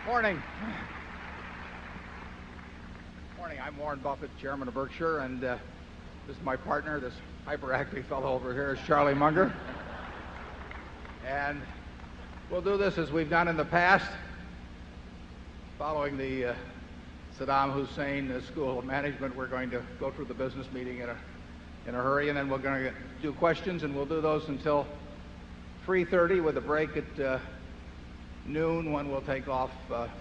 Morning. Morning. I'm Warren Buffett, chairman of Berkshire, and this is my partner, this hyperactive fellow over here is Charlie Munger. And we'll do this as we've done in the past, following the Saddam Hussein School of Management. We're going to go through the business meeting in a hurry, and then we're going to do questions, and we'll do those until 3:30 with a break at noon, when we'll take off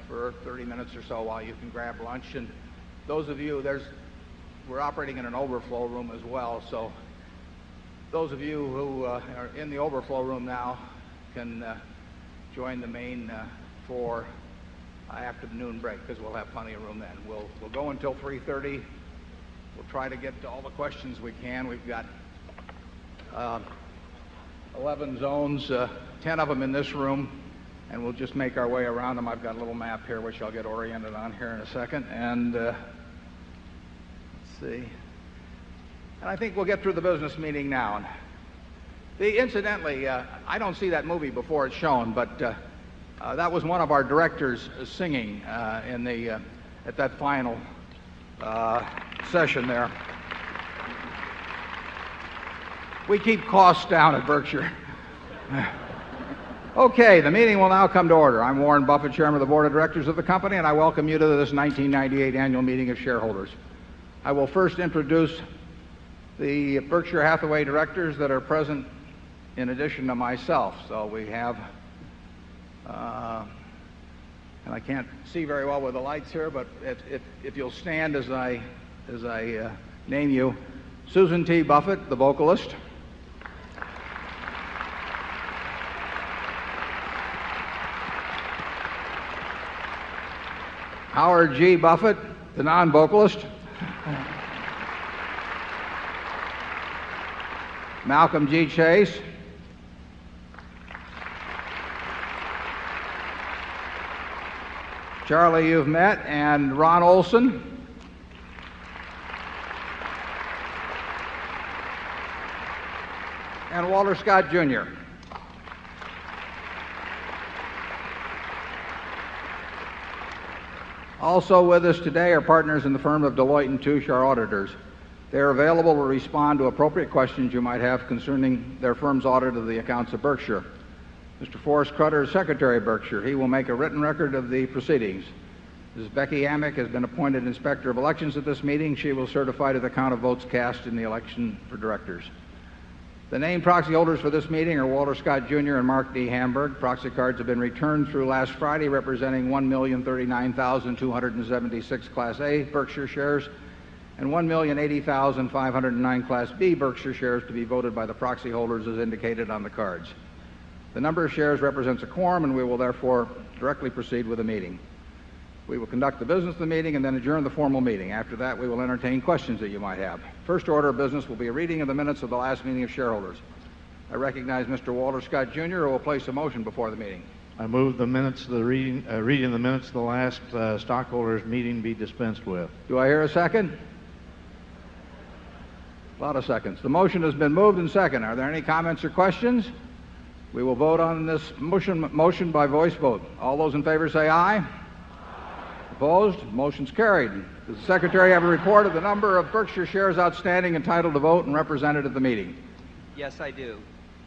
for 30 minutes or so while you can grab lunch. And those of you, we're operating in an overflow room as well, so those of you who are in the overflow room now can join the main floor after the noon break, because we'll have plenty of room then. We'll go until 3:30. We'll try to get to all the questions we can. We've got 11 zones, 10 of them in this room, and we'll just make our way around them. I've got a little map here which I'll get oriented on here in a second. And let's see. And I think we'll get through the business meeting now. Incidentally, I don't see that movie before it's shown, but that was one of our directors singing at that final session there. We keep costs down at Berkshire. Okay, the meeting will now come to order. I'm Warren Buffett, chairman of the board of directors of the company, and I welcome you to this 1998 annual meeting of shareholders. I will first introduce the Berkshire Hathaway directors that are present in addition to myself. So we have, and I can't see very well with the lights here, but if you'll stand as I name you: Susan T. Buffett, the vocalist; Howard G. Buffett, the non-vocalist; Malcolm G. Chase; Charlie, you've met; and Ron Olson; and Walter Scott, Jr. Also with us today are partners in the firm of Deloitte & Touche, our auditors. They are available to respond to appropriate questions you might have concerning their firm's audit of the accounts of Berkshire. Mr. Forrest Crutter is secretary of Berkshire. He will make a written record of the proceedings. Ms. Becky Amick has been appointed inspector of elections at this meeting. She will certify to the count of votes cast in the election for directors. The named proxy holders for this meeting are Walter Scott, Jr. and Mark D. Hamburg. Proxy cards have been returned through last Friday, representing 1,039,276 Class A Berkshire shares and 1,080,509 Class B Berkshire shares to be voted by the proxy holders as indicated on the cards. The number of shares represents a quorum, and we will therefore directly proceed with the meeting. We will conduct the business of the meeting and then adjourn the formal meeting. After that, we will entertain questions that you might have. First order of business will be a reading of the minutes of the last meeting of shareholders. I recognize Mr. Walter Scott, Jr., who will place a motion before the meeting. I move the minutes of the reading the minutes of the last stockholders meeting be dispensed with. Do I hear a second? A lot of seconds. The motion has been moved and seconded. Are there any comments or questions? We will vote on this motion by voice vote. All those in favor say aye. Opposed? Motion's carried. Does the secretary have a report of the number of Berkshire shares outstanding entitled to vote and represented at the meeting? Yes, I do.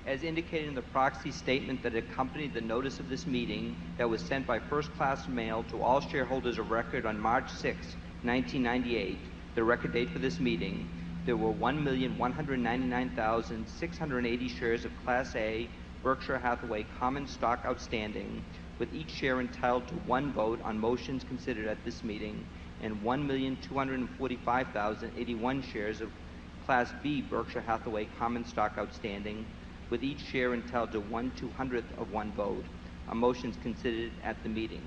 As indicated in the proxy statement that accompanied the notice of this meeting that was sent by first-class mail to all shareholders of record on March 6, 1998, the record date for this meeting, there were 1,199,680 shares of Class A Berkshire Hathaway common stock outstanding, with each share entitled to one vote on motions considered at this meeting, and 1,245,081 shares of Class B Berkshire Hathaway common stock outstanding, with each share entitled to 1/200th of one vote on motions considered at the meeting.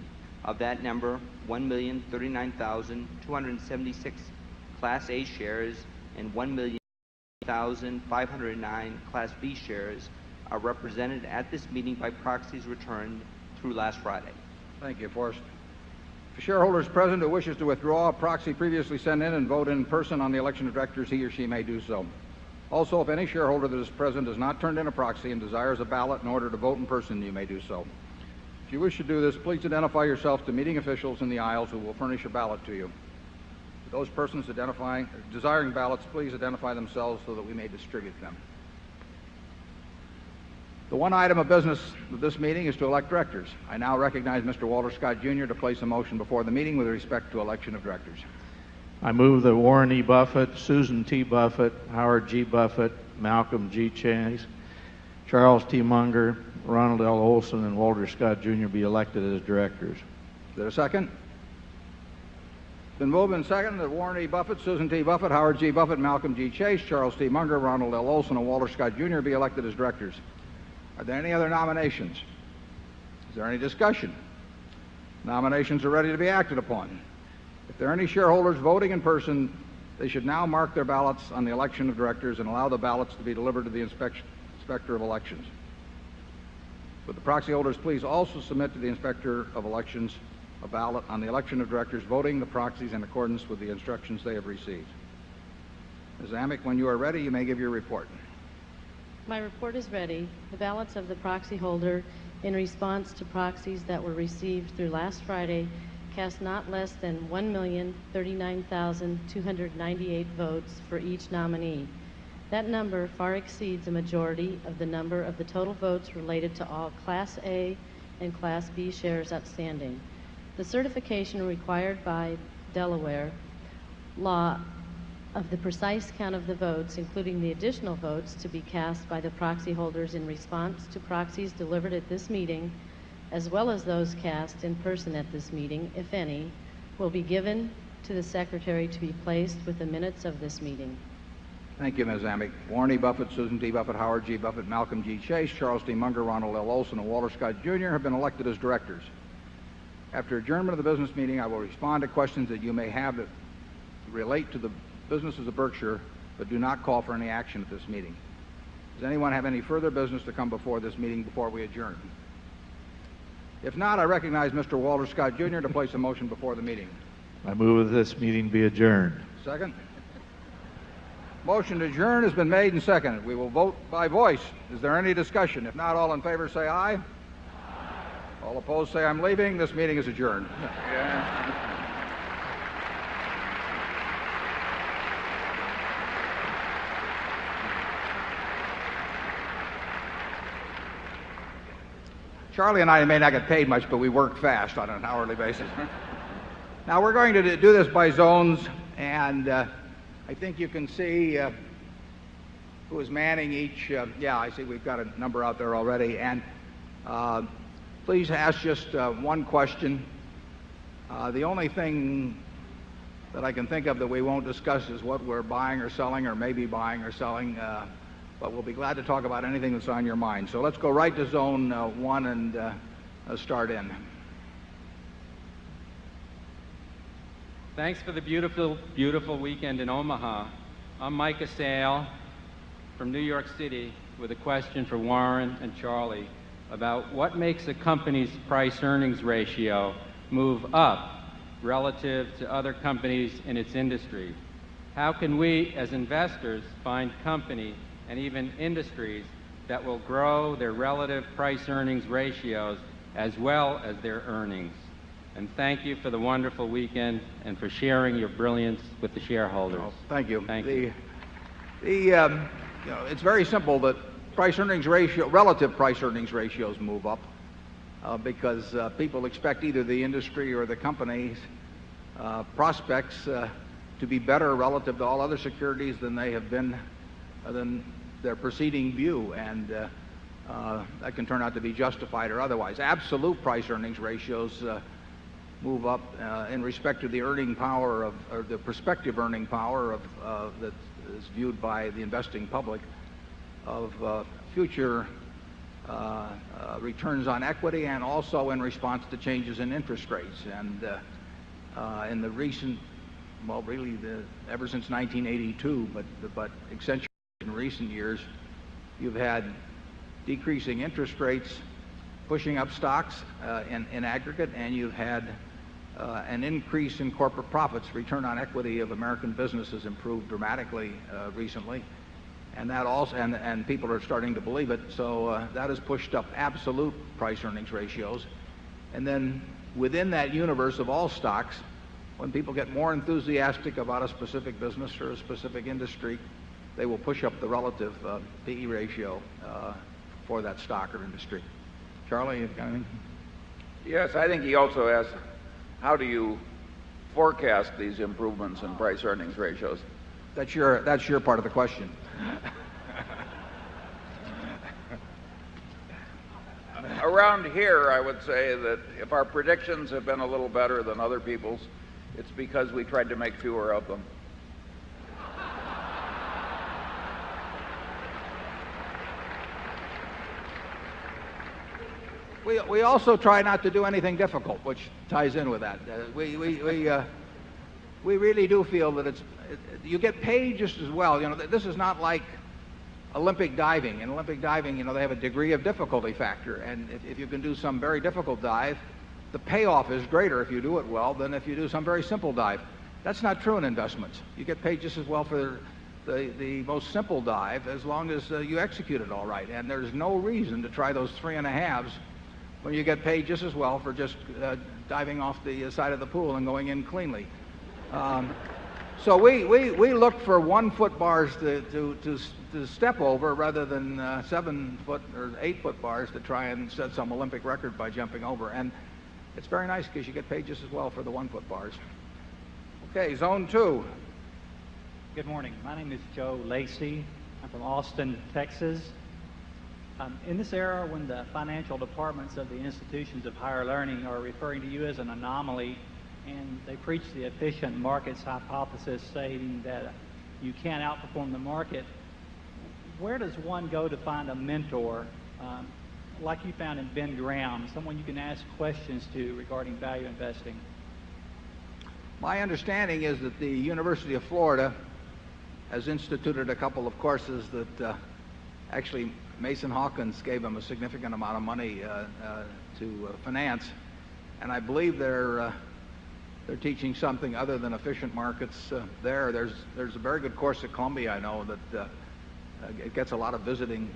Of that number, 1,039,276 Class A shares and 1,000,509 Class B shares are represented at this meeting by proxies returned through last Friday. Thank you, Forrest. If a shareholder is present who wishes to withdraw a proxy previously sent in and vote in person on the election of directors, he or she may do so. Also, if any shareholder that is present has not turned in a proxy and desires a ballot in order to vote in person, you may do so. If you wish to do this, please identify yourself to meeting officials in the aisles who will furnish a ballot to you. Those persons desiring ballots, please identify themselves so that we may distribute them. The one item of business of this meeting is to elect directors. I now recognize Mr. Walter Scott, Jr. to place a motion before the meeting with respect to election of directors. I move that Warren E. Buffett, Susan T. Buffett, Howard G. Buffett, Malcolm G. Chase, Charles T. Munger, Ronald L. Olson, and Walter Scott, Jr. be elected as directors. Is there a second? It's been moved and seconded that Warren E. Buffett, Susan T. Buffett, Howard G. Buffett, Malcolm G. Chase, Charles T. Munger, Ronald L. Olson, and Walter Scott, Jr. be elected as directors. Are there any other nominations? Is there any discussion? Nominations are ready to be acted upon. If there are any shareholders voting in person, they should now mark their ballots on the election of directors and allow the ballots to be delivered to the Inspector of Elections. Would the proxy holders please also submit to the Inspector of Elections a ballot on the election of directors, voting the proxies in accordance with the instructions they have received. Ms. Amick, when you are ready, you may give your report. My report is ready. The ballots of the proxy holder in response to proxies that were received through last Friday cast not less than 1,039,298 votes for each nominee. That number far exceeds a majority of the number of the total votes related to all Class A and Class B shares outstanding. The certification required by Delaware law of the precise count of the votes, including the additional votes to be cast by the proxy holders in response to proxies delivered at this meeting, as well as those cast in person at this meeting, if any, will be given to the Secretary to be placed with the minutes of this meeting. Thank you, Ms. Amick. Warren E. Buffett, Susan T. Buffett, Howard G. Buffett, Malcolm G. Chase, Charles T. Munger, Ronald L. Olson, and Walter Scott, Jr. have been elected as directors. After adjournment of the business meeting, I will respond to questions that you may have that relate to the businesses of Berkshire, but do not call for any action at this meeting. Does anyone have any further business to come before this meeting before we adjourn? If not, I recognize Mr. Walter Scott, Jr. to place a motion before the meeting. I move that this meeting be adjourned. Second? Motion to adjourn has been made and seconded. We will vote by voice. Is there any discussion? If not, all in favor say aye. Aye. All opposed say I'm leaving. This meeting is adjourned. Charlie and I may not get paid much, but we work fast on an hourly basis. Now we're going to do this by zones, and I think you can see who is manning each. Yeah, I see we've got a number out there already. And please ask just one question. The only thing that I can think of that we won't discuss is what we're buying or selling, or maybe buying or selling. But we'll be glad to talk about anything that's on your mind. So let's go right to zone one and start in. Thanks for the beautiful, beautiful weekend in Omaha. I'm Mike Asale from New York City with a question for Warren and Charlie about what makes a company's price-earnings ratio move up relative to other companies in its industry. How can we, as investors, find companies and even industries that will grow their relative price-earnings ratios as well as their earnings? And thank you for the wonderful weekend and for sharing your brilliance with the shareholders. Oh, thank you. Thank you. It's very simple that relative price-earnings ratios move up because people expect either the industry or the company's prospects to be better relative to all other securities than they have been than their preceding view, and that can turn out to be justified or otherwise. Absolute price-earnings ratios move up in respect to the earning power or the prospective earning power that is viewed by the investing public of future returns on equity, and also in response to changes in interest rates. And in the recent, well, really ever since 1982, but accentuated in recent years, you've had decreasing interest rates pushing up stocks in aggregate, and you've had an increase in corporate profits. Return on equity of American businesses improved dramatically recently, and that also, and people are starting to believe it. So that has pushed up absolute price-earnings ratios. And then within that universe of all stocks, when people get more enthusiastic about a specific business or a specific industry, they will push up the relative PE ratio for that stock or industry. Charlie, you've got anything? Yes, I think he also asked, how do you forecast these improvements in price-earnings ratios? That's your part of the question. Around here, I would say that if our predictions have been a little better than other people's, it's because we tried to make fewer of them. We also try not to do anything difficult, which ties in with that. We really do feel that you get paid just as well. You know, this is not like Olympic diving. In Olympic diving, you know, they have a degree of difficulty factor, and if you can do some very difficult dive, the payoff is greater if you do it well than if you do some very simple dive. That's not true in investments. You get paid just as well for the most simple dive as long as you execute it all right. And there's no reason to try those 3.5s when you get paid just as well for just diving off the side of the pool and going in cleanly. So we look for 1 foot bars to step over rather than 7 foot or 8 foot bars to try and set some Olympic record by jumping over. And it's very nice because you get paid just as well for the 1 foot bars. Okay, zone 2. Good morning. My name is Joe Lacey. I'm from Austin, Texas. In this era when the financial departments of the institutions of higher learning are referring to you as an anomaly, and they preach the efficient markets hypothesis, stating that you can't outperform the market, where does one go to find a mentor like you found in Ben Graham, someone you can ask questions to regarding value investing? My understanding is that the University of Florida has instituted a couple of courses that actually Mason Hawkins gave them a significant amount of money to finance, and I believe they're teaching something other than efficient markets there. There's a very good course at Columbia, I know, that it gets a lot of visiting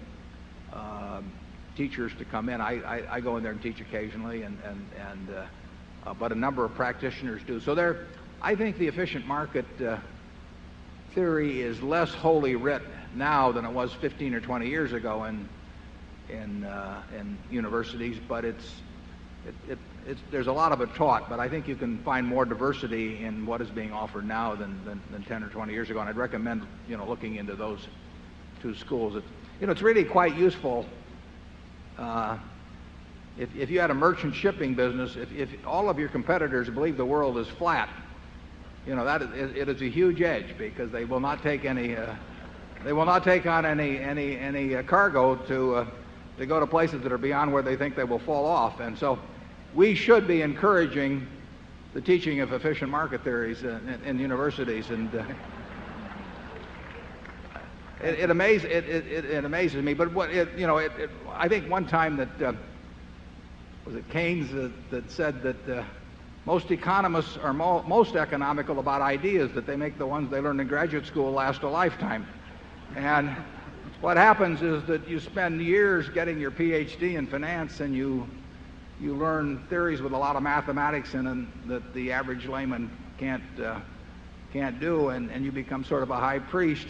teachers to come in. I go in there and teach occasionally, but a number of practitioners do. So I think the efficient market theory is less wholly writ now than it was 15 or 20 years ago in universities, but there's a lot of it taught, but I think you can find more diversity in what is being offered now than 10 or 20 years ago, and I'd recommend, you know, looking into those 2 schools. It's really quite useful. If you had a merchant shipping business, if all of your competitors believe the world is flat, you know, it is a huge edge, because they will not take any they will not take on any cargo to go to places that are beyond where they think they will fall off. And so we should be encouraging the teaching of efficient market theories in universities. And it amazes me. But I think one time that was it Keynes that said that most economists are most economical about ideas, that they make the ones they learn in graduate school last a lifetime. And what happens is that you spend years getting your PhD in finance, and you learn theories with a lot of mathematics in them that the average layman can't do, and you become sort of a high priest,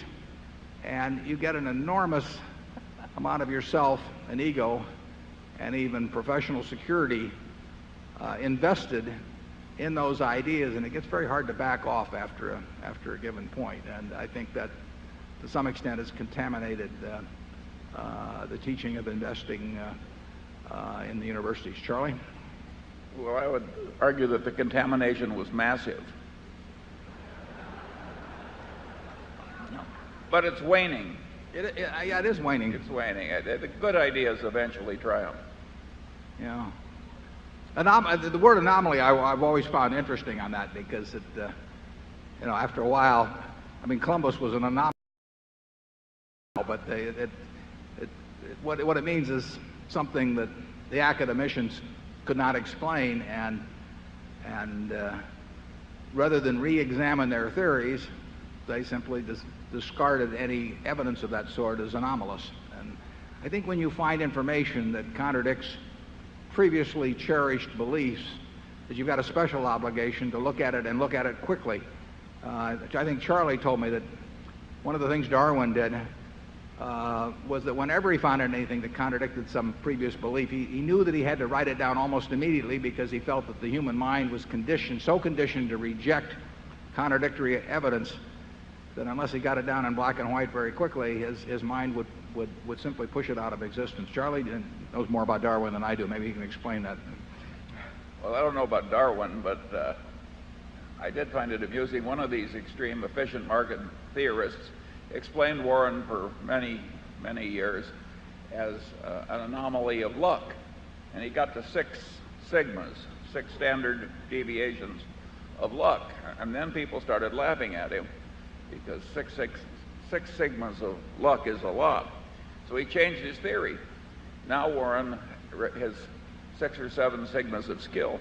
and you get an enormous amount of yourself and ego and even professional security invested in those ideas, and it gets very hard to back off after a given point. And I think that to some extent has contaminated the teaching of investing in the universities. Charlie? Well, I would argue that the contamination was massive. But it's waning. Yeah, it is waning. It's waning. The good ideas eventually triumph. Yeah. The word anomaly I've always found interesting on that, because after a while, I mean, Columbus was an anomaly, but what it means is something that the academicians could not explain, and rather than re-examine their theories, they simply discarded any evidence of that sort as anomalous. And I think when you find information that contradicts previously cherished beliefs, that you've got a special obligation to look at it and look at it quickly. I think Charlie told me that one of the things Darwin did was that whenever he found anything that contradicted some previous belief, he knew that he had to write it down almost immediately, because he felt that the human mind was so conditioned to reject contradictory evidence that unless he got it down in black and white very quickly, his mind would simply push it out of existence. Charlie knows more about Darwin than I do. Maybe he can explain that. Well, I don't know about Darwin, but I did find it amusing. One of these extreme efficient market theorists explained Warren for many, many years as an anomaly of luck. And he got to 6 sigmas, 6 standard deviations of luck. And then people started laughing at him, because six sigmas of luck is a lot. So he changed his theory. Now Warren has 6 or 7 sigmas of skill.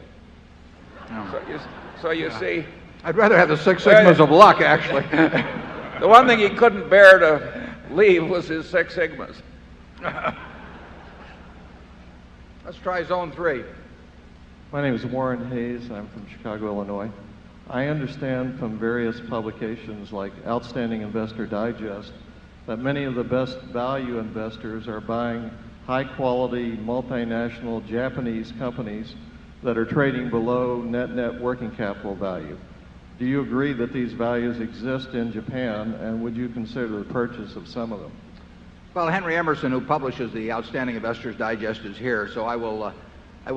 Oh. So you see, I'd rather have the 6 sigmas of luck, actually. the one thing he couldn't bear to leave was his 6 sigmas. Let's try zone 3. My name is Warren Hayes. I'm from Chicago, Illinois. I understand from various publications like Outstanding Investor Digest that many of the best value investors are buying high-quality, multinational Japanese companies that are trading below net working capital value. Do you agree that these values exist in Japan, and would you consider the purchase of some of them? Well, Henry Emerson, who publishes the Outstanding Investors Digest, is here, so I will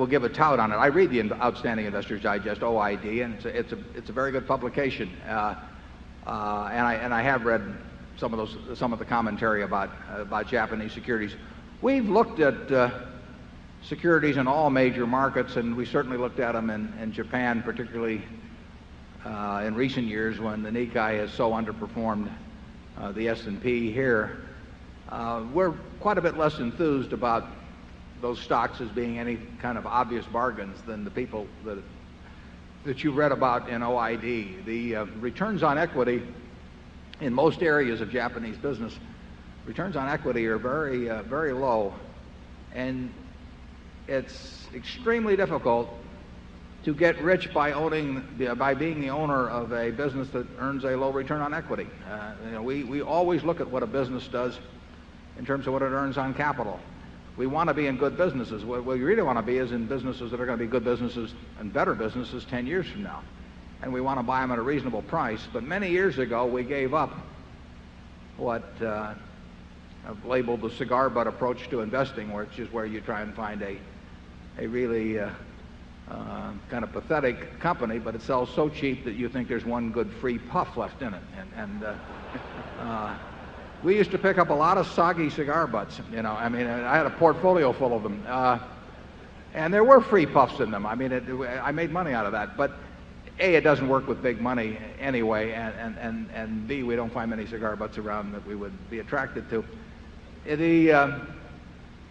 give a tout on it. I read the Outstanding Investors Digest, OID, and it's a very good publication. And I have read some of the commentary about Japanese securities. We've looked at securities in all major markets, and we certainly looked at them in Japan, particularly in recent years when the Nikkei has so underperformed the S&P here. We're quite a bit less enthused about those stocks as being any kind of obvious bargains than the people that you read about in OID. The returns on equity in most areas of Japanese business, returns on equity are very, very low, and it's extremely difficult to get rich by being the owner of a business that earns a low return on equity. We always look at what a business does in terms of what it earns on capital. We want to be in good businesses. What we really want to be is in businesses that are going to be good businesses and better businesses 10 years from now. And we want to buy them at a reasonable price. But many years ago, we gave up what I've labeled the cigar butt approach to investing, which is where you try and find a really kind of pathetic company, but it sells so cheap that you think there's one good free puff left in it. We used to pick up a lot of soggy cigar butts, I mean, I had a portfolio full of them. And there were free puffs in them. I mean, I made money out of that. But A, it doesn't work with big money anyway, and B, we don't find many cigar butts around that we would be attracted to.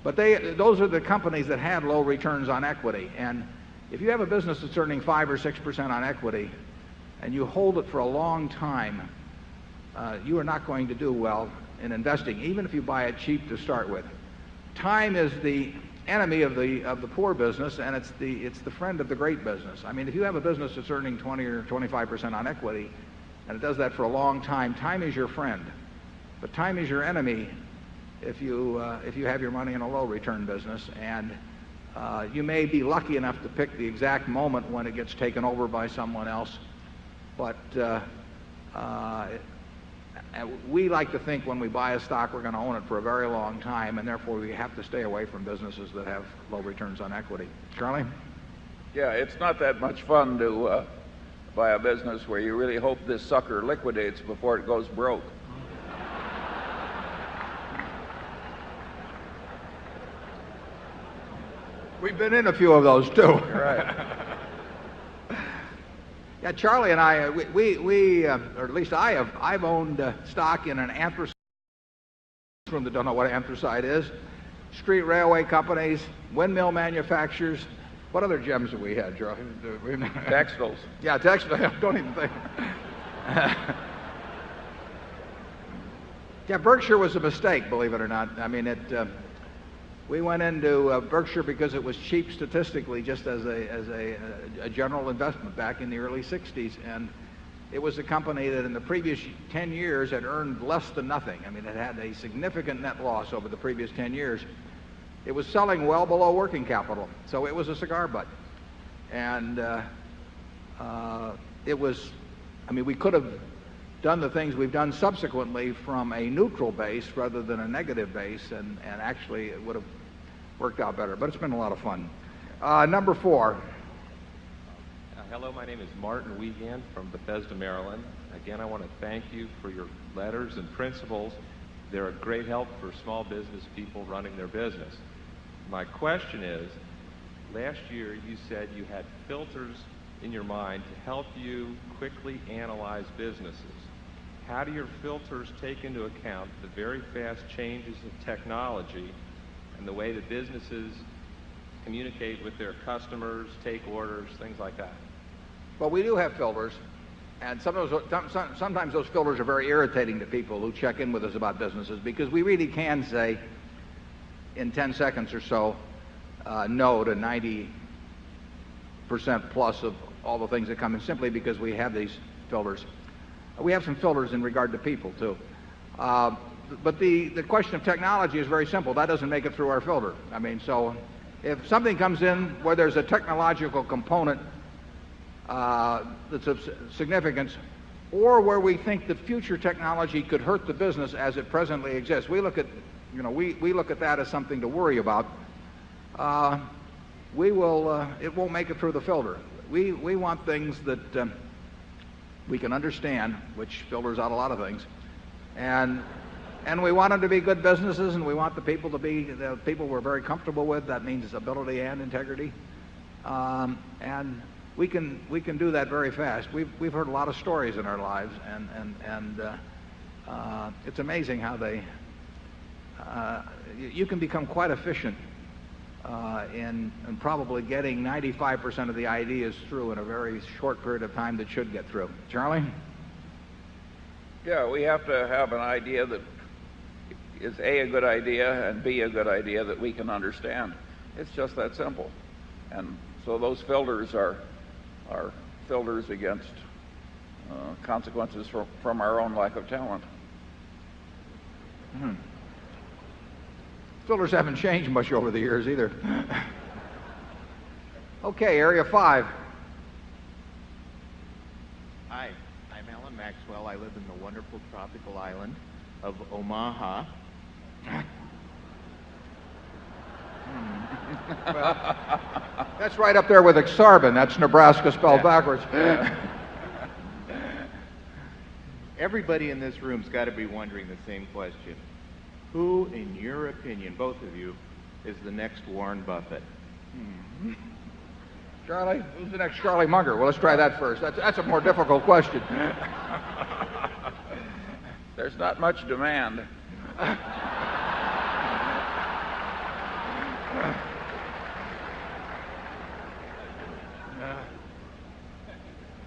But those are the companies that had low returns on equity. And if you have a business that's earning 5 or 6% on equity, and you hold it for a long time, you are not going to do well in investing, even if you buy it cheap to start with. Time is the enemy of the poor business, and it's the friend of the great business. I mean, if you have a business that's earning 20 or 25% on equity, and it does that for a long time, time is your friend. But time is your enemy if you have your money in a low return business, and you may be lucky enough to pick the exact moment when it gets taken over by someone else, but we like to think when we buy a stock we're going to own it for a very long time, and therefore we have to stay away from businesses that have low returns on equity. Charlie? Yeah, it's not that much fun to buy a business where you really hope this sucker liquidates before it goes broke. We've been in a few of those too. Right. Yeah, Charlie and I, or at least I've owned stock in an anthracite room that don't know what anthracite is, street railway companies, windmill manufacturers. What other gems have we had, Charlie? Textiles. Yeah, textiles. Don't even think. Yeah, Berkshire was a mistake, believe it or not. I mean, We went into Berkshire because it was cheap statistically, just as a general investment back in the early 60s. And it was a company that in the previous 10 years had earned less than nothing. I mean, it had a significant net loss over the previous 10 years. It was selling well below working capital, so it was a cigar butt. And it was, I mean, we could have done the things we've done subsequently from a neutral base rather than a negative base, and actually it would have worked out better. But it's been a lot of fun. Number 4. Hello, my name is Martin Wiegand from Bethesda, Maryland. Again, I want to thank you for your letters and principles. They're a great help for small business people running their business. My question is, last year you said you had filters in your mind to help you quickly analyze businesses. How do your filters take into account the very fast changes in technology and the way that businesses communicate with their customers, take orders, things like that? Well, we do have filters, and sometimes those filters are very irritating to people who check in with us about businesses, because we really can say in 10 seconds or so no to 90% plus of all the things that come in, simply because we have these filters. We have some filters in regard to people too. But the question of technology is very simple. That doesn't make it through our filter. I mean, so if something comes in where there's a technological component that's of significance, or where we think that future technology could hurt the business as it presently exists, we look at, we look at that as something to worry about. It won't make it through the filter. We want things that we can understand, which filters out a lot of things, and we want them to be good businesses, and we want the people to be the people we're very comfortable with. That means ability and integrity, and we can do that very fast. We've heard a lot of stories in our lives, and it's amazing how you can become quite efficient in probably getting 95% of the ideas through in a very short period of time that should get through. Charlie? Yeah, we have to have an idea that is A, a good idea, and B, a good idea that we can understand. It's just that simple. And so those filters are filters against consequences from our own lack of talent. Filters haven't changed much over the years either. Okay, area 5. Hi, I'm Alan Maxwell. I live in the wonderful tropical island of Omaha. Well, that's right up there with Exarban. That's Nebraska spelled backwards. Everybody in this room's got to be wondering the same question. Who, in your opinion, both of you, is the next Warren Buffett? Charlie? Who's the next Charlie Munger? Well, let's try that first. That's a more difficult question. There's not much demand.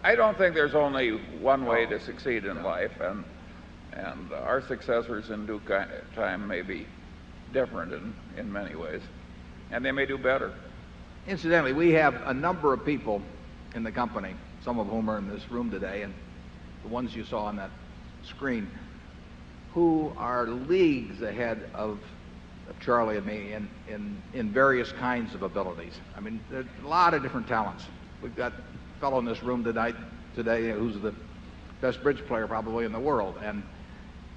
I don't think there's only one way to succeed in life, and our successors in due time may be different in many ways, and they may do better. Incidentally, we have a number of people in the company, some of whom are in this room today, and the ones you saw on that screen, who are leagues ahead of Charlie and me in various kinds of abilities. I mean, there's a lot of different talents. We've got a fellow in this room today who's the best bridge player probably in the world, and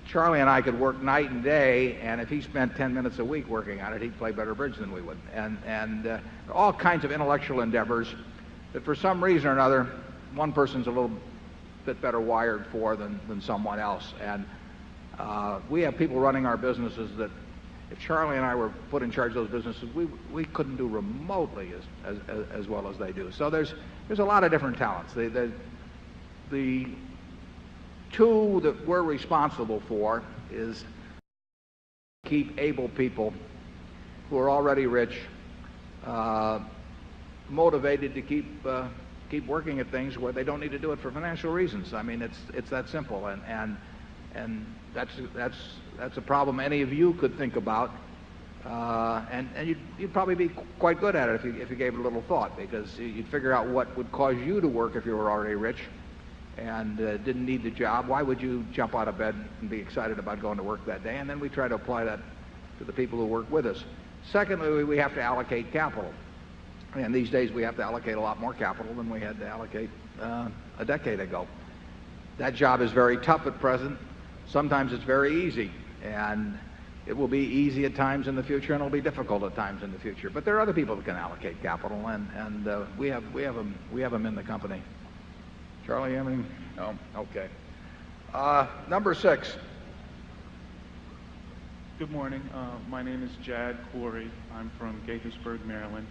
Charlie and I could work night and day, and if he spent 10 minutes a week working on it, he'd play better bridge than we would. And all kinds of intellectual endeavors that for some reason or another, one person's a little bit better wired for than someone else. And we have people running our businesses that if Charlie and I were put in charge of those businesses, we couldn't do remotely as well as they do. So there's a lot of different talents. The two that we're responsible for is keep able people who are already rich motivated to keep working at things where they don't need to do it for financial reasons. I mean, it's that simple, and that's a problem any of you could think about And you'd probably be quite good at it if you gave it a little thought, because you'd figure out what would cause you to work if you were already rich and didn't need the job. Why would you jump out of bed and be excited about going to work that day? And then we try to apply that to the people who work with us. Secondly, we have to allocate capital. And these days we have to allocate a lot more capital than we had to allocate a decade ago. That job is very tough at present. Sometimes it's very easy, and it will be easy at times in the future, and it'll be difficult at times in the future. But there are other people that can allocate capital, and we have them in the company. Charlie, you have anything? No. Okay. Number 6. Good morning. My name is Jad Corey. I'm from Gaithersburg, Maryland.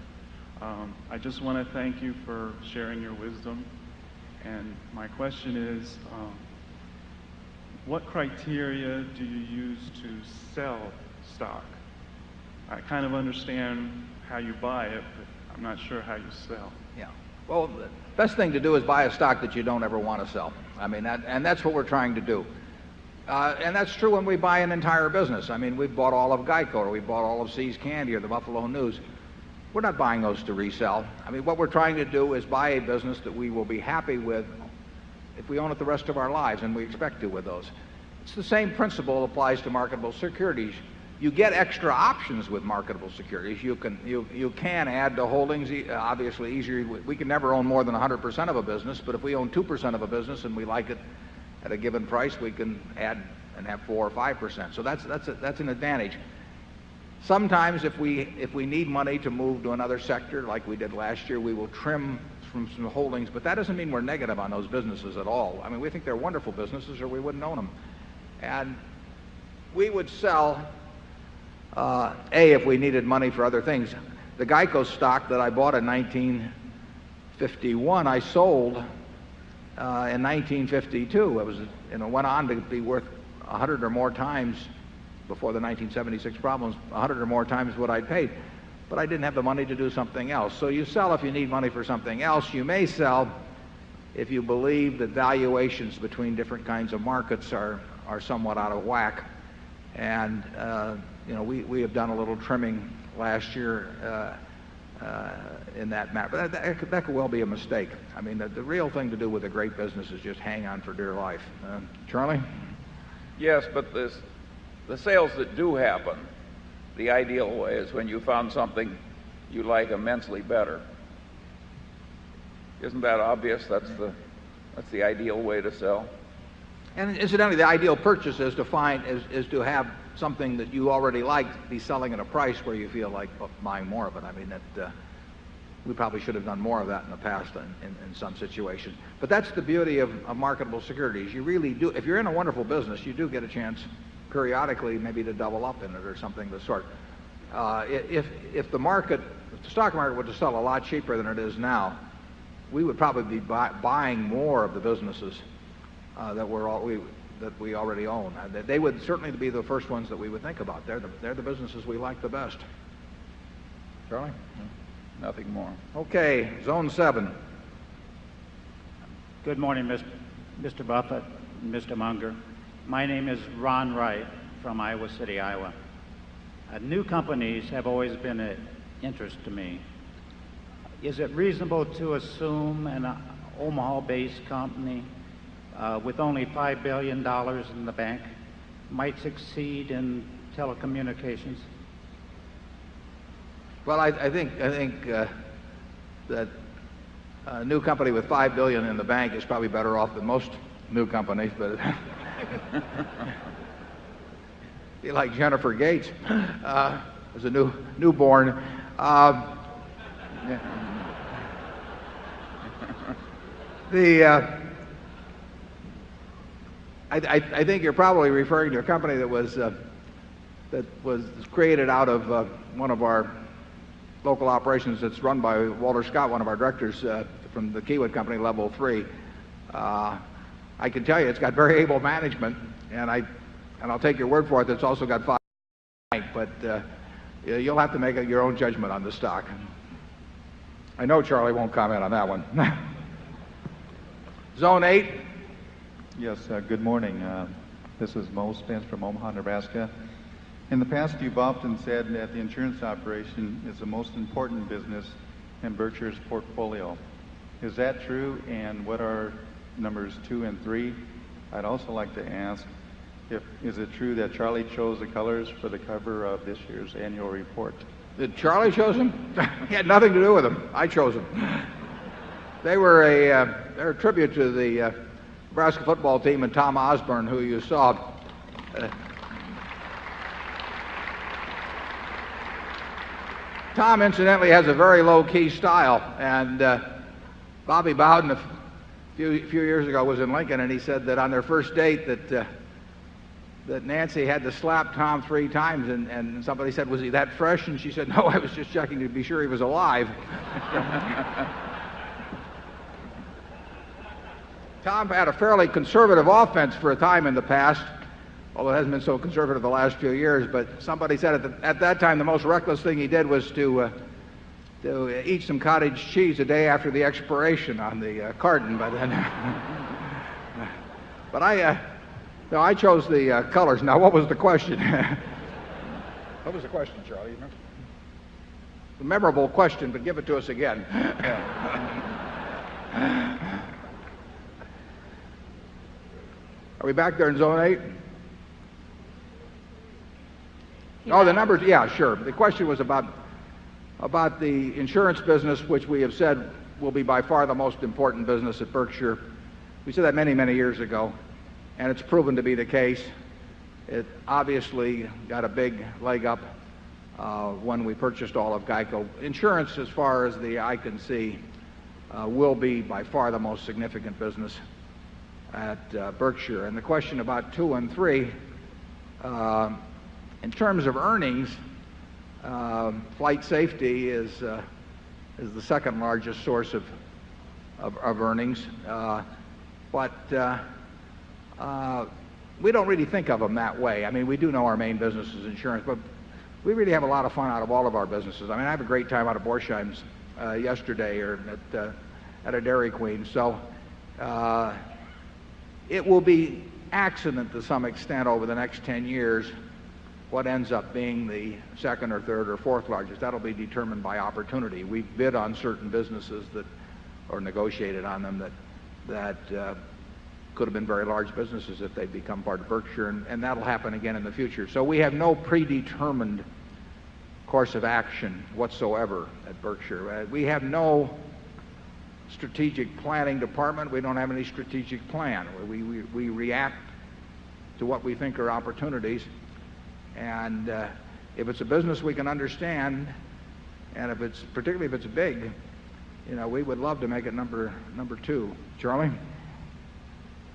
I just want to thank you for sharing your wisdom. And my question is, what criteria do you use to sell stock? I kind of understand how you buy it, but I'm not sure how you sell. Yeah. Well, the best thing to do is buy a stock that you don't ever want to sell. I mean, that's what we're trying to do. And that's true when we buy an entire business. I mean, we've bought all of Geico, or we bought all of See's Candy, or the Buffalo News. We're not buying those to resell. I mean, what we're trying to do is buy a business that we will be happy with if we own it the rest of our lives, and we expect to with those. It's the same principle applies to marketable securities. You get extra options with marketable securities. You can add to holdings, obviously easier. We can never own more than 100% of a business, but if we own 2% of a business and we like it at a given price, we can add and have 4 or 5%. So that's an advantage. Sometimes if we need money to move to another sector, like we did last year, we will trim from some holdings, but that doesn't mean we're negative on those businesses at all. I mean, we think they're wonderful businesses, or we wouldn't own them. And we would sell, if we needed money for other things. The Geico stock that I bought in 1951, I sold in 1952. It was, went on to be worth 100 or more times, before the 1976 problems, 100 or more times what I'd paid. But I didn't have the money to do something else. So you sell if you need money for something else. You may sell if you believe that valuations between different kinds of markets are somewhat out of whack. And we have done a little trimming last year in that matter. But that could well be a mistake. I mean, the real thing to do with a great business is just hang on for dear life. Charlie? Yes, but the sales that do happen, the ideal way is when you found something you like immensely better. Isn't that obvious? That's the ideal way to sell. And incidentally, the ideal purchase is to have something that you already like be selling at a price where you feel like buying more of it. I mean, we probably should have done more of that in the past in some situations. But that's the beauty of marketable securities. You really do. If you're in a wonderful business, you do get a chance periodically maybe to double up in it or something of the sort. If the stock market were to sell a lot cheaper than it is now, we would probably be buying more of the businesses that we already own. They would certainly be the first ones that we would think about. They're the businesses we like the best. Charlie? Nothing more. Okay, Zone 7. Good morning, Mr. Buffett and Mr. Munger. My name is Ron Wright from Iowa City, Iowa. New companies have always been of interest to me. Is it reasonable to assume an Omaha-based company with only $5 billion in the bank might succeed in telecommunications? Well, I think that a new company with $5 billion in the bank is probably better off than most new companies, but be like Jennifer Gates as a newborn. I think you're probably referring to a company that was created out of one of our local operations that's run by Walter Scott, one of our directors from the Kiewit Company, Level 3. I can tell you it's got very able management, and I'll take your word for it that it's also got $5 billion, but you'll have to make your own judgment on the stock. I know Charlie won't comment on that one. Zone 8. Yes, good morning. This is Mo Spence from Omaha, Nebraska. In the past, you've often said that the insurance operation is the most important business in Berkshire's portfolio. Is that true? And what are numbers 2 and 3? I'd also like to ask, is it true that Charlie chose the colors for the cover of this year's annual report? Did Charlie chose them? He had nothing to do with them. I chose them. They're a tribute to the Nebraska football team and Tom Osborne, who you saw. Tom, incidentally, has a very low-key style, and Bobby Bowden a few years ago was in Lincoln, and he said that on their first date that Nancy had to slap Tom 3 times, and somebody said, "Was he that fresh?" And she said, "No, I was just checking to be sure he was alive." Tom had a fairly conservative offense for a time in the past, although it hasn't been so conservative the last few years. But somebody said at that time the most reckless thing he did was to eat some cottage cheese a day after the expiration on the carton. But I chose the colors. Now, what was the question? What was the question, Charlie? You remember? A memorable question, but give it to us again. Are we back there in Zone 8? Oh, the numbers, yeah, sure. The question was about the insurance business, which we have said will be by far the most important business at Berkshire. We said that many, many years ago, and it's proven to be the case. It obviously got a big leg up when we purchased all of GEICO. Insurance, as far as the eye can see, will be by far the most significant business at Berkshire. And the question about 2 and 3, in terms of earnings, flight safety is the second largest source of earnings, but we don't really think of them that way. I mean, we do know our main business is insurance, but we really have a lot of fun out of all of our businesses. I mean, I have a great time out of Borsheim's yesterday, or at a Dairy Queen. So it will be accident to some extent over the next 10 years what ends up being the second or third or fourth largest. That'll be determined by opportunity. We've bid on certain businesses or negotiated on them that could have been very large businesses if they'd become part of Berkshire, and that'll happen again in the future. So we have no predetermined course of action whatsoever at Berkshire. We have no strategic planning department. We don't have any strategic plan. We react to what we think are opportunities, and if it's a business we can understand, and particularly if it's big, we would love to make it number 2. Charlie?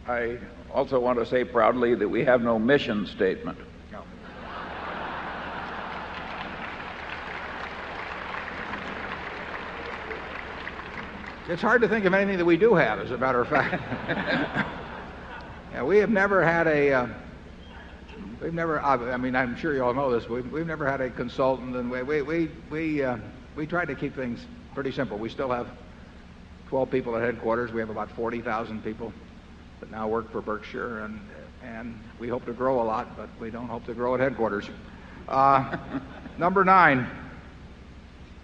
I also want to say proudly that we have no mission statement. No. It's hard to think of anything that we do have, as a matter of fact. Yeah, we have never had I mean, I'm sure you all know this, we've never had a consultant, and we try to keep things pretty simple. We still have 12 people at headquarters. We have about 40,000 people that now work for Berkshire, and we hope to grow a lot, but we don't hope to grow at headquarters. Number 9.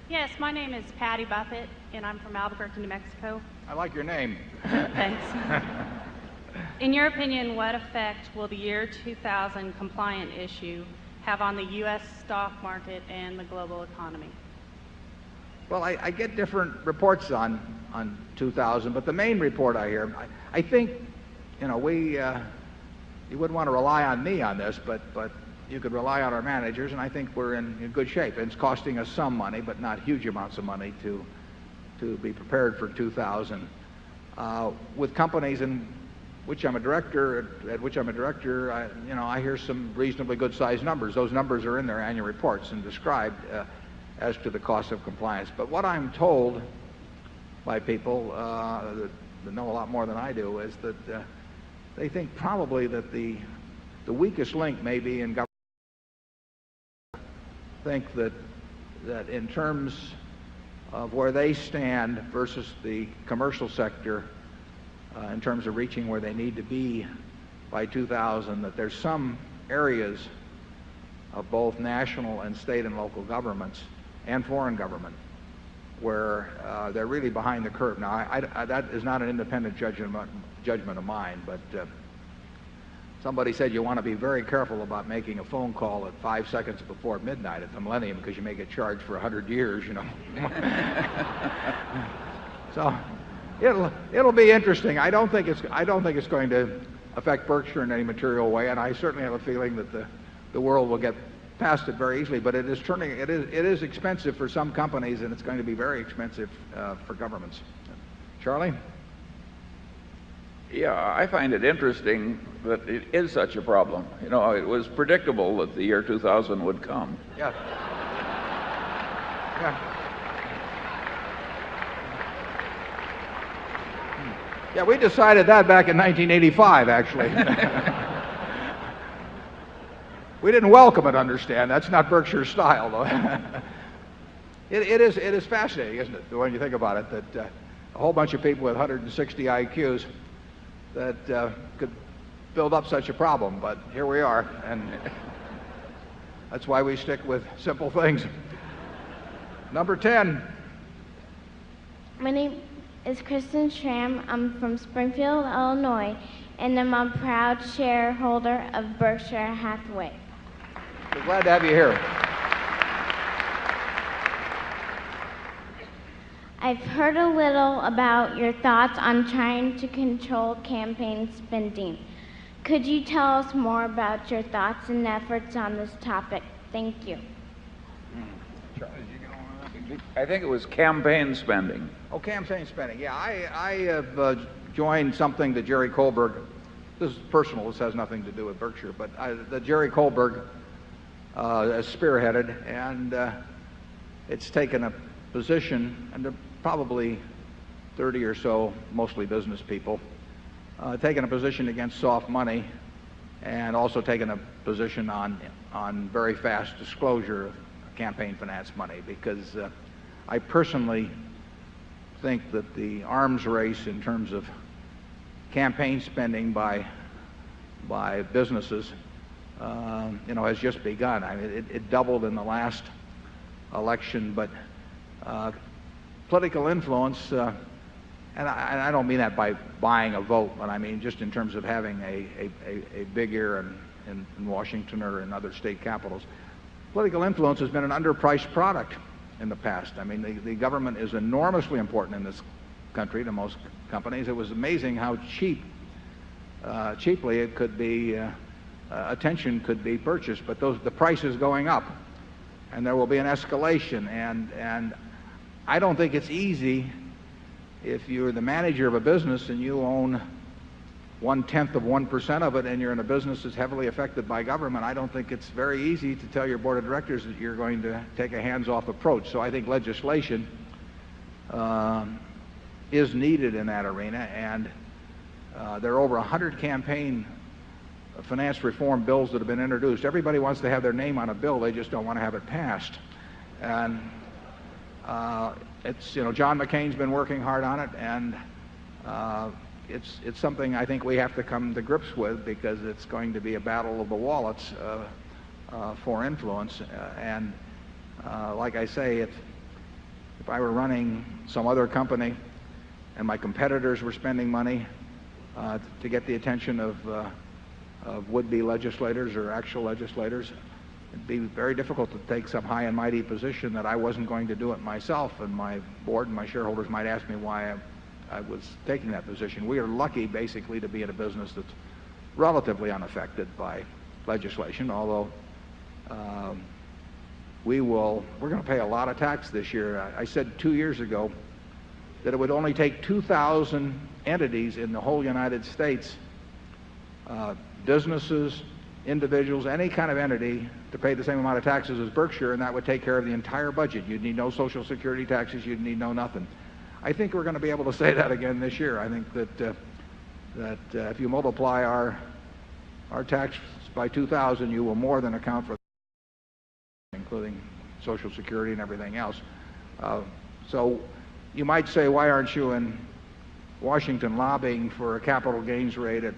Yes, my name is Patty Buffett, and I'm from Albuquerque, New Mexico. I like your name. Thanks. In your opinion, what effect will the year 2000 compliant issue have on the U.S. stock market and the global economy? Well, I get different reports on 2000, but the main report I hear, I think, you wouldn't want to rely on me on this, but you could rely on our managers, and I think we're in good shape. It's costing us some money, but not huge amounts of money to be prepared for 2000. With companies in which I'm a director, I hear some reasonably good-sized numbers. Those numbers are in their annual reports and described as to the cost of compliance. But what I'm told by people that know a lot more than I do is that they think probably that the weakest link may be in government. Think that in terms of where they stand versus the commercial sector, in terms of reaching where they need to be by 2000, that there's some areas of both national and state and local governments and foreign government, where they're really behind the curve. Now, that is not an independent judgment of mine, but somebody said you want to be very careful about making a phone call at 5 seconds before midnight at the Millennium, because you may get charged for 100 years, you know. So it'll be interesting. I don't think it's going to affect Berkshire in any material way, and I certainly have a feeling that the world will get past it very easily. But it is expensive for some companies, and it's going to be very expensive for governments. Charlie? Yeah, I find it interesting that it is such a problem. You know, it was predictable that the year 2000 would come. Yeah. Yeah. Yeah, we decided that back in 1985, actually. We didn't welcome it, understand. That's not Berkshire's style, though. It is fascinating, isn't it, when you think about it, that a whole bunch of people with 160 IQs that could build up such a problem. But here we are, and that's why we stick with simple things. Number 10. My name is Kristen Schramm. I'm from Springfield, Illinois, and I'm a proud shareholder of Berkshire Hathaway. We're glad to have you here. I've heard a little about your thoughts on trying to control campaign spending. Could you tell us more about your thoughts and efforts on this topic? Thank you. I think it was campaign spending. Oh, campaign spending. Yeah, I have joined something that Jerry Kohlberg, this is personal, this has nothing to do with Berkshire, but that Jerry Kohlberg has spearheaded, and it's taken a position, and there are probably 30 or so, mostly business people, taken a position against soft money, and also taken a position on very fast disclosure of campaign finance money, because I personally think that the arms race in terms of campaign spending by businesses, has just begun. I mean, it doubled in the last election, but political influence, and I don't mean that by buying a vote, but I mean just in terms of having a big ear in Washington or in other state capitals. Political influence has been an underpriced product in the past. I mean, the government is enormously important in this country to most companies. It was amazing how cheaply it could be, attention could be purchased, but the price is going up, and there will be an escalation. And I don't think it's easy if you're the manager of a business and you own 1/10 of 1% of it, and you're in a business that's heavily affected by government. I don't think it's very easy to tell your board of directors that you're going to take a hands-off approach. So I think legislation is needed in that arena, and there are over 100 campaign finance reform bills that have been introduced. Everybody wants to have their name on a bill, they just don't want to have it passed. And John McCain's been working hard on it, and it's something I think we have to come to grips with, because it's going to be a battle of the wallets for influence. And like I say, if I were running some other company and my competitors were spending money to get the attention of would-be legislators or actual legislators, it'd be very difficult to take some high and mighty position that I wasn't going to do it myself, and my board and my shareholders might ask me why I was taking that position. We are lucky, basically, to be in a business that's relatively unaffected by legislation, although we're going to pay a lot of tax this year. I said 2 years ago that it would only take 2,000 entities in the whole United States, businesses, individuals, any kind of entity, to pay the same amount of taxes as Berkshire, and that would take care of the entire budget. You'd need no Social Security taxes, you'd need no nothing. I think we're going to be able to say that again this year. I think that if you multiply our tax by 2,000, you will more than account for, including Social Security and everything else. So you might say, why aren't you in Washington lobbying for a capital gains rate at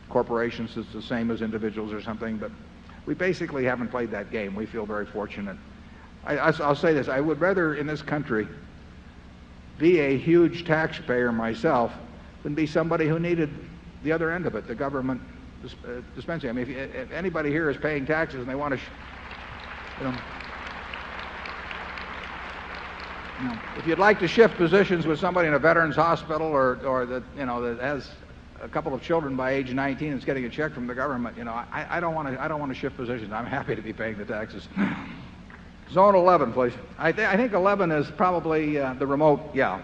corporations that's the same as individuals or something? But we basically haven't played that game. We feel very fortunate. I'll say this. I would rather in this country be a huge taxpayer myself than be somebody who needed the other end of it, the government dispensing. I mean, if anybody here is paying taxes and they want to, if you'd like to shift positions with somebody in a veterans hospital or that has a couple of children by age 19 that's getting a check from the government, I don't want to shift positions. I'm happy to be paying the taxes. Zone 11, please. I think 11 is probably the remote. Yeah.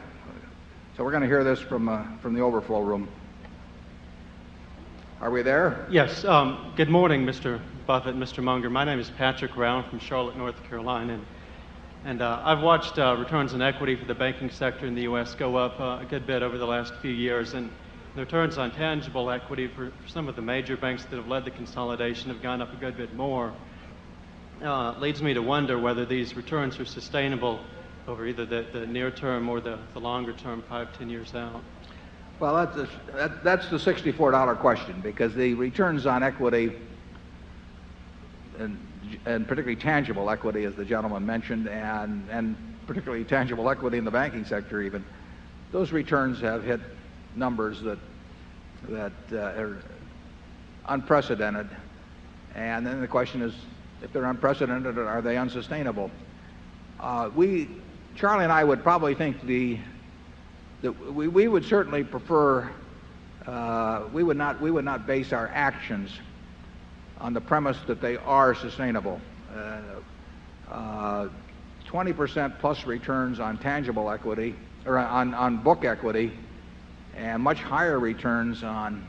So we're going to hear this from the overflow room. Are we there? Yes. Good morning, Mr. Buffett and Mr. Munger. My name is Patrick Brown from Charlotte, North Carolina. And I've watched returns on equity for the banking sector in the U.S. go up a good bit over the last few years. And the returns on tangible equity for some of the major banks that have led the consolidation have gone up a good bit more. Leads me to wonder whether these returns are sustainable over either the near term or the longer term, 5-10 years out. Well, that's the $64 question, because the returns on equity and particularly tangible equity, as the gentleman mentioned, and particularly tangible equity in the banking sector even, those returns have hit numbers that are unprecedented. And then the question is, if they're unprecedented, are they unsustainable? Charlie and I would probably think that we would certainly prefer, we would not base our actions on the premise that they are sustainable. 20% plus returns on tangible equity, or on book equity, and much higher returns on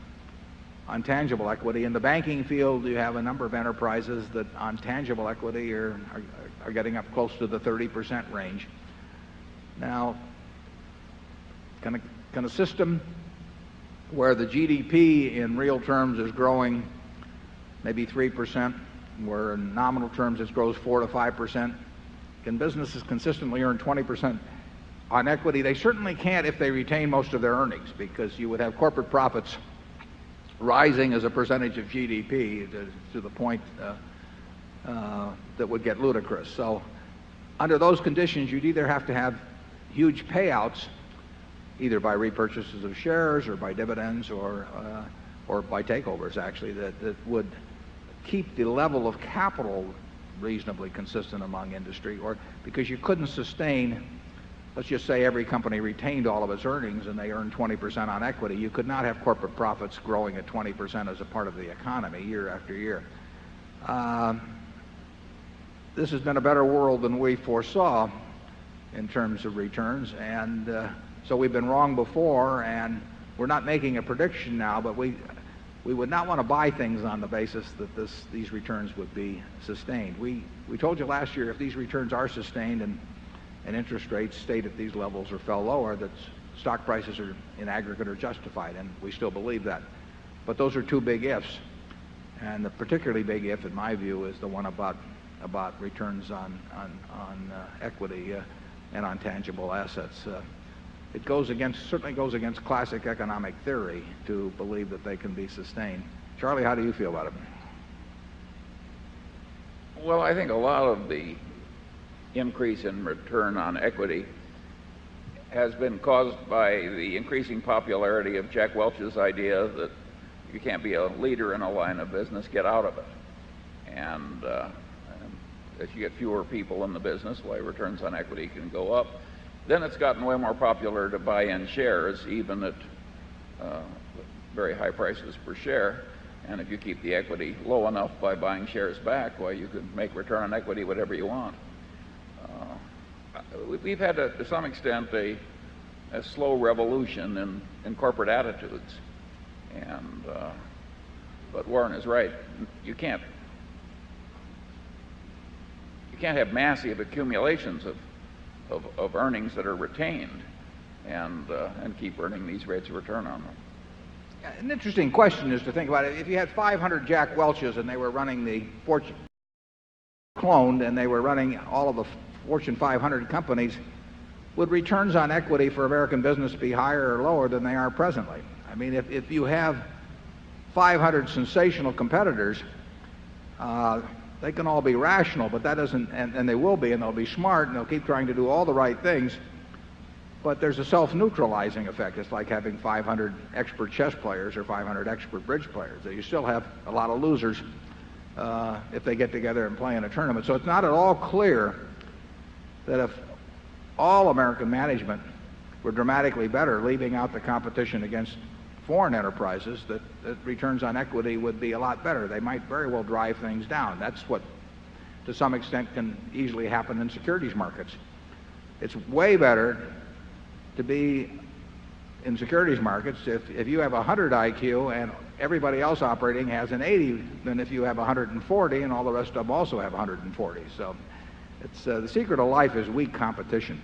tangible equity. In the banking field, you have a number of enterprises that on tangible equity are getting up close to the 30% range. Now, can a system where the GDP in real terms is growing maybe 3%, where in nominal terms it grows 4 to 5%, can businesses consistently earn 20% on equity? They certainly can't if they retain most of their earnings, because you would have corporate profits rising as a percentage of GDP to the point that would get ludicrous. So under those conditions, you'd either have to have huge payouts, either by repurchases of shares or by dividends or by takeovers, actually, that would keep the level of capital reasonably consistent among industry, or because you couldn't sustain, let's just say every company retained all of its earnings and they earned 20% on equity. You could not have corporate profits growing at 20% as a part of the economy year after year. This has been a better world than we foresaw in terms of returns, and so we've been wrong before, and we're not making a prediction now, but we would not want to buy things on the basis that these returns would be sustained. We told you last year, if these returns are sustained and interest rates stayed at these levels or fell lower, that stock prices are in aggregate are justified, and we still believe that. But those are two big ifs, and the particularly big if, in my view, is the one about returns on equity and on tangible assets. It certainly goes against classic economic theory to believe that they can be sustained. Charlie, how do you feel about it? Well, I think a lot of the increase in return on equity has been caused by the increasing popularity of Jack Welch's idea that you can't be a leader in a line of business, get out of it. And as you get fewer people in the business, why returns on equity can go up. Then it's gotten way more popular to buy in shares, even at very high prices per share. And if you keep the equity low enough by buying shares back, why, you can make return on equity whatever you want. We've had, to some extent, a slow revolution in corporate attitudes. And but Warren is right. You can't have massive accumulations of earnings that are retained and keep earning these rates of return on them. An interesting question is to think about it. If you had 500 Jack Welches and they were running the Fortune cloned and they were running all of the Fortune 500 companies, would returns on equity for American business be higher or lower than they are presently? I mean, if you have 500 sensational competitors They can all be rational, but that doesn't, and they will be, and they'll be smart, and they'll keep trying to do all the right things. But there's a self-neutralizing effect. It's like having 500 expert chess players or 500 expert bridge players. You still have a lot of losers if they get together and play in a tournament. So it's not at all clear that if all American management were dramatically better, leaving out the competition against foreign enterprises, that returns on equity would be a lot better. They might very well drive things down. That's what, to some extent, can easily happen in securities markets. It's way better to be in securities markets if you have 100 IQ and everybody else operating has an 80 than if you have 140 and all the rest of them also have 140. So it's the secret of life is weak competition.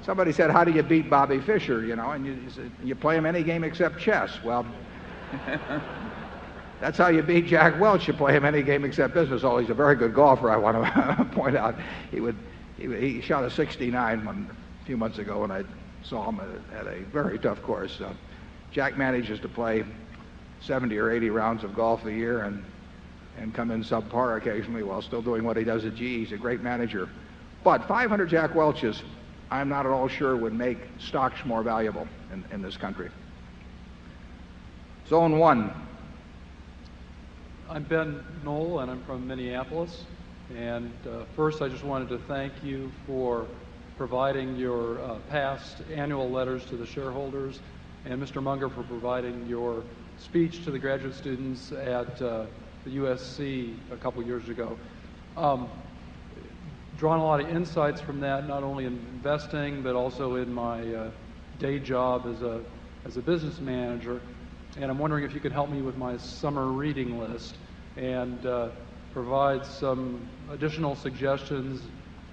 Somebody said, how do you beat Bobby Fischer, and you play him any game except chess. Well, that's how you beat Jack Welch. You play him any game except business. Oh, he's a very good golfer, I want to point out. He shot a 69 a few months ago when I saw him at a very tough course. Jack manages to play 70 or 80 rounds of golf a year and come in subpar occasionally while still doing what he does at GE. He's a great manager. But 500 Jack Welches, I'm not at all sure would make stocks more valuable in this country. Zone 1. I'm Ben Knoll, and I'm from Minneapolis. And first, I just wanted to thank you for providing your past annual letters to the shareholders, and Mr. Munger for providing your speech to the graduate students at the USC a couple years ago. Drawn a lot of insights from that, not only in investing, but also in my day job as a business manager. And I'm wondering if you could help me with my summer reading list and provide some additional suggestions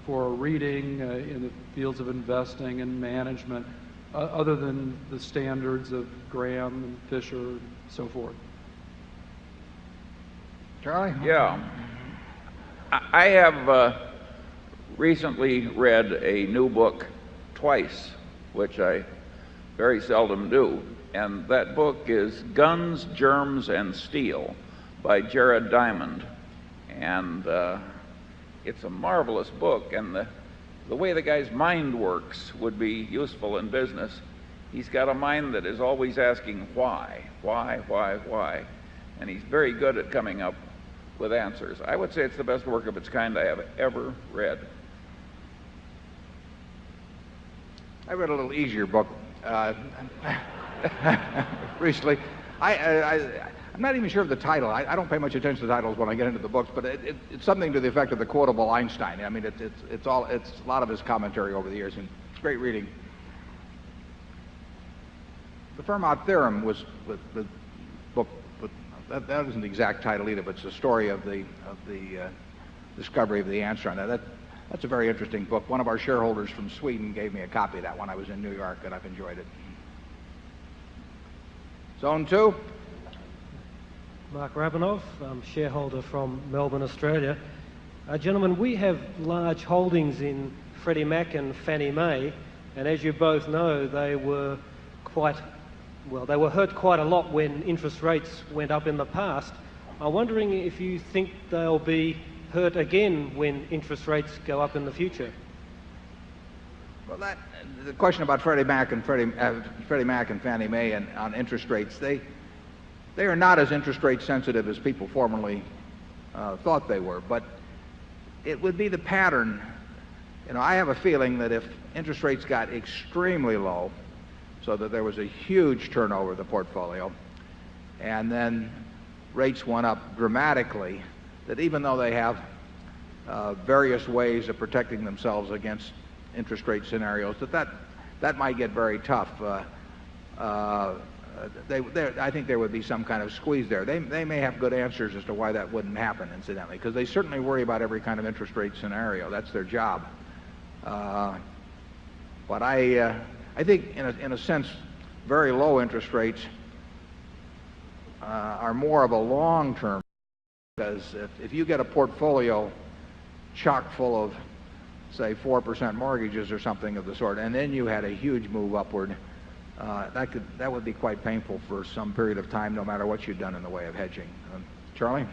for reading in the fields of investing and management, other than the standards of Graham and Fisher and so forth. Charlie? Yeah. I have recently read a new book twice, which I very seldom do. And that book is Guns, Germs, and Steel by Jared Diamond. And it's a marvelous book. And the way the guy's mind works would be useful in business. He's got a mind that is always asking why. And he's very good at coming up with answers. I would say it's the best work of its kind I have ever read. I read a little easier book recently. I'm not even sure of the title. I don't pay much attention to titles when I get into the books, but it's something to the effect of the quotable Einstein. I mean, it's a lot of his commentary over the years, and it's great reading. The Fermat Theorem was the book. That isn't the exact title either, but it's the story of the discovery of the answer on that. That's a very interesting book. One of our shareholders from Sweden gave me a copy of that when I was in New York, and I've enjoyed it. Zone 2. Mark Rabinoff, I'm shareholder from Melbourne, Australia. Gentlemen, we have large holdings in Freddie Mac and Fannie Mae, and as you both know, they were hurt quite a lot when interest rates went up in the past. I'm wondering if you think they'll be hurt again when interest rates go up in the future. Well, the question about Freddie Mac and Fannie Mae and on interest rates, they are not as interest rate sensitive as people formerly thought they were, but it would be the pattern. I have a feeling that if interest rates got extremely low, so that there was a huge turnover of the portfolio, and then rates went up dramatically, that even though they have various ways of protecting themselves against interest rate scenarios, that might get very tough. I think there would be some kind of squeeze there. They may have good answers as to why that wouldn't happen, incidentally, because they certainly worry about every kind of interest rate scenario. That's their job. But I think, in a sense, very low interest rates are more of a long-term, because if you get a portfolio chock full of, say, 4% mortgages or something of the sort, and then you had a huge move upward, that would be quite painful for some period of time, no matter what you've done in the way of hedging. Charlie?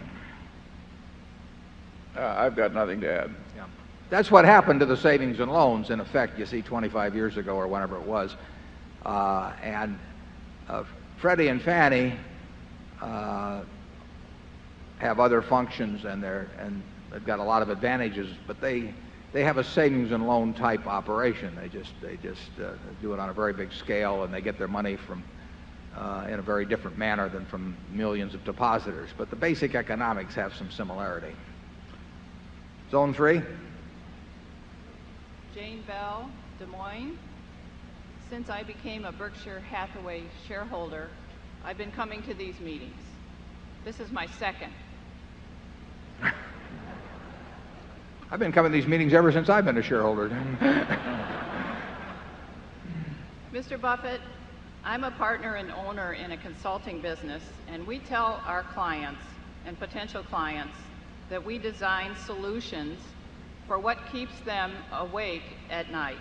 I've got nothing to add. Yeah. That's what happened to the savings and loans, in effect, you see, 25 years ago or whenever it was. Freddie and Fannie have other functions, and they've got a lot of advantages, but they have a savings and loan type operation. They just do it on a very big scale, and they get their money from in a very different manner than from millions of depositors. But the basic economics have some similarity. Zone 3. Jane Bell, Des Moines. Since I became a Berkshire Hathaway shareholder, I've been coming to these meetings. This is my second. I've been coming to these meetings ever since I've been a shareholder. Mr. Buffett, I'm a partner and owner in a consulting business, and we tell our clients and potential clients that we design solutions for what keeps them awake at night.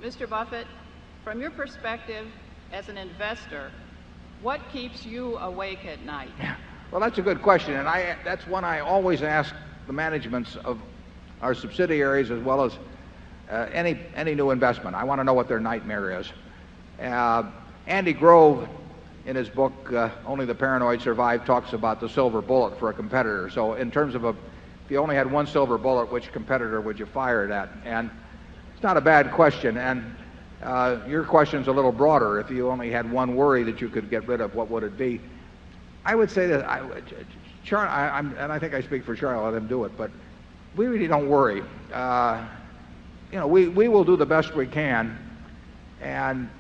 Mr. Buffett, from your perspective as an investor, what keeps you awake at night? Well, that's a good question, and that's one I always ask the managements of our subsidiaries as well as any new investment. I want to know what their nightmare is. Andy Grove, in his book Only the Paranoid Survive, talks about the silver bullet for a competitor. So in terms of if you only had one silver bullet, which competitor would you fire it at? And it's not a bad question. And your question's a little broader. If you only had one worry that you could get rid of, what would it be? I would say that and I think I speak for Charlie, let him do it, but we really don't worry. We will do the best we can, and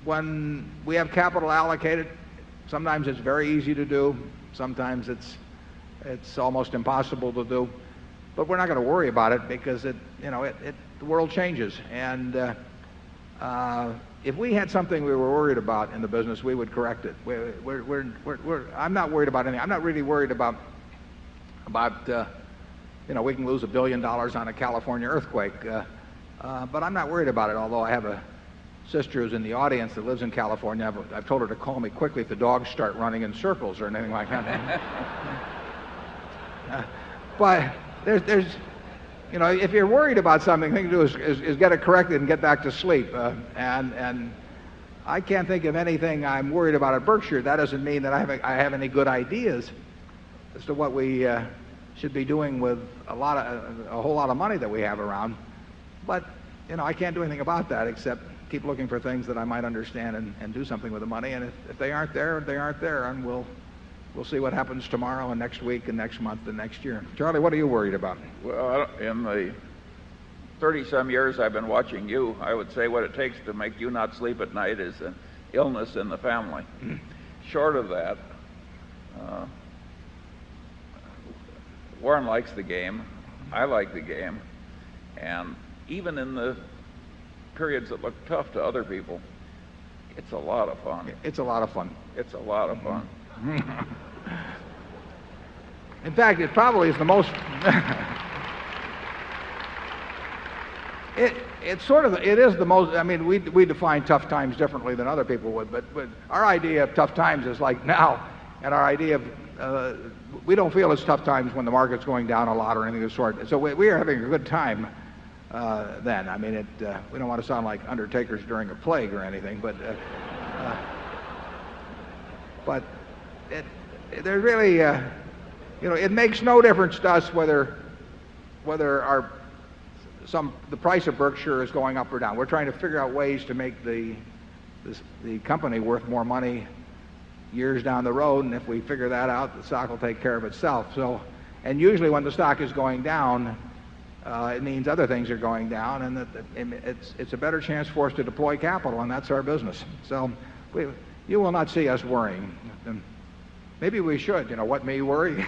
when we have capital allocated, sometimes it's very easy to do, sometimes it's almost impossible to do, but we're not going to worry about it because the world changes, and if we had something we were worried about in the business, we would correct it. I'm not worried about anything. I'm not really worried about we can lose $1 billion on a California earthquake, but I'm not worried about it. Although I have a sister who's in the audience that lives in California. I've told her to call me quickly if the dogs start running in circles or anything like that. But there's if you're worried about something, the thing to do is get it corrected and get back to sleep. And I can't think of anything I'm worried about at Berkshire. That doesn't mean that I have any good ideas as to what we should be doing with a whole lot of money that we have around. But I can't do anything about that except keep looking for things that I might understand and do something with the money. And if they aren't there, they aren't there, and we'll see what happens tomorrow and next week and next month and next year. Charlie, what are you worried about? Well, in the 30-some years I've been watching you, I would say what it takes to make you not sleep at night is an illness in the family. Short of that, Warren likes the game. I like the game. And even in the periods that look tough to other people, it's a lot of fun. It's a lot of fun. It's a lot of fun. In fact, it probably is the most it is the most. I mean, we define tough times differently than other people would, but our idea of tough times is like now, and our idea of we don't feel it's tough times when the market's going down a lot or anything of the sort. So we are having a good time then. I mean, we don't want to sound like undertakers during a plague or anything, but there's really, it makes no difference to us whether the price of Berkshire is going up or down. We're trying to figure out ways to make the company worth more money years down the road, and if we figure that out, the stock will take care of itself. So, and usually when the stock is going down, it means other things are going down, and that it's a better chance for us to deploy capital, and that's our business. So you will not see us worrying. And maybe we should. What may worry?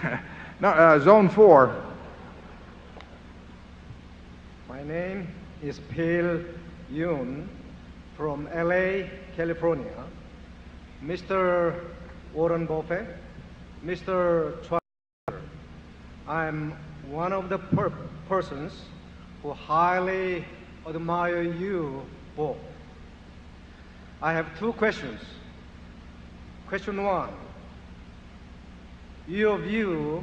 No, Zone 4. My name is Phil Yoon from LA, California. Mr. Warren Buffett, Mr. Schwarzenegger, I'm one of the persons who highly admire you both. I have two questions. Question one, your view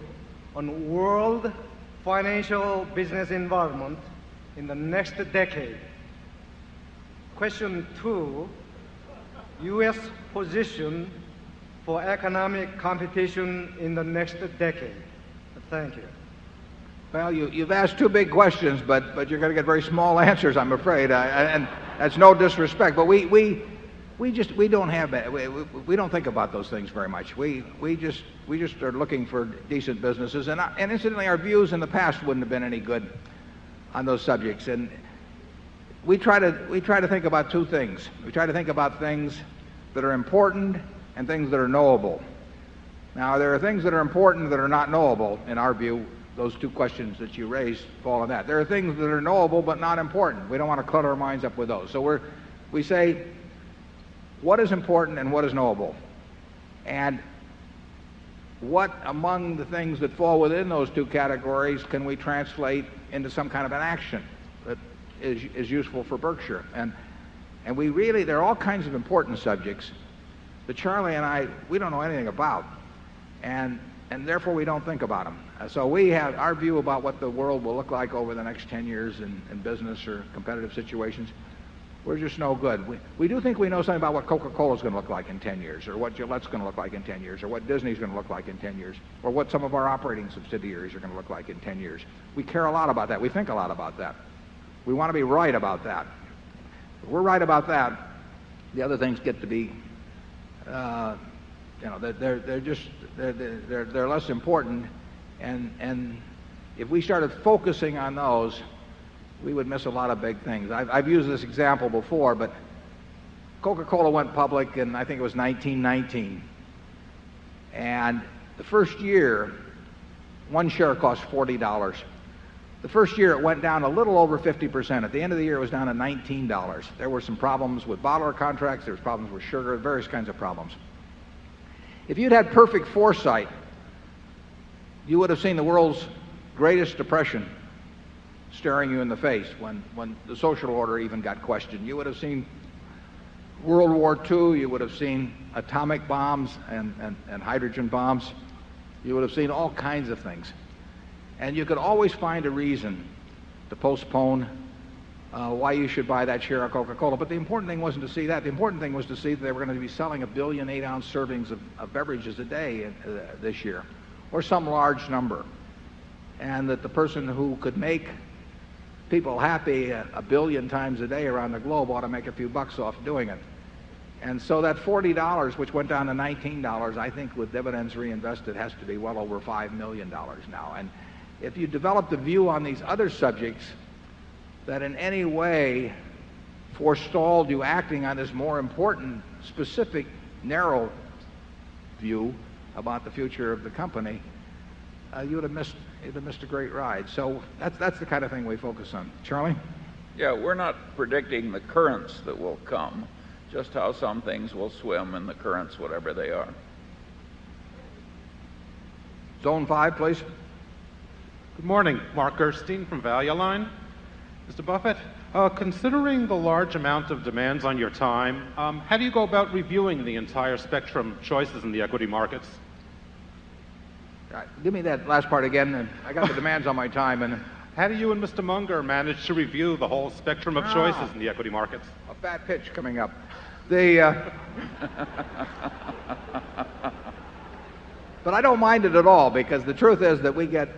on world financial business environment in the next decade. Question two, U.S. position for economic competition in the next decade. Thank you. Well, you've asked two big questions, but you're going to get very small answers, I'm afraid. And that's no disrespect, but we don't think about those things very much. We just are looking for decent businesses, and incidentally, our views in the past wouldn't have been any good on those subjects. And we try to think about two things. We try to think about things that are important and things that are knowable. Now, there are things that are important that are not knowable. In our view, those two questions that you raised fall in that. There are things that are knowable but not important. We don't want to clutter our minds up with those. So we say, what is important and what is knowable? And what among the things that fall within those two categories can we translate into some kind of an action that is useful for Berkshire? And we really, there are all kinds of important subjects that Charlie and I, we don't know anything about. And therefore we don't think about them. So we have our view about what the world will look like over the next 10 years in business or competitive situations. We're just no good. We do think we know something about what Coca-Cola is going to look like in 10 years, or what Gillette's going to look like in 10 years, or what Disney's going to look like in 10 years, or what some of our operating subsidiaries are going to look like in 10 years. We care a lot about that. We think a lot about that. We want to be right about that. If we're right about that, the other things get to be, they're less important. And if we started focusing on those, we would miss a lot of big things. I've used this example before, but Coca-Cola went public in, I think it was 1919. And the first year, one share cost $40. The first year it went down a little over 50%. At the end of the year it was down to $19. There were some problems with bottler contracts, there was problems with sugar, various kinds of problems. If you'd had perfect foresight, you would have seen the world's greatest depression staring you in the face when the social order even got questioned. You would have seen World War II, you would have seen atomic bombs and hydrogen bombs. You would have seen all kinds of things. And you could always find a reason to postpone why you should buy that share of Coca-Cola. But the important thing wasn't to see that. The important thing was to see that they were going to be selling 1 billion 8-ounce servings of beverages a day this year, or some large number. And that the person who could make people happy 1 billion times a day around the globe ought to make a few bucks off doing it. And so that $40, which went down to $19, I think with dividends reinvested has to be well over $5 million now. And if you developed a view on these other subjects that in any way forestalled you acting on this more important, specific, narrow view about the future of the company, you'd have missed a great ride. So that's the kind of thing we focus on. Charlie? Yeah, we're not predicting the currents that will come, just how some things will swim in the currents, whatever they are. Zone 5, please. Good morning. Mark Gerstein from Value Line. Mr. Buffett, considering the large amount of demands on your time, how do you go about reviewing the entire spectrum of choices in the equity markets? Give me that last part again. I got the demands on my time. And how do you and Mr. Munger manage to review the whole spectrum of choices in the equity markets? A fat pitch coming up. But I don't mind it at all, because the truth is that we get,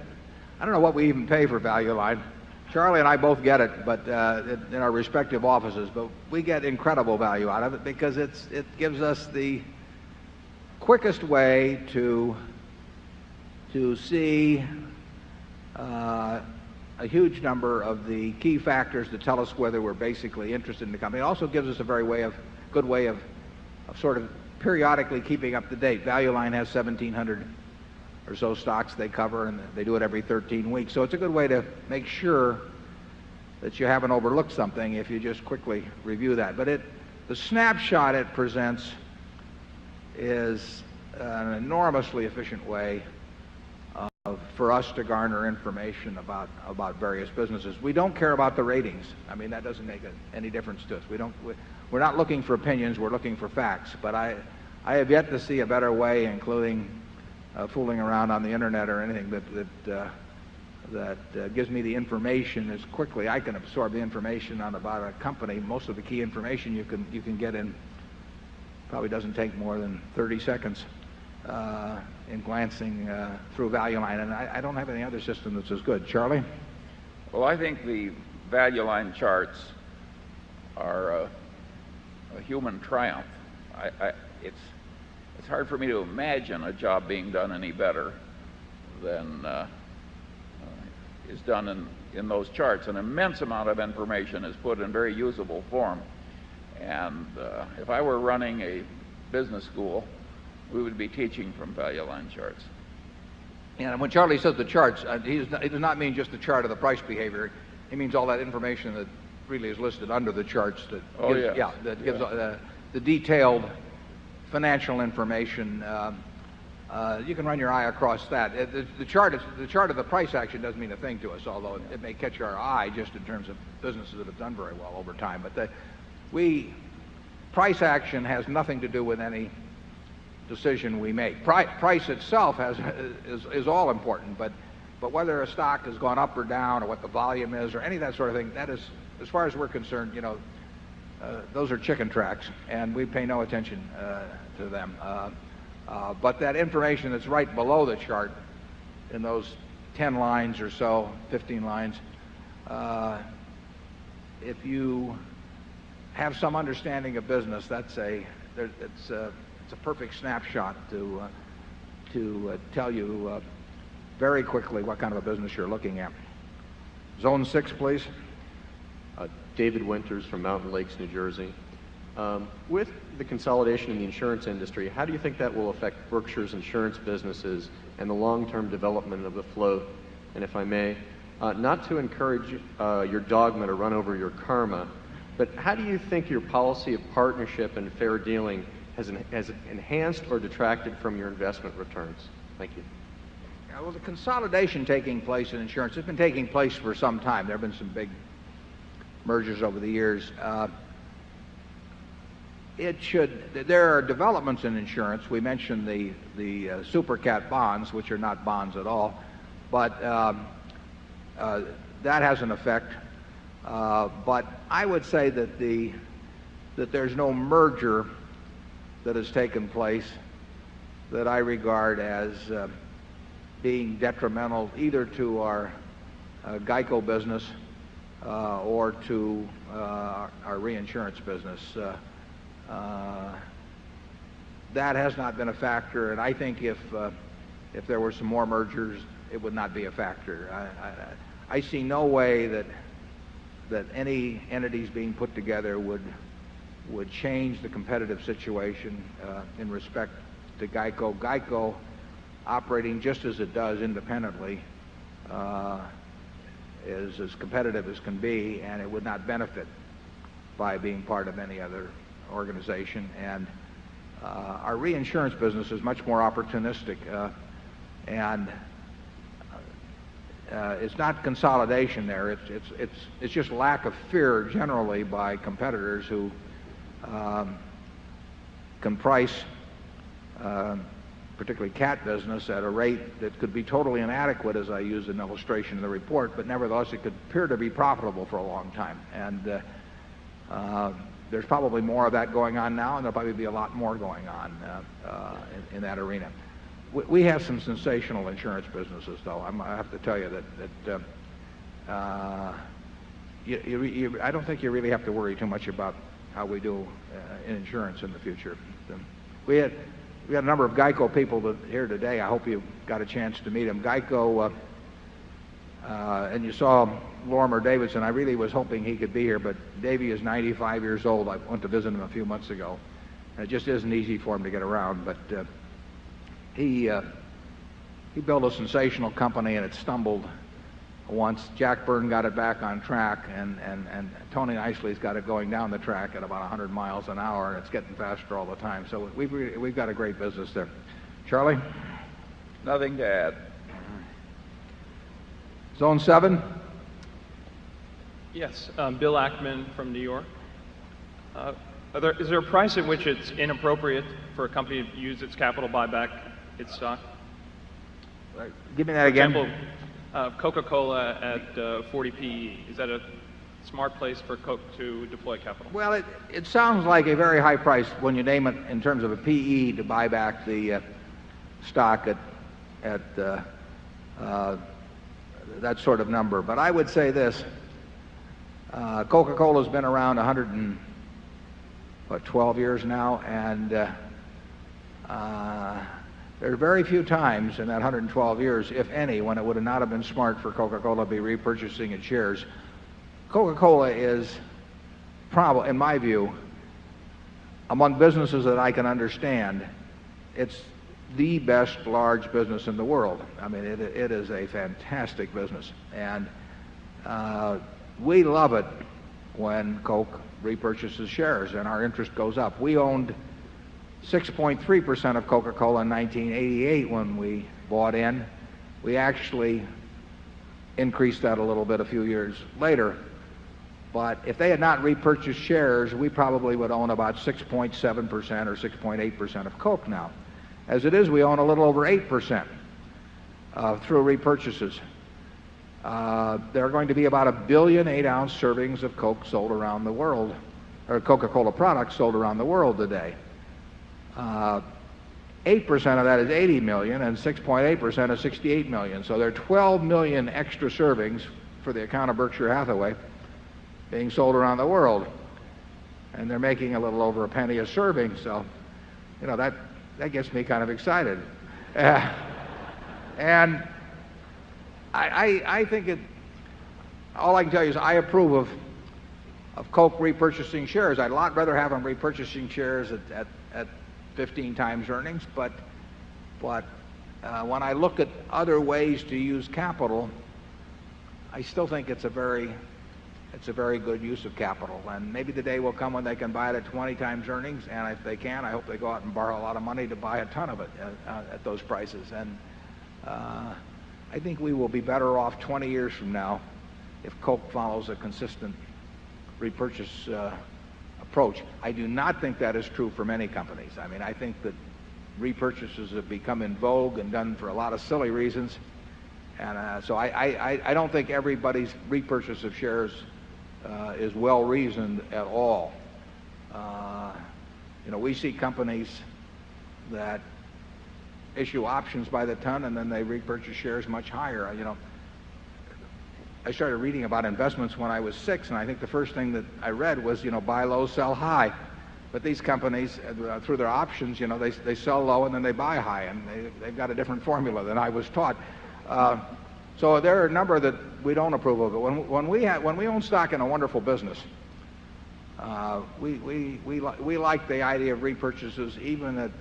I don't know what we even pay for Value Line. Charlie and I both get it, but in our respective offices, but we get incredible value out of it because it gives us the quickest way to see a huge number of the key factors that tell us whether we're basically interested in the company. It also gives us a good way of sort of periodically keeping up to date. Value Line has 1,700 or so stocks they cover, and they do it every 13 weeks. So it's a good way to make sure that you haven't overlooked something if you just quickly review that. But the snapshot it presents is an enormously efficient way for us to garner information about various businesses. We don't care about the ratings. I mean, that doesn't make any difference to us. We're not looking for opinions. We're looking for facts. But I have yet to see a better way, including fooling around on the internet or anything that gives me the information as quickly. I can absorb the information about a company. Most of the key information you can get in probably doesn't take more than 30 seconds in glancing through Value Line, and I don't have any other system that's as good. Charlie? Well, I think the Value Line charts are a human triumph. It's hard for me to imagine a job being done any better than is done in those charts. An immense amount of information is put in very usable form. And if I were running a business school, we would be teaching from Value Line charts. And when Charlie says the charts, he does not mean just the chart of the price behavior. He means all that information that really is listed under the charts that gives the detailed financial information. You can run your eye across that. The chart of the price action doesn't mean a thing to us, although it may catch our eye just in terms of businesses that have done very well over time. But price action has nothing to do with any decision we make. Price itself is all important, but whether a stock has gone up or down, or what the volume is, or any of that sort of thing, that is, as far as we're concerned, those are chicken tracks, and we pay no attention to them. But that information that's right below the chart, in those 10 lines or so, 15 lines, if you have some understanding of business, it's a perfect snapshot to tell you very quickly what kind of a business you're looking at. Zone 6, please. David Winters from Mountain Lakes, New Jersey. With the consolidation in the insurance industry, how do you think that will affect Berkshire's insurance businesses and the long-term development of the float? And if I may, not to encourage your dogma to run over your karma, but how do you think your policy of partnership and fair dealing has enhanced or detracted from your investment returns? Thank you. Well, the consolidation taking place in insurance has been taking place for some time. There have been some big mergers over the years. There are developments in insurance. We mentioned the super cat bonds, which are not bonds at all, but that has an effect. But I would say that there's no merger that has taken place that I regard as being detrimental either to our GEICO business or to our reinsurance business. That has not been a factor, and I think if there were some more mergers, it would not be a factor. I see no way that any entities being put together would change the competitive situation in respect to GEICO. GEICO, operating just as it does independently, is as competitive as can be, and it would not benefit by being part of any other organization. And our reinsurance business is much more opportunistic, and it's not consolidation there. It's just lack of fear generally by competitors who can price particularly cat business at a rate that could be totally inadequate, as I use an illustration in the report, but nevertheless it could appear to be profitable for a long time. And there's probably more of that going on now, and there'll probably be a lot more going on in that arena. We have some sensational insurance businesses, though. I have to tell you that I don't think you really have to worry too much about how we do in insurance in the future. We had a number of GEICO people here today. I hope you got a chance to meet them. GEICO, and you saw Lorimer Davidson. I really was hoping he could be here, but Davey is 95 years old. I went to visit him a few months ago. And it just isn't easy for him to get around, but he built a sensational company, and it stumbled once. Jack Byrne got it back on track, and Tony Isley's got it going down the track at about 100 miles an hour, and it's getting faster all the time. So we've got a great business there. Charlie? Nothing to add. Zone 7. Yes, Bill Ackman from New York. Is there a price at which it's inappropriate for a company to use its capital to buy back its stock? Give me that again. For example, Coca-Cola at 40 PE. Is that a smart place for Coke to deploy capital? Well, it sounds like a very high price when you name it in terms of a PE to buy back the stock at that sort of number. But I would say this. Coca-Cola's been around 112 years now, and there are very few times in that 112 years, if any, when it would not have been smart for Coca-Cola to be repurchasing its shares. Coca-Cola is probably, in my view, among businesses that I can understand, it's the best large business in the world. I mean, it is a fantastic business. And we love it when Coke repurchases shares and our interest goes up. We owned 6.3% of Coca-Cola in 1988 when we bought in. We actually increased that a little bit a few years later. But if they had not repurchased shares, we probably would own about 6.7% or 6.8% of Coke now. As it is, we own a little over 8% through repurchases. There are going to be about 1 billion 8-ounce servings of Coke sold around the world, or Coca-Cola products sold around the world today. 8% of that is 80 million, and 6.8% is 68 million. So there are 12 million extra servings for the account of Berkshire Hathaway being sold around the world. And they're making a little over a penny a serving, so, you know, that gets me kind of excited. And I think all I can tell you is I approve of Coke repurchasing shares. I'd a lot rather have them repurchasing shares at 15 times earnings, but when I look at other ways to use capital, I still think it's a very good use of capital. And maybe the day will come when they can buy it at 20 times earnings, and if they can, I hope they go out and borrow a lot of money to buy a ton of it at those prices. And I think we will be better off 20 years from now if Coke follows a consistent repurchase approach. I do not think that is true for many companies. I mean, I think that repurchases have become in vogue and done for a lot of silly reasons. And so I don't think everybody's repurchase of shares is well reasoned at all. You know, we see companies that issue options by the ton and then they repurchase shares much higher. You know, I started reading about investments when I was 6, and I think the first thing that I read was, you know, buy low, sell high. But these companies, through their options, you know, they sell low and then they buy high, and they've got a different formula than I was taught. So there are a number that we don't approve of. But when we own stock in a wonderful business, we like the idea of repurchases even at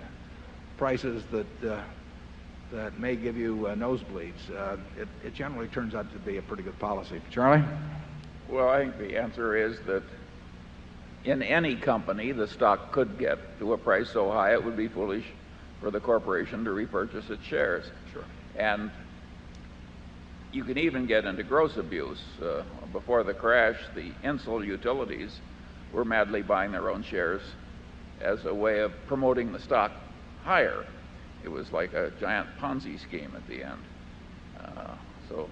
prices that may give you nosebleeds. It generally turns out to be a pretty good policy. Charlie? Well, I think the answer is that in any company, the stock could get to a price so high it would be foolish for the corporation to repurchase its shares. Sure. And you can even get into gross abuse. Before the crash, the Insul utilities were madly buying their own shares as a way of promoting the stock higher. It was like a giant Ponzi scheme at the end. So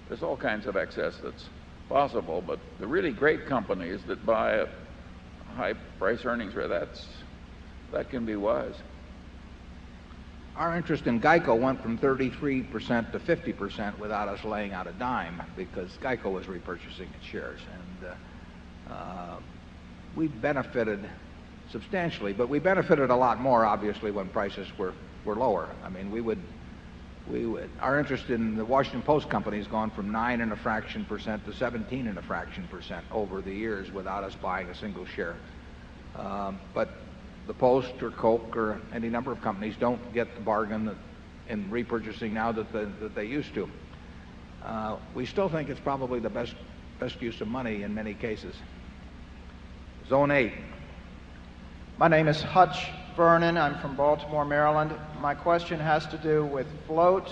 there's all kinds of excess that's possible, but the really great companies that buy at high price earnings, that can be wise. Our interest in Geico went from 33% to 50% without us laying out a dime, because Geico was repurchasing its shares. And we benefited substantially, but we benefited a lot more, obviously, when prices were lower. I mean, our interest in the Washington Post company has gone from 9.5% to 17.5% over the years without us buying a single share. But the Post or Coke or any number of companies don't get the bargain in repurchasing now that they used to. We still think it's probably the best use of money in many cases. Zone 8. My name is Hutch Vernon. I'm from Baltimore, Maryland. My question has to do with float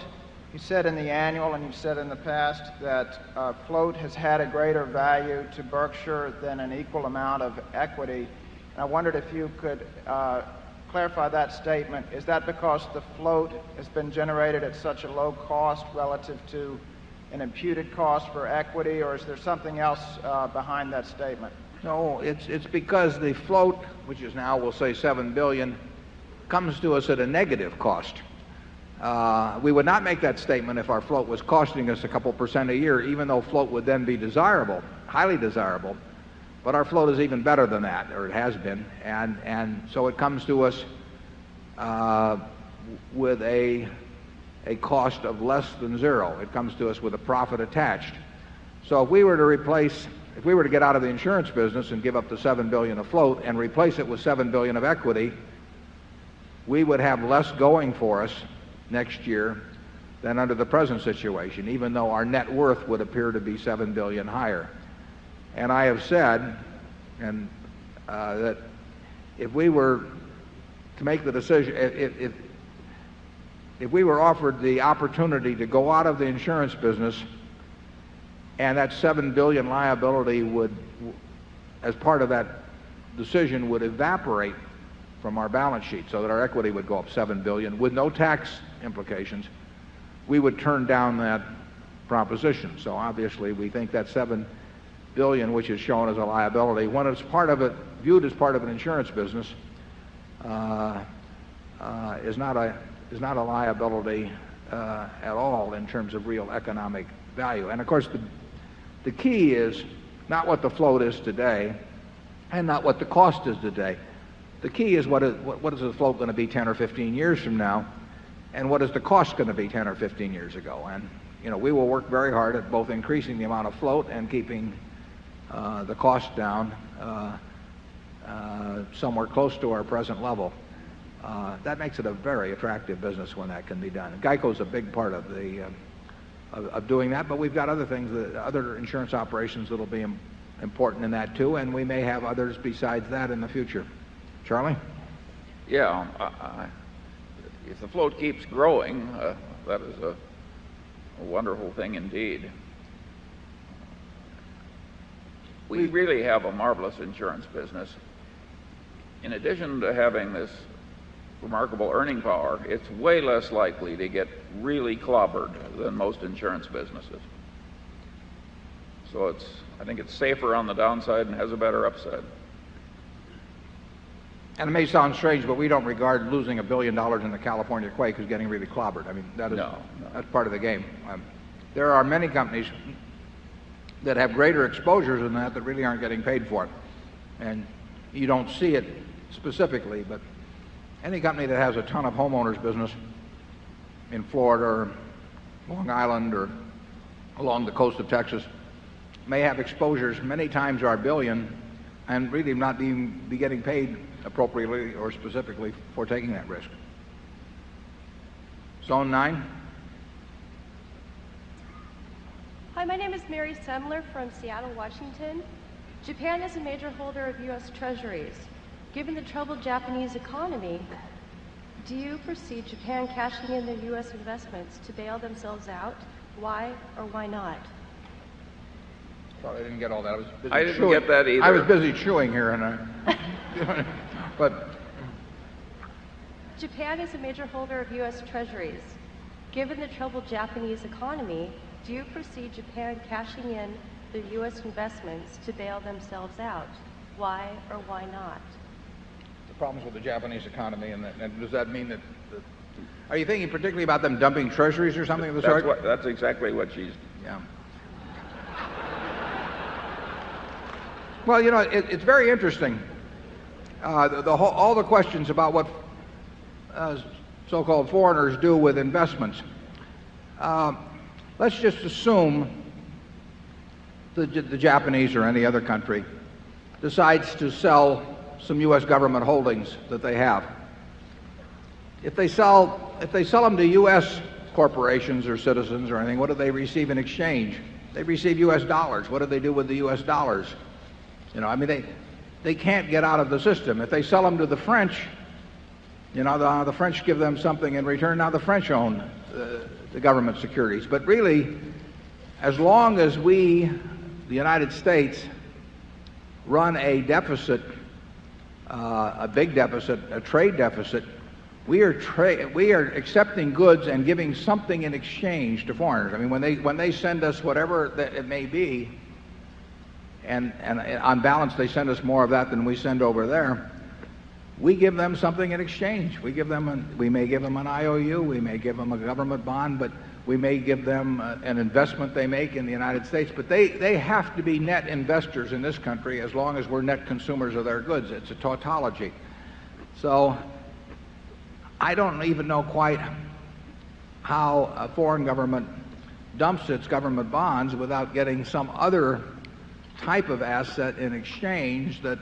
You said in the annual and you've said in the past that float has had a greater value to Berkshire than an equal amount of equity. And I wondered if you could clarify that statement. Is that because the float has been generated at such a low cost relative to an imputed cost for equity, or is there something else behind that statement? No, it's because the float, which is now, we'll say, $7 billion, comes to us at a negative cost. We would not make that statement if our float was costing us a couple percent a year, even though float would then be desirable, highly desirable. But our float is even better than that, or it has been, and so it comes to us with a cost of less than zero. It comes to us with a profit attached. So if we were to get out of the insurance business and give up the $7 billion of float and replace it with $7 billion of equity, we would have less going for us next year than under the present situation, even though our net worth would appear to be $7 billion higher. And I have said that if we were to make the decision, if we were offered the opportunity to go out of the insurance business and that $7 billion liability would, as part of that decision, would evaporate from our balance sheet so that our equity would go up $7 billion with no tax implications, we would turn down that proposition. So obviously we think that $7 billion, which is shown as a liability, when it's viewed as part of an insurance business, is not a liability at all in terms of real economic value. And of course the key is not what the float is today and not what the cost is today. The key is what is the float going to be 10 or 15 years from now, and what is the cost going to be 10 or 15 years ago. And we will work very hard at both increasing the amount of float and keeping the cost down somewhere close to our present level. That makes it a very attractive business when that can be done. And GEICO's a big part of of doing that, but we've got other things, other insurance operations that'll be important in that too, and we may have others besides that in the future. Charlie? Yeah, if the float keeps growing, that is a wonderful thing indeed. We really have a marvelous insurance business. In addition to having this remarkable earning power, it's way less likely to get really clobbered than most insurance businesses. So I think it's safer on the downside and has a better upside. And it may sound strange, but we don't regard losing $1 billion in the California quake as getting really clobbered. I mean, that's part of the game. There are many companies that have greater exposures than that really aren't getting paid for it. And you don't see it specifically, but any company that has a ton of homeowners business in Florida or Long Island or along the coast of Texas may have exposures many times our $1 billion and really not be getting paid appropriately or specifically for taking that risk. Zone 9. Hi, my name is Mary Semler from Seattle, Washington. Japan is a major holder of U.S. treasuries. Given the troubled Japanese economy, do you foresee Japan cashing in their U.S. investments to bail themselves out? Why or why not? Sorry, I didn't get all that. I didn't get that either. I was busy chewing here, but Japan is a major holder of U.S. treasuries. Given the troubled Japanese economy, do you foresee Japan cashing in their U.S. investments to bail themselves out? Why or why not? The problems with the Japanese economy, and does that mean that are you thinking particularly about them dumping treasuries or something of the sort? That's exactly what she's... Yeah. Well, it's very interesting. All the questions about what so-called foreigners do with investments. Let's just assume the Japanese or any other country decides to sell some U.S. government holdings that they have. If they sell them to U.S. corporations or citizens or anything, what do they receive in exchange? They receive U.S. dollars. What do they do with the U.S. dollars? They can't get out of the system. If they sell them to the French, the French give them something in return. Now the French own the government securities. But really, as long as we, the United States, run a deficit, a big deficit, a trade deficit, we are accepting goods and giving something in exchange to foreigners. I mean, when they send us whatever that it may be, and on balance they send us more of that than we send over there, we give them something in exchange. We may give them an IOU, we may give them a government bond, but we may give them an investment they make in the United States. But they have to be net investors in this country as long as we're net consumers of their goods. It's a tautology. So I don't even know quite how a foreign government dumps its government bonds without getting some other type of asset in exchange that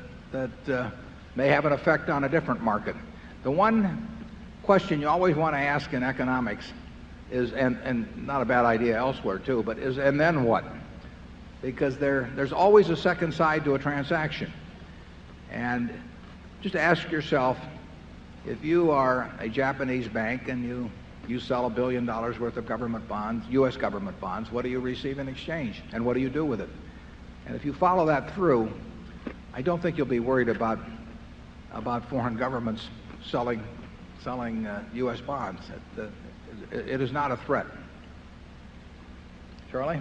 may have an effect on a different market. The one question you always want to ask in economics is, and not a bad idea elsewhere too, but is, and then what? Because there's always a second side to a transaction. And just ask yourself, if you are a Japanese bank and you sell $1 billion worth of government bonds, U.S. government bonds, what do you receive in exchange? And what do you do with it? And if you follow that through, I don't think you'll be worried about foreign governments selling U.S. bonds. It is not a threat. Charlie?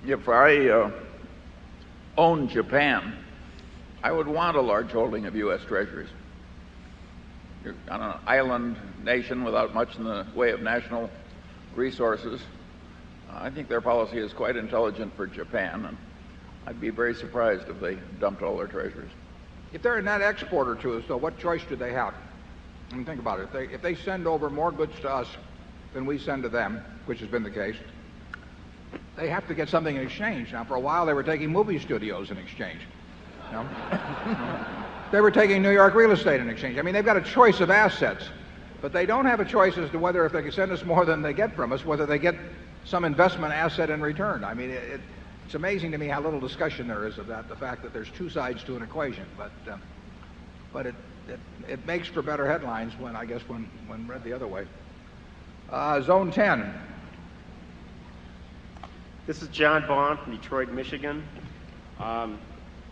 If I owned Japan, I would want a large holding of U.S. Treasuries. You're on an island nation without much in the way of national resources. I think their policy is quite intelligent for Japan, and I'd be very surprised if they dumped all their treasuries. If they're a net exporter to us, though, what choice do they have? I mean, think about it. If they send over more goods to us than we send to them, which has been the case, they have to get something in exchange. Now, for a while, they were taking movie studios in exchange. You know? They were taking New York real estate in exchange. I mean, they've got a choice of assets, but they don't have a choice as to whether, if they can send us more than they get from us, whether they get some investment asset in return. I mean, it's amazing to me how little discussion there is of that, the fact that there's two sides to an equation. But it makes for better headlines when read the other way. Zone 10. This is John Vaughn from Detroit, Michigan.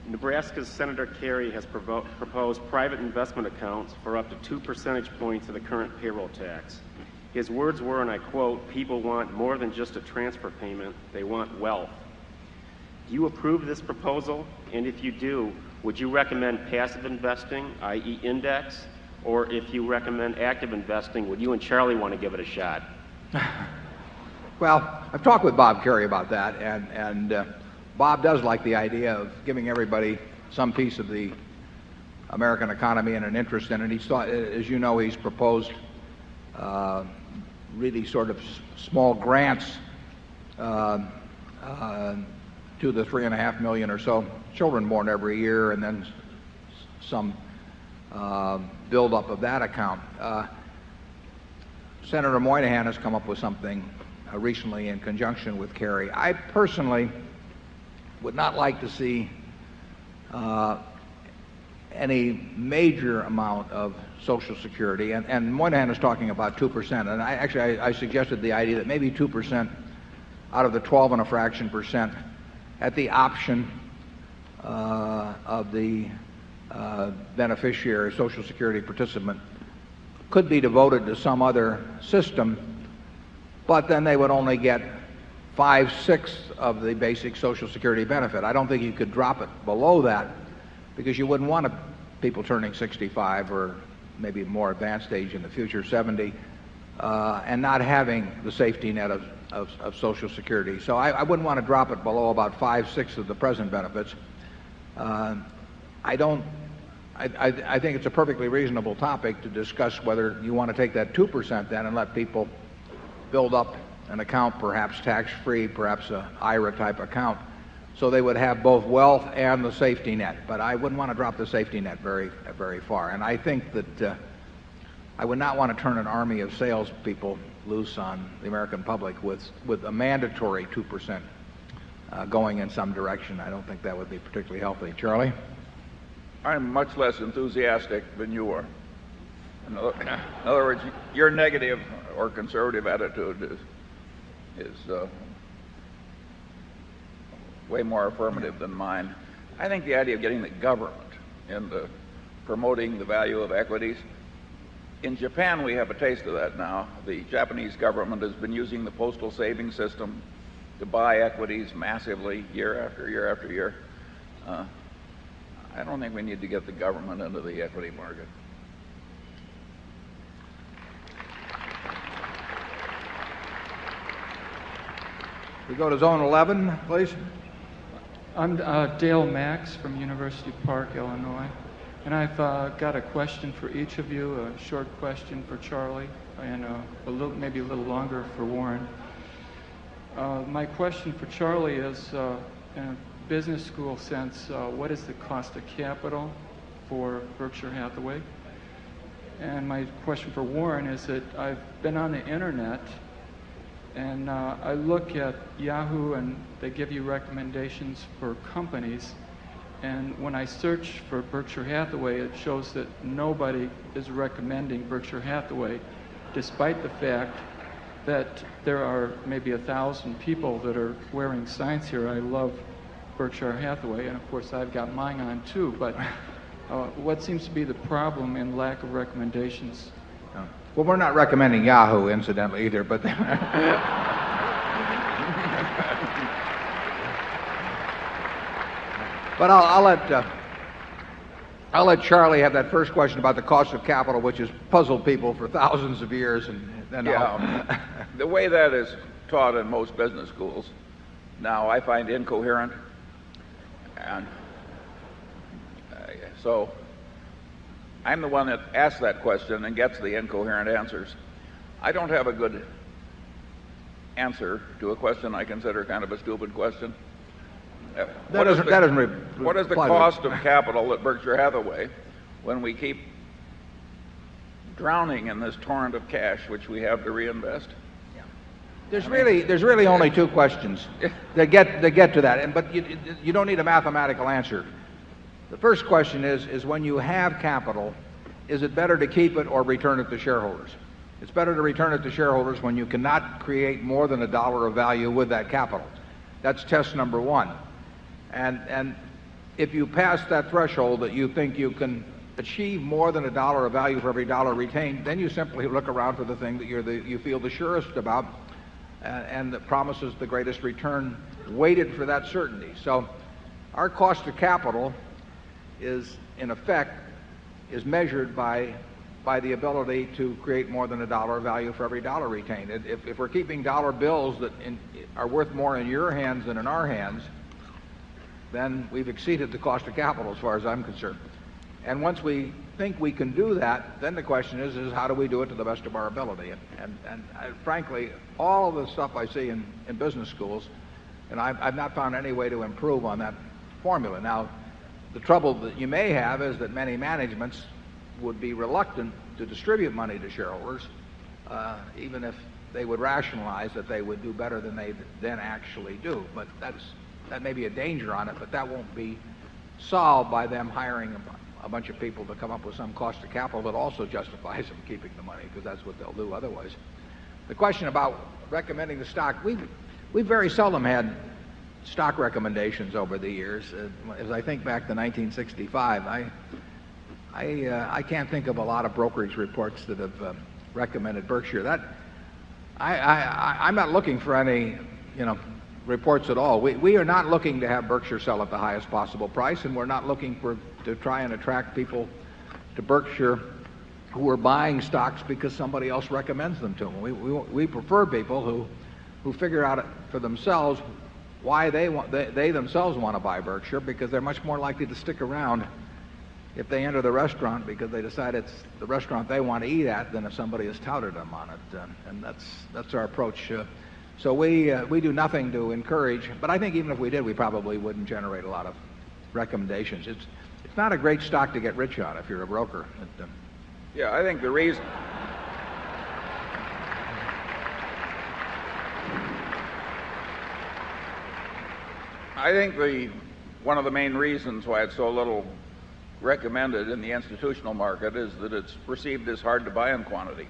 Nebraska's Senator Kerry has proposed private investment accounts for up to 2 percentage points of the current payroll tax. His words were, and I quote, "People want more than just a transfer payment, they want wealth." Do you approve this proposal? And if you do, would you recommend passive investing, i.e. index? Or if you recommend active investing, would you and Charlie want to give it a shot? Well, I've talked with Bob Kerry about that, and Bob does like the idea of giving everybody some piece of the American economy and an interest in it. He's thought, as you know, he's proposed really sort of small grants to the 3.5 million or so children born every year, and then some buildup of that account. Senator Moynihan has come up with something recently in conjunction with Kerry. I personally would not like to see any major amount of Social Security, and Moynihan is talking about 2%, and I suggested the idea that maybe 2% out of the 12 and a fraction percent at the option of the beneficiary, Social Security participant, could be devoted to some other system, but then they would only get 5/6 of the basic Social Security benefit. I don't think you could drop it below that, because you wouldn't want people turning 65 or maybe more advanced age in the future, 70, and not having the safety net of Social Security. So I wouldn't want to drop it below about 5/6 of the present benefits. I think it's a perfectly reasonable topic to discuss whether you want to take that 2% then and let people build up an account, perhaps tax-free, perhaps an IRA type account, so they would have both wealth and the safety net. But I wouldn't want to drop the safety net very, very far. And I think that I would not want to turn an army of salespeople loose on the American public with a mandatory 2% going in some direction. I don't think that would be particularly healthy. Charlie? I'm much less enthusiastic than you are. In other words, your negative or conservative attitude is way more affirmative than mine. I think the idea of getting the government into promoting the value of equities, in Japan we have a taste of that now. The Japanese government has been using the postal savings system to buy equities massively year after year after year. I don't think we need to get the government into the equity market. We go to zone 11, please. I'm Dale Max from University Park, Illinois, and I've got a question for each of you, a short question for Charlie, and maybe a little longer for Warren. My question for Charlie is, in a business school sense, what is the cost of capital for Berkshire Hathaway? And my question for Warren is that I've been on the internet and I look at Yahoo and they give you recommendations for companies, and when I search for Berkshire Hathaway, it shows that nobody is recommending Berkshire Hathaway, despite the fact that there are maybe 1,000 people that are wearing signs here, I love Berkshire Hathaway, and of course I've got mine on too, but what seems to be the problem in lack of recommendations? Well, we're not recommending Yahoo, incidentally, either, but but I'll let Charlie have that first question about the cost of capital, which has puzzled people for thousands of years, and then the way that is taught in most business schools now I find incoherent, and so I'm the one that asks that question and gets the incoherent answers. I don't have a good answer to a question I consider kind of a stupid question. What is the cost of capital at Berkshire Hathaway when we keep drowning in this torrent of cash which we have to reinvest? There's really only two questions that get to that, but you don't need a mathematical answer. The first question is when you have capital, is it better to keep it or return it to shareholders? It's better to return it to shareholders when you cannot create more than $1 of value with that capital. That's test number one. And if you pass that threshold that you think you can achieve more than $1 of value for every dollar retained, then you simply look around for the thing that you feel the surest about and that promises the greatest return, weighted for that certainty. So our cost of capital is, in effect, is measured by the ability to create more than $1 of value for every dollar retained. If we're keeping dollar bills that are worth more in your hands than in our hands, then we've exceeded the cost of capital as far as I'm concerned. And once we think we can do that, then the question is how do we do it to the best of our ability? And frankly, all of the stuff I see in business schools, and I've not found any way to improve on that formula. Now, the trouble that you may have is that many managements would be reluctant to distribute money to shareholders, even if they would rationalize that they would do better than they then actually do. But that may be a danger on it, but that won't be solved by them hiring a bunch of people to come up with some cost of capital that also justifies them keeping the money, because that's what they'll do otherwise. The question about recommending the stock, we've very seldom had stock recommendations over the years. As I think back to 1965, I can't think of a lot of brokerage reports that have recommended Berkshire. I'm not looking for any, reports at all. We are not looking to have Berkshire sell at the highest possible price, and we're not looking to try and attract people to Berkshire who are buying stocks because somebody else recommends them to them. We prefer people who figure out for themselves why they themselves want to buy Berkshire, because they're much more likely to stick around if they enter the restaurant because they decide it's the restaurant they want to eat at than if somebody has touted them on it. And that's our approach. So we do nothing to encourage, but I think even if we did, we probably wouldn't generate a lot of recommendations. It's not a great stock to get rich on if you're a broker. Yeah, I think the reason one of the main reasons why it's so little recommended in the institutional market is that it's perceived as hard to buy in quantity.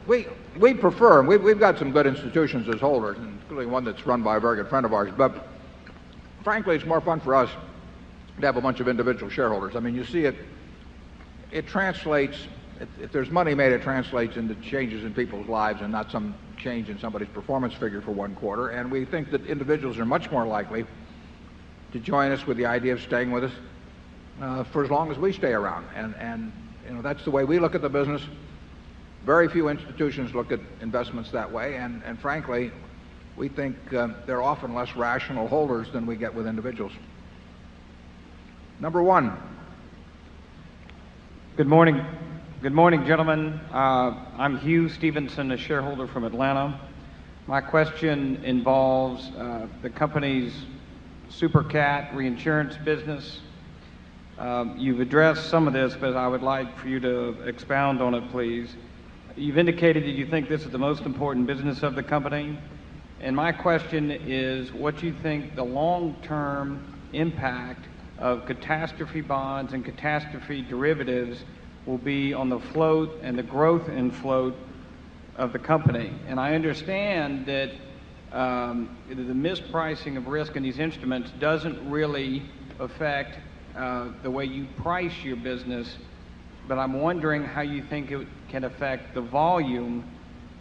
We prefer, and we've got some good institutions as holders, including one that's run by a very good friend of ours, but frankly, it's more fun for us to have a bunch of individual shareholders. I mean, you see it translates, if there's money made, it translates into changes in people's lives and not some change in somebody's performance figure for one quarter. And we think that individuals are much more likely to join us with the idea of staying with us for as long as we stay around. And you know, that's the way we look at the business. Very few institutions look at investments that way, and frankly, we think they're often less rational holders than we get with individuals. Number one. Good morning. Good morning, gentlemen. I'm Hugh Stevenson, a shareholder from Atlanta. My question involves the company's SuperCat reinsurance business. You've addressed some of this, but I would like for you to expound on it, please. You've indicated that you think this is the most important business of the company. And my question is what you think the long-term impact of catastrophe bonds and catastrophe derivatives will be on the float and the growth in float of the company. And I understand that the mispricing of risk in these instruments doesn't really affect the way you price your business, but I'm wondering how you think it can affect the volume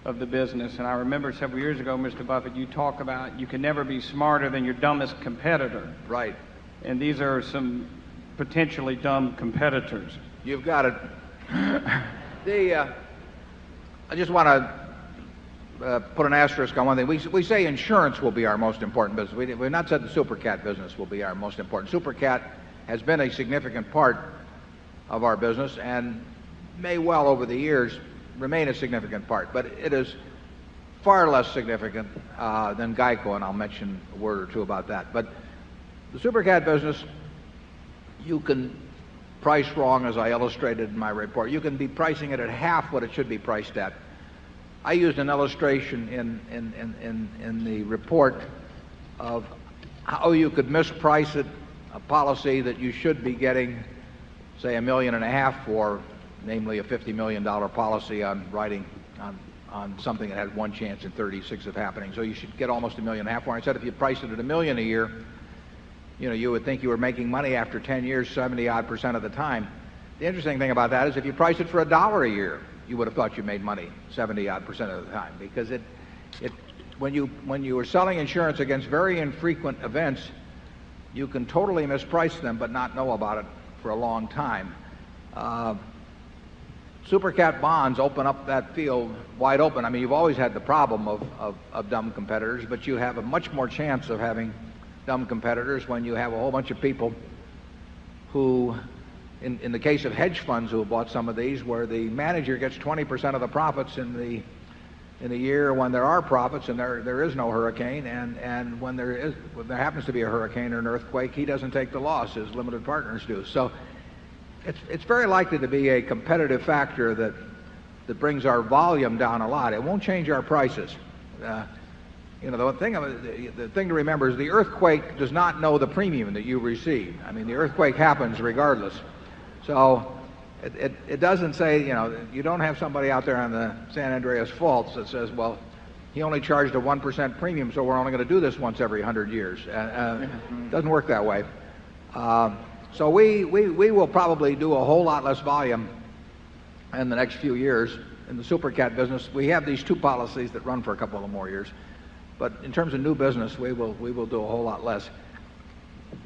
of the business. And I remember several years ago, Mr. Buffett, you talk about you can never be smarter than your dumbest competitor. Right. And these are some potentially dumb competitors. You've got it. I just want to put an asterisk on one thing. We say insurance will be our most important business. We've not said the SuperCat business will be our most important. SuperCat has been a significant part of our business and may well over the years remain a significant part, but it is far less significant than GEICO, and I'll mention a word or two about that. But the SuperCat business, you can price wrong, as I illustrated in my report. You can be pricing it at half what it should be priced at. I used an illustration in the report of how you could misprice it, a policy that you should be getting, say, $1.5 million for, namely a $50 million policy on writing on something that had one chance in 36 of happening. So you should get almost $1.5 million for it. I said if you priced it at $1 million a year, you know, you would think you were making money after 10 years, 70-odd% of the time. The interesting thing about that is if you priced it for $1 a year, you would have thought you made money 70-odd% of the time, because when you were selling insurance against very infrequent events, you can totally misprice them but not know about it for a long time. SuperCat bonds open up that field wide open. I mean, you've always had the problem of dumb competitors, but you have a much more chance of having dumb competitors when you have a whole bunch of people who, in the case of hedge funds who have bought some of these, where the manager gets 20% of the profits in the year when there are profits and there is no hurricane, and when there happens to be a hurricane or an earthquake, he doesn't take the loss as limited partners do. So it's very likely to be a competitive factor that brings our volume down a lot. It won't change our prices. You know, the thing to remember is the earthquake does not know the premium that you receive. I mean, the earthquake happens regardless. So it doesn't say, you know, you don't have somebody out there on the San Andreas Faults that says, well, he only charged a 1% premium, so we're only going to do this once every 100 years. It doesn't work that way. So we will probably do a whole lot less volume in the next few years in the SuperCat business. We have these two policies that run for a couple of more years. But in terms of new business, we will do a whole lot less.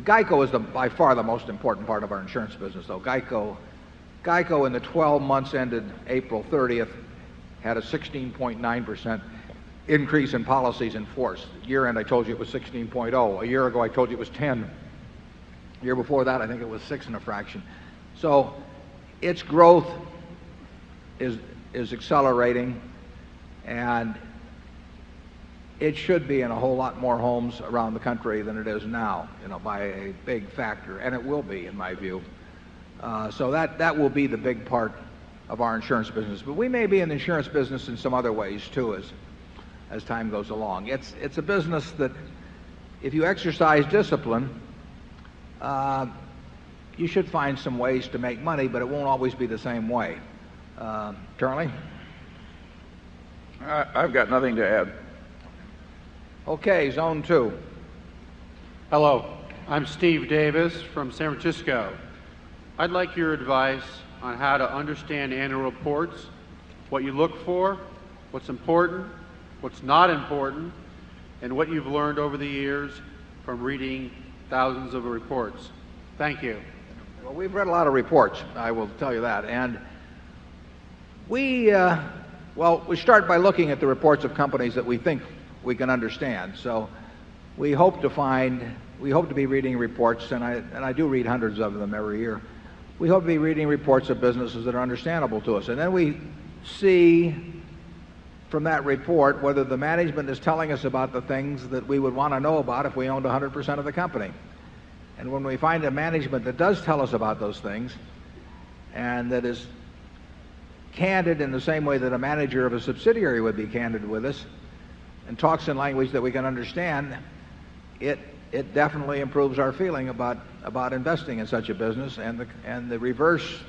GEICO is by far the most important part of our insurance business, though. GEICO in the 12 months ended April 30th had a 16.9% increase in policies in force. Year end, I told you it was 16.0. A year ago, I told you it was 10. The year before that, I think it was 6 and a fraction. So its growth is accelerating, and it should be in a whole lot more homes around the country than it is now, you know, by a big factor, and it will be, in my view. So that will be the big part of our insurance business. But we may be in the insurance business in some other ways too, as time goes along. It's a business that if you exercise discipline, you should find some ways to make money, but it won't always be the same way. Charlie? I've got nothing to add. Okay, zone 2. Hello, I'm Steve Davis from San Francisco. I'd like your advice on how to understand annual reports, what you look for, what's important, what's not important, and what you've learned over the years from reading thousands of reports. Thank you. Well, we've read a lot of reports, I will tell you that. And we start by looking at the reports of companies that we think we can understand. So we hope to be reading reports, and I do read hundreds of them every year. We hope to be reading reports of businesses that are understandable to us. And then we see from that report whether the management is telling us about the things that we would want to know about if we owned 100% of the company. And when we find a management that does tell us about those things and that is candid in the same way that a manager of a subsidiary would be candid with us and talks in language that we can understand, it definitely improves our feeling about investing in such a business, and the reverse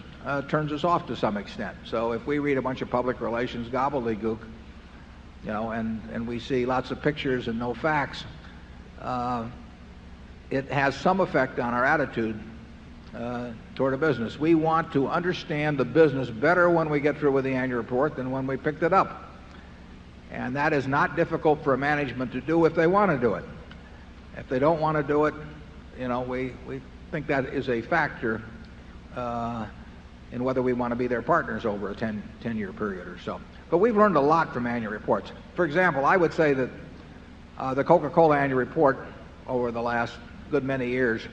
turns us off to some extent. So if we read a bunch of public relations gobbledygook, and we see lots of pictures and no facts, it has some effect on our attitude toward a business. We want to understand the business better when we get through with the annual report than when we picked it up. And that is not difficult for a management to do if they want to do it. If they don't want to do it, we think that is a factor in whether we want to be their partners over a 10-year period or so. But we've learned a lot from annual reports. For example, I would say that the Coca-Cola annual report over the last good many years has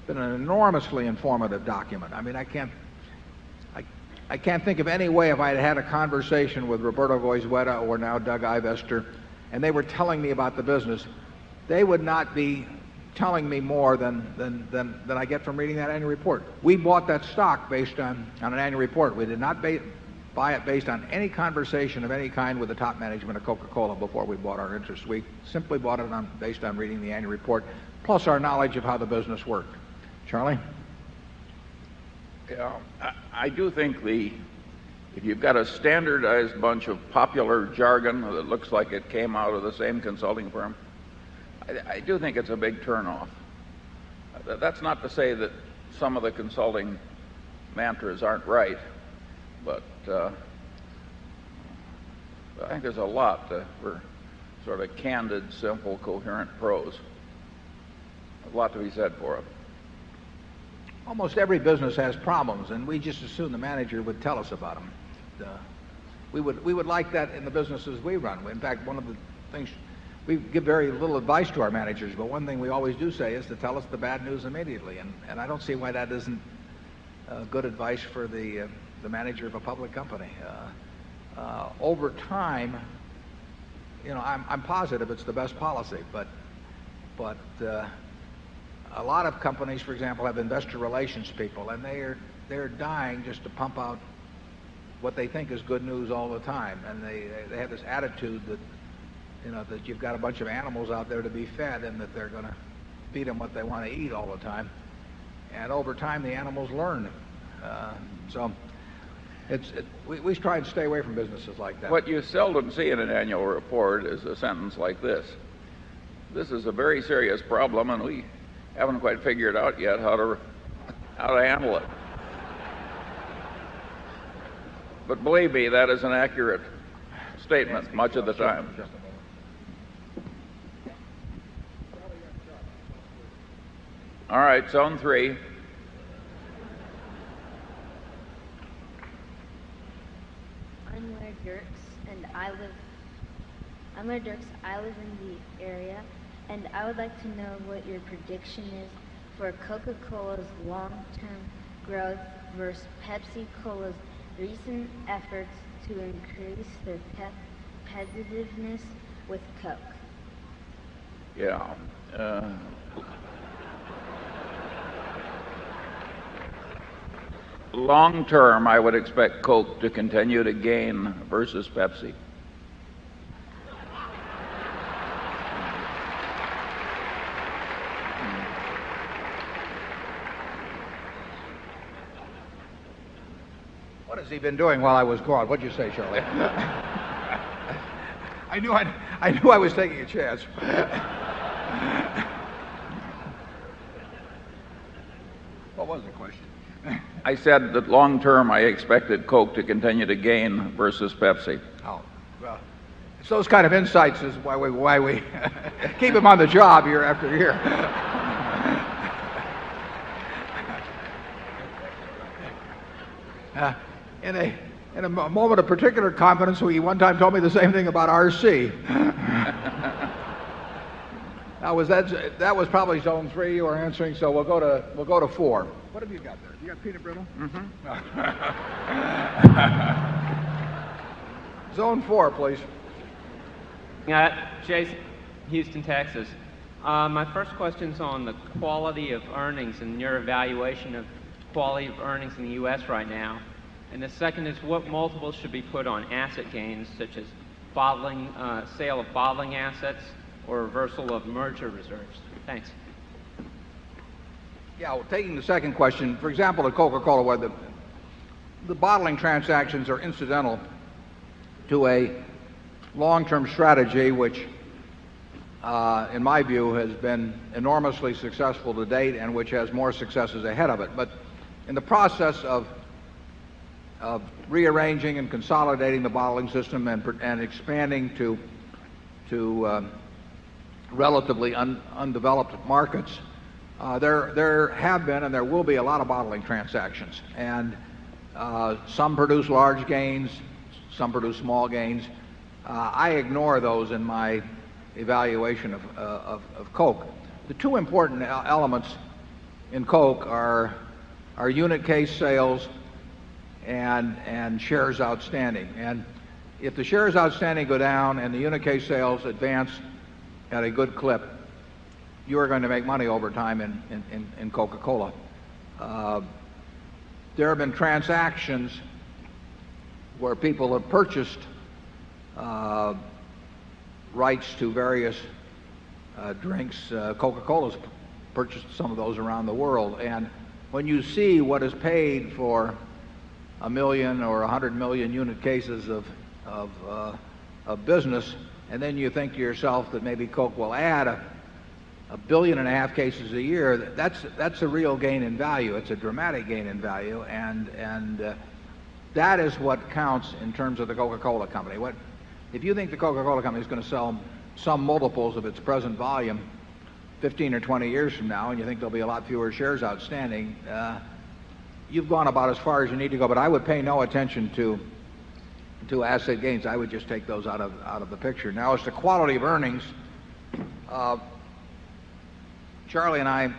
been an enormously informative document. I mean, I can't think of any way if I had had a conversation with Roberto Goizueta or now Doug Ivester, and they were telling me about the business, they would not be telling me more than I get from reading that annual report. We bought that stock based on an annual report. We did not buy it based on any conversation of any kind with the top management of Coca-Cola before we bought our interest. We simply bought it based on reading the annual report, plus our knowledge of how the business worked. Charlie? Yeah, I do think if you've got a standardized bunch of popular jargon that looks like it came out of the same consulting firm, I do think it's a big turnoff. That's not to say that some of the consulting mantras aren't right, but I think there's a lot for sort of candid, simple, coherent prose. A lot to be said for it. Almost every business has problems, and we just assume the manager would tell us about them. We would like that in the businesses we run. In fact, one of the things, we give very little advice to our managers, but one thing we always do say is to tell us the bad news immediately, and I don't see why that isn't good advice for the manager of a public company. Over time, I'm positive it's the best policy, but a lot of companies, for example, have investor relations people, and they're dying just to pump out what they think is good news all the time, and they have this attitude that that you've got a bunch of animals out there to be fed, and that they're going to feed them what they want to eat all the time, and over time the animals learn. So we try to stay away from businesses like that. What you seldom see in an annual report is a sentence like this: "This is a very serious problem, and we haven't quite figured out yet how to handle it." But believe me, that is an accurate statement much of the time. All right, zone 3. I'm Larry Dirks, and I live in the area, and I would like to know what your prediction is for Coca-Cola's long-term growth versus Pepsi-Cola's recent efforts to increase their competitiveness with Coke. Yeah. Long term, I would expect Coke to continue to gain versus Pepsi. What has he been doing while I was gone? What'd you say, Charlie? I knew I was taking a chance. What was the question? I said that long term I expected Coke to continue to gain versus Pepsi. Oh, well, it's those kind of insights is why we keep him on the job year after year. In a moment of particular confidence, he one time told me the same thing about RC. That was probably zone 3 you were answering, so we'll go to 4. What have you got there? You got peanut brittle? Zone 4, please. Jason, Houston, Texas. My first question's on the quality of earnings and your evaluation of quality of earnings in the U.S. right now. And the second is what multiples should be put on asset gains, such as bottling, sale of bottling assets or reversal of merger reserves. Thanks. Yeah, well, taking the second question, for example, at Coca-Cola, where the bottling transactions are incidental to a long-term strategy which, in my view, has been enormously successful to date and which has more successes ahead of it. But in the process of rearranging and consolidating the bottling system and expanding to relatively undeveloped markets, there have been and there will be a lot of bottling transactions, and some produce large gains, some produce small gains. I ignore those in my evaluation of Coke. The two important elements in Coke are unit case sales and shares outstanding. And if the shares outstanding go down and the unit case sales advance at a good clip, you are going to make money over time in Coca-Cola. There have been transactions where people have purchased rights to various drinks. Coca-Cola's purchased some of those around the world. And when you see what is paid for 1 million or 100 million unit cases of business, and then you think to yourself that maybe Coke will add 1.5 billion cases a year, that's a real gain in value. It's a dramatic gain in value, and that is what counts in terms of the Coca-Cola Company. If you think the Coca-Cola Company is going to sell some multiples of its present volume 15 or 20 years from now, and you think there'll be a lot fewer shares outstanding, you've gone about as far as you need to go. But I would pay no attention to asset gains. I would just take those out of the picture. Now, as to quality of earnings, Charlie and I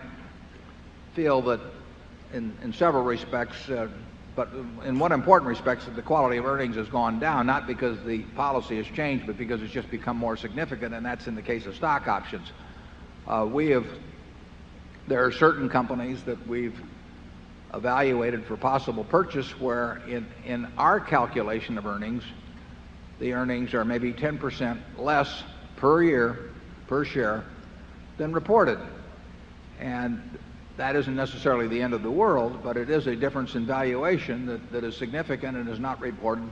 feel that in several respects, but in one important respect, that the quality of earnings has gone down, not because the policy has changed, but because it's just become more significant, and that's in the case of stock options. There are certain companies that we've evaluated for possible purchase where in our calculation of earnings, the earnings are maybe 10% less per year, per share, than reported. And that isn't necessarily the end of the world, but it is a difference in valuation that is significant and is not reported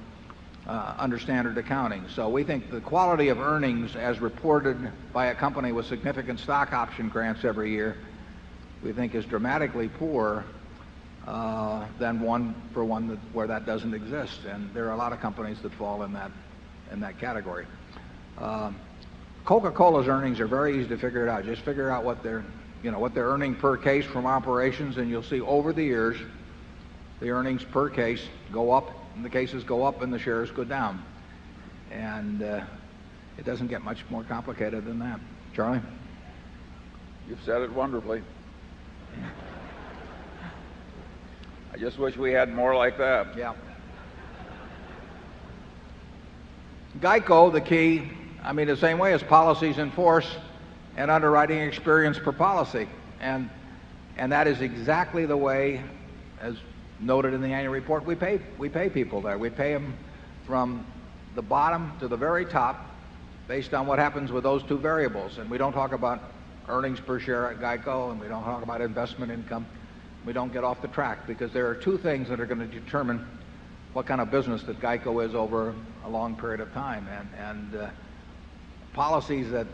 under standard accounting. So we think the quality of earnings as reported by a company with significant stock option grants every year, we think is dramatically poorer than one where that doesn't exist. And there are a lot of companies that fall in that category. Coca-Cola's earnings are very easy to figure it out. Just figure out what they're earning per case from operations, and you'll see over the years the earnings per case go up, and the cases go up, and the shares go down. And it doesn't get much more complicated than that. Charlie? You've said it wonderfully. I just wish we had more like that. Yeah. GEICO, the key, the same way as policies in force and underwriting experience per policy. And that is exactly the way, as noted in the annual report, we pay people there. We pay them from the bottom to the very top based on what happens with those two variables. And we don't talk about earnings per share at GEICO, and we don't talk about investment income. We don't get off the track because there are two things that are going to determine what kind of business that GEICO is over a long period of time. And policies at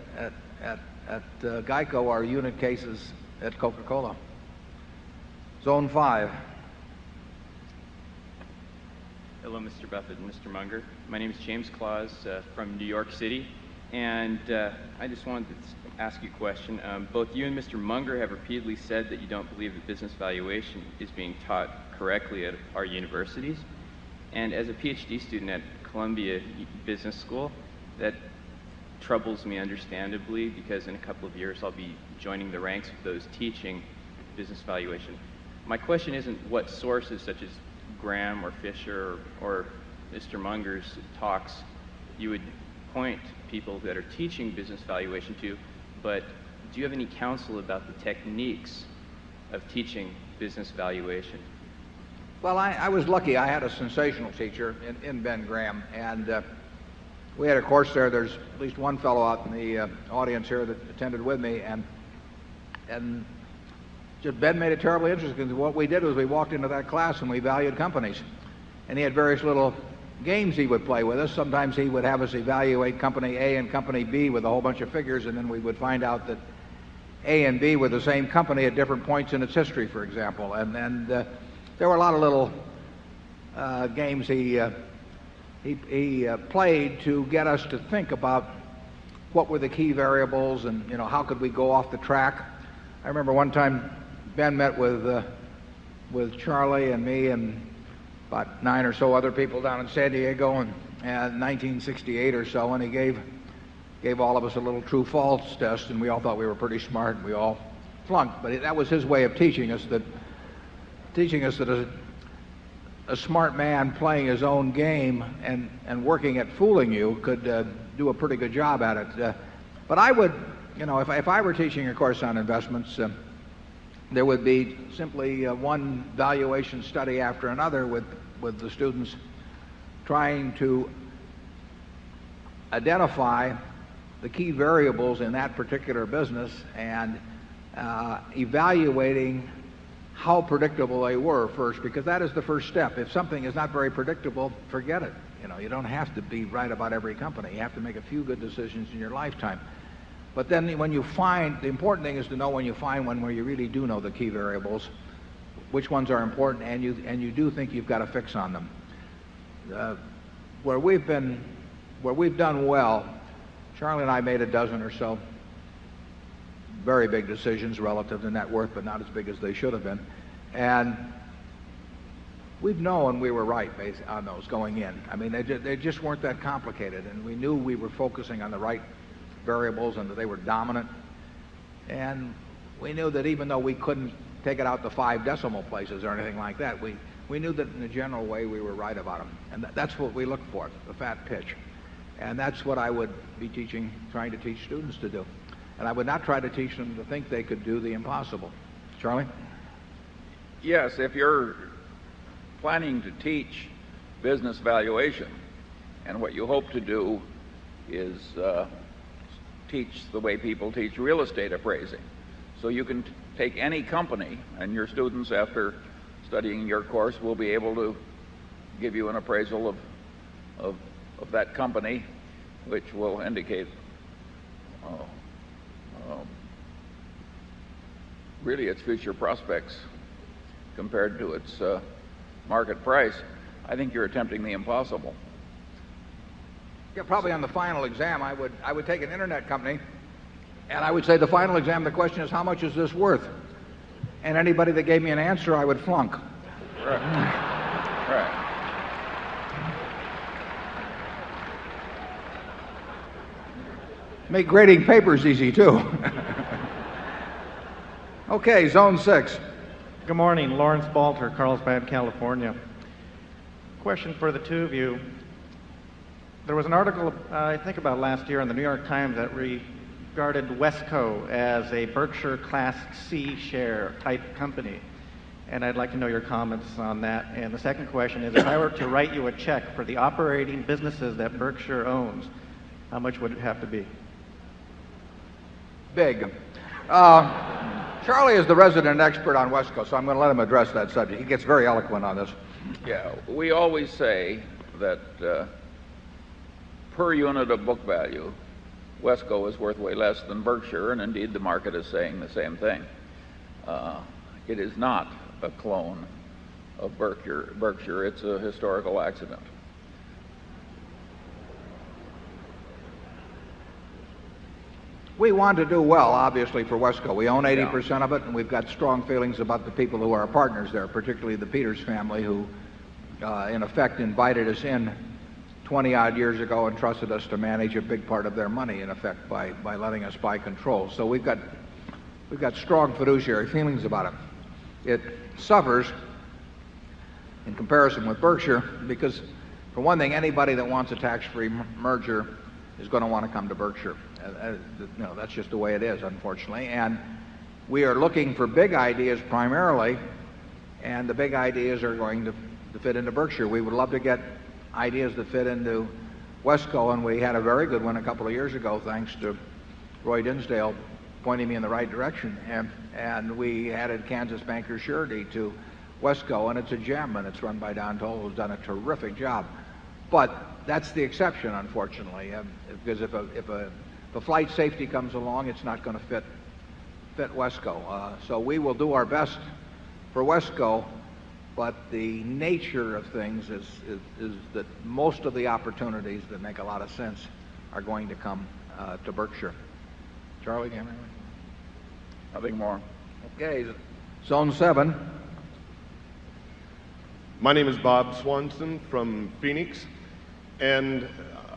GEICO are unit cases at Coca-Cola. Zone 5. Hello, Mr. Buffett and Mr. Munger. My name is James Claus from New York City, and I just wanted to ask you a question. Both you and Mr. Munger have repeatedly said that you don't believe that business valuation is being taught correctly at our universities. And as a PhD student at Columbia Business School, that troubles me understandably, because in a couple of years I'll be joining the ranks of those teaching business valuation. My question isn't what sources such as Graham or Fisher or Mr. Munger's talks you would point people that are teaching business valuation to, but do you have any counsel about the techniques of teaching business valuation? Well, I was lucky. I had a sensational teacher in Ben Graham, and we had a course there. There's at least one fellow out in the audience here that attended with me, and just Ben made it terribly interesting, because what we did was we walked into that class and we valued companies, and he had various little games he would play with us. Sometimes he would have us evaluate company A and company B with a whole bunch of figures, and then we would find out that A and B were the same company at different points in its history, for example. And there were a lot of little games he played to get us to think about what were the key variables, and how could we go off the track. I remember one time Ben met with Charlie and me and about 9 or so other people down in San Diego in 1968 or so, and he gave all of us a little true-false test, and we all thought we were pretty smart, and we all flunked. But that was his way of teaching us that a smart man playing his own game and working at fooling you could do a pretty good job at it. But I would, if I were teaching a course on investments, there would be simply one valuation study after another with the students trying to identify the key variables in that particular business and evaluating how predictable they were first, because that is the first step. If something is not very predictable, forget it. You don't have to be right about every company. You have to make a few good decisions in your lifetime. But then when you find, the important thing is to know when you find one where you really do know the key variables, which ones are important, and you do think you've got a fix on them. Where we've done well, Charlie and I made a dozen or so very big decisions relative to net worth, but not as big as they should have been. And we've known we were right on those going in. I mean, they just weren't that complicated, and we knew we were focusing on the right variables and that they were dominant. And we knew that even though we couldn't take it out to 5 decimal places or anything like that, we knew that in a general way we were right about them. And that's what we look for, the fat pitch. And that's what I would be trying to teach students to do. And I would not try to teach them to think they could do the impossible. Charlie? Yes, if you're planning to teach business valuation, and what you hope to do is teach the way people teach real estate appraising. So you can take any company, and your students, after studying your course, will be able to give you an appraisal of that company, which will indicate really its future prospects compared to its market price. I think you're attempting the impossible. Yeah, probably on the final exam, I would take an internet company, and I would say the final exam, the question is, how much is this worth? And anybody that gave me an answer, I would flunk. Right. Make grading papers easy, too. Okay, Zone 6. Good morning, Lawrence Balter, Carlsbad, California. Question for the two of you. There was an article, I think about last year in the New York Times that regarded Wesco as a Berkshire Class C share type company. And I'd like to know your comments on that. And the second question is, if I were to write you a check for the operating businesses that Berkshire owns, how much would it have to be? Big. Charlie is the resident expert on Wesco, so I'm going to let him address that subject. He gets very eloquent on this. Yeah, we always say that per unit of book value, Wesco is worth way less than Berkshire, and indeed the market is saying the same thing. It is not a clone of Berkshire. It's a historical accident. We want to do well, obviously, for Wesco. We own 80% of it, and we've got strong feelings about the people who are our partners there, particularly the Peters family, who, in effect, invited us in 20-odd years ago and trusted us to manage a big part of their money, in effect, by letting us buy control. So we've got strong fiduciary feelings about it. It suffers in comparison with Berkshire because, for one thing, anybody that wants a tax-free merger is going to want to come to Berkshire. That's just the way it is, unfortunately. And we are looking for big ideas primarily, and the big ideas are going to fit into Berkshire. We would love to get ideas that fit into Wesco, and we had a very good one a couple of years ago, thanks to Roy Dinsdale pointing me in the right direction. And we added Kansas Bankers Surety to Wesco, and it's a gem, and it's run by Don Toll, who's done a terrific job. But that's the exception, unfortunately, because if a flight safety comes along, it's not going to fit Wesco. So we will do our best for Wesco, but the nature of things is that most of the opportunities that make a lot of sense are going to come to Berkshire. Charlie, do you have anything? Nothing more. Okay, Zone 7. My name is Bob Swanson from Phoenix, and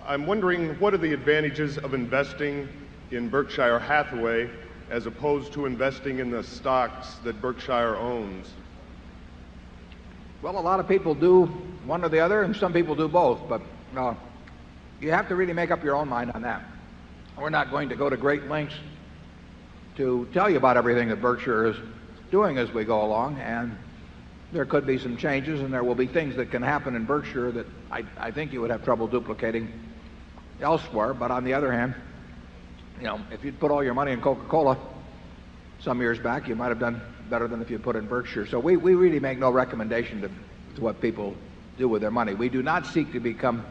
I'm wondering, what are the advantages of investing in Berkshire Hathaway as opposed to investing in the stocks that Berkshire owns? Well, a lot of people do one or the other, and some people do both, but you have to really make up your own mind on that. We're not going to go to great lengths to tell you about everything that Berkshire is doing as we go along, and there could be some changes, and there will be things that can happen in Berkshire that I think you would have trouble duplicating elsewhere. But on the other hand, if you'd put all your money in Coca-Cola some years back, you might have done better than if you put it in Berkshire. So we really make no recommendation to what people do with their money. We do not seek to become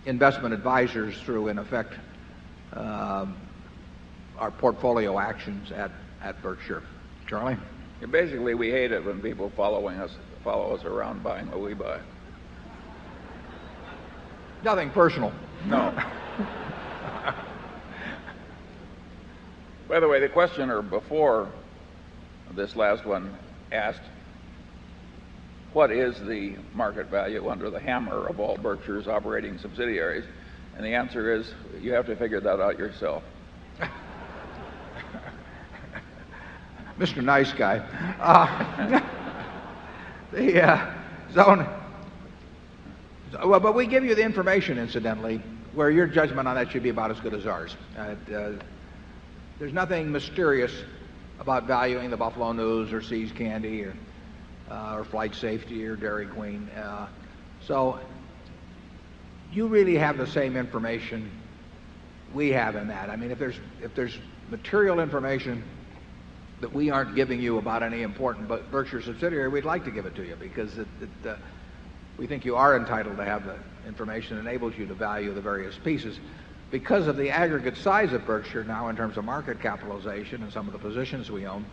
investment advisors through, in effect, our portfolio actions at Berkshire. Charlie? Yeah, basically, we hate it when people follow us around buying what we buy. Nothing personal. No. By the way, the questioner before this last one asked, what is the market value under the hammer of all Berkshire's operating subsidiaries? And the answer is, you have to figure that out yourself. Mr. Nice Guy. But we give you the information, incidentally, where your judgment on that should be about as good as ours. There's nothing mysterious about valuing the Buffalo News or See's Candy or Flight Safety or Dairy Queen. So you really have the same information we have in that. I mean, if there's material information that we aren't giving you about any important Berkshire subsidiary, we'd like to give it to you because we think you are entitled to have the information that enables you to value the various pieces. Because of the aggregate size of Berkshire now in terms of market capitalization and some of the positions we own,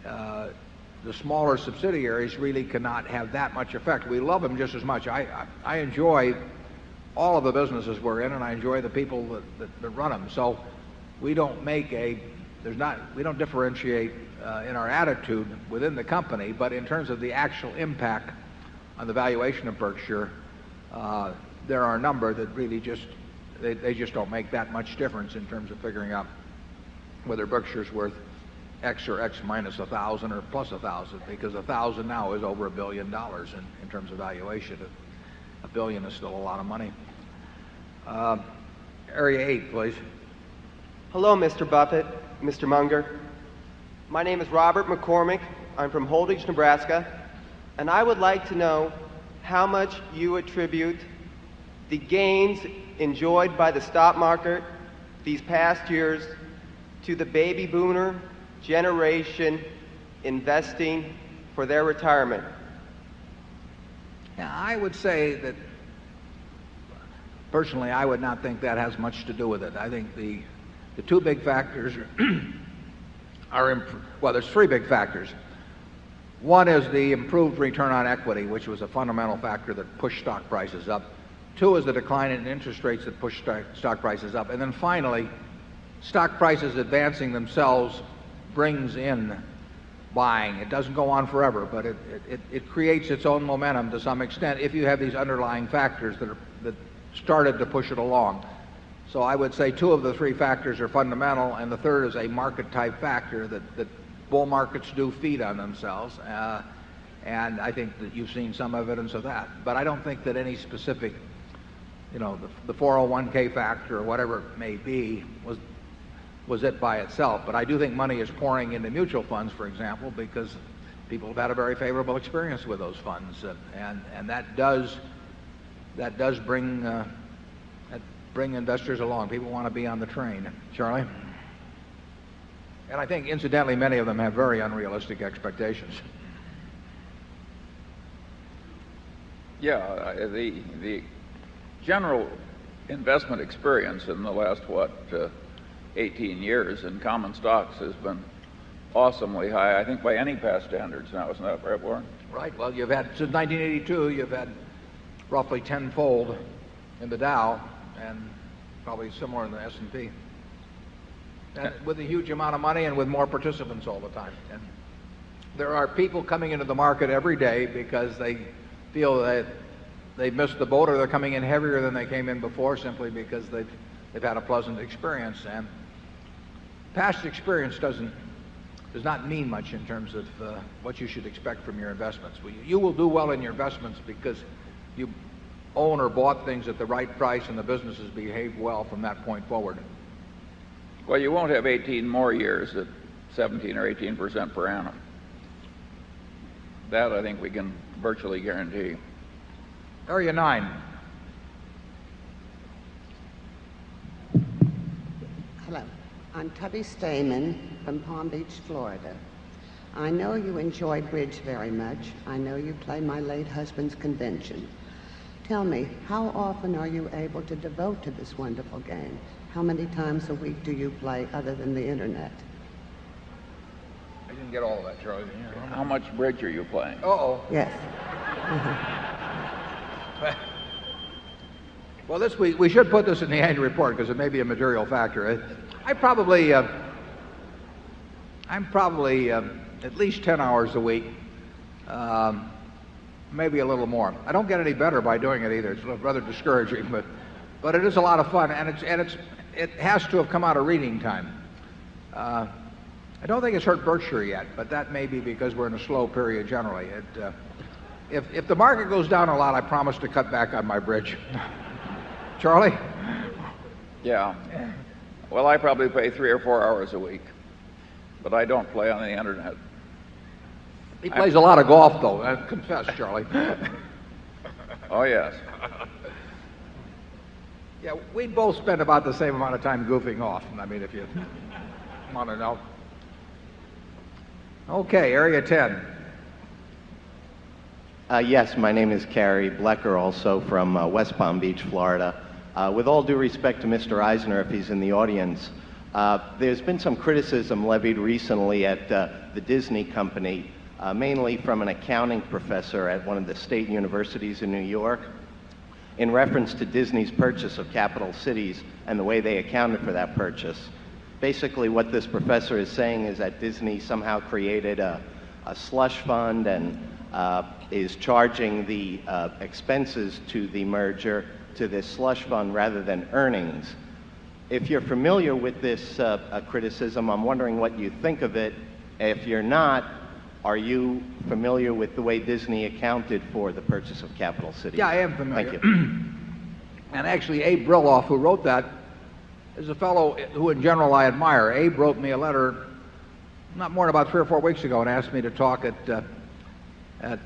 the smaller subsidiaries really cannot have that much effect. We love them just as much. I enjoy all of the businesses we're in, and I enjoy the people that run them. So we don't we don't differentiate in our attitude within the company, but in terms of the actual impact on the valuation of Berkshire, there are a number that really they just don't make that much difference in terms of figuring out whether Berkshire's worth X or X minus 1,000 or plus 1,000, because 1,000 now is over $1 billion in terms of valuation. $1 billion is still a lot of money. Area 8, please. Hello, Mr. Buffett, Mr. Munger. My name is Robert McCormick. I'm from Holdridge, Nebraska, and I would like to know how much you attribute the gains enjoyed by the stock market these past years to the baby boomer generation investing for their retirement. Yeah, I would say that personally, I would not think that has much to do with it. I think the two big factors well, there's three big factors. One is the improved return on equity, which was a fundamental factor that pushed stock prices up. Two is the decline in interest rates that pushed stock prices up. And then finally, stock prices advancing themselves brings in buying. It doesn't go on forever, but it creates its own momentum to some extent if you have these underlying factors that started to push it along. So I would say two of the three factors are fundamental, and the third is a market-type factor that bull markets do feed on themselves. And I think that you've seen some evidence of that. But I don't think that any specific, the 401k factor or whatever it may be was it by itself. But I do think money is pouring into mutual funds, for example, because people have had a very favorable experience with those funds. And that does bring investors along. People want to be on the train. Charlie? And I think, incidentally, many of them have very unrealistic expectations. Yeah, the general investment experience in the last, 18 years in common stocks has been awesomely high, I think, by any past standards now. Isn't that right, Warren? Right. Well, you've had, since 1982, you've had roughly tenfold in the Dow and probably similar in the S&P. And with a huge amount of money and with more participants all the time. And there are people coming into the market every day because they feel that they've missed the boat, or they're coming in heavier than they came in before simply because they've had a pleasant experience. And past experience does not mean much in terms of what you should expect from your investments. You will do well in your investments because you own or bought things at the right price and the businesses behaved well from that point forward. Well, you won't have 18 more years at 17 or 18% per annum. That I think we can virtually guarantee. Area 9. Hello. I'm Tubby Stamen from Palm Beach, Florida. I know you enjoy bridge very much. I know you play my late husband's convention. Tell me, how often are you able to devote to this wonderful game? How many times a week do you play other than the internet? I didn't get all of that, Charlie. How much bridge are you playing? Uh-oh. Yes. Well, we should put this in the annual report because it may be a material factor. I'm probably at least 10 hours a week, maybe a little more. I don't get any better by doing it either. It's rather discouraging, but it is a lot of fun, and it has to have come out of reading time. I don't think it's hurt Berkshire yet, but that may be because we're in a slow period generally. If the market goes down a lot, I promise to cut back on my bridge. Charlie? Yeah. Well, I probably play 3 or 4 hours a week, but I don't play on the internet. He plays a lot of golf, though. I confess, Charlie. Oh, yes. Yeah, we both spend about the same amount of time goofing off. I mean, if you want to know. Okay, Area 10. Yes, my name is Carrie Blecker, also from West Palm Beach, Florida. With all due respect to Mr. Eisner, if he's in the audience, there's been some criticism levied recently at the Disney company, mainly from an accounting professor at one of the state universities in New York, in reference to Disney's purchase of capital cities and the way they accounted for that purchase. Basically, what this professor is saying is that Disney somehow created a slush fund and is charging the expenses to the merger to this slush fund rather than earnings. If you're familiar with this criticism, I'm wondering what you think of it. If you're not, are you familiar with the way Disney accounted for the purchase of capital cities? Yeah, I am familiar. Thank you. And actually, Abe Brilloff, who wrote that, is a fellow who in general I admire. Abe wrote me a letter not more than about 3 or 4 weeks ago and asked me to talk at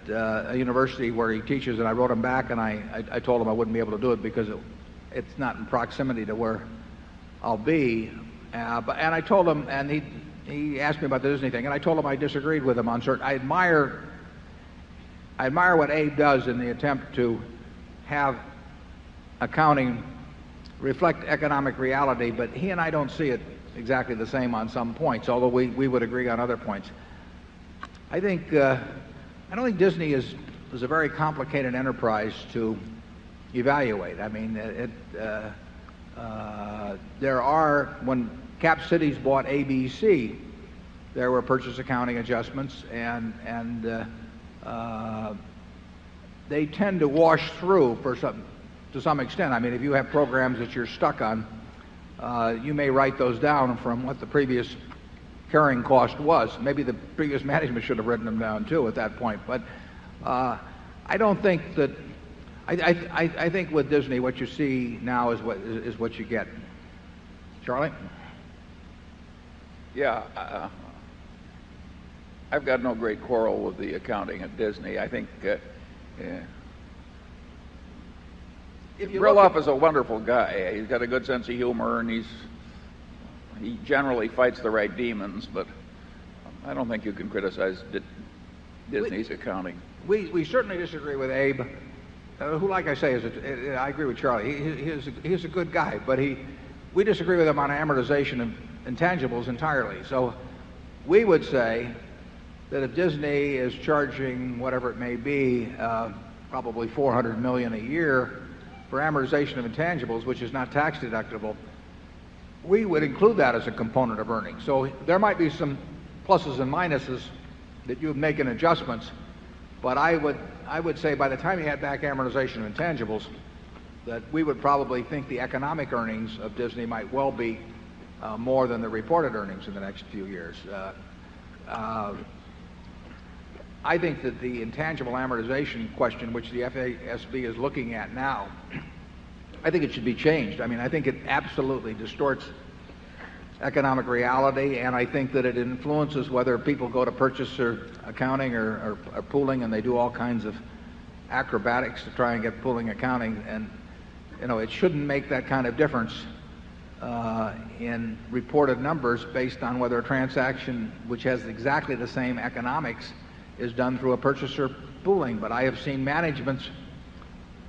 a university where he teaches, and I wrote him back, and I told him I wouldn't be able to do it because it's not in proximity to where I'll be. And I told him, and he asked me about the Disney thing, and I told him I disagreed with him on certain. I admire I admire what Abe does in the attempt to have accounting reflect economic reality, but he and I don't see it exactly the same on some points, although we would agree on other points. I don't think Disney is a very complicated enterprise to evaluate. I mean, when Cap Cities bought ABC, there were purchase accounting adjustments, and they tend to wash through to some extent. I mean, if you have programs that you're stuck on, you may write those down from what the previous carrying cost was. Maybe the previous management should have written them down too at that point. But I don't think that. I think with Disney, what you see now is what you get. Charlie? Yeah, I've got no great quarrel with the accounting at Disney. I think Brilloff is a wonderful guy. He's got a good sense of humor, and he generally fights the right demons, but I don't think you can criticize Disney's accounting. We certainly disagree with Abe, who, like I say, I agree with Charlie. He's a good guy, but we disagree with him on amortization of intangibles entirely. So we would say that if Disney is charging whatever it may be, probably $400 million a year for amortization of intangibles, which is not tax deductible, we would include that as a component of earnings. So there might be some pluses and minuses that you would make in adjustments, but I would say by the time you add back amortization of intangibles, that we would probably think the economic earnings of Disney might well be more than the reported earnings in the next few years. I think that the intangible amortization question, which the FASB is looking at now, I think it should be changed. I mean, I think it absolutely distorts economic reality, and I think that it influences whether people go to purchaser accounting or pooling, and they do all kinds of acrobatics to try and get pooling accounting. And it shouldn't make that kind of difference in reported numbers based on whether a transaction which has exactly the same economics is done through a purchaser pooling. But I have seen managements,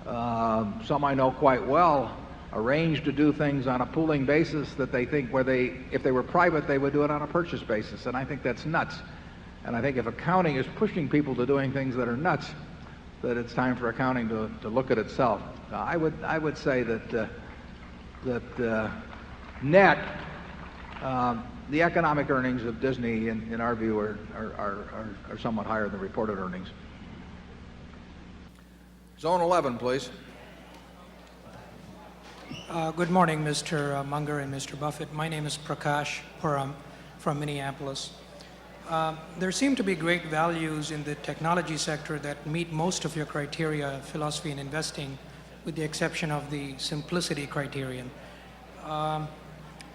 some I know quite well, arrange to do things on a pooling basis that they think if they were private, they would do it on a purchase basis. And I think that's nuts. And I think if accounting is pushing people to doing things that are nuts, that it's time for accounting to look at itself. I would say that net, the economic earnings of Disney, in our view, are somewhat higher than reported earnings. Zone 11, please. Good morning, Mr. Munger and Mr. Buffett. My name is Prakash Puram from Minneapolis. There seem to be great values in the technology sector that meet most of your criteria, philosophy in investing, with the exception of the simplicity criterion.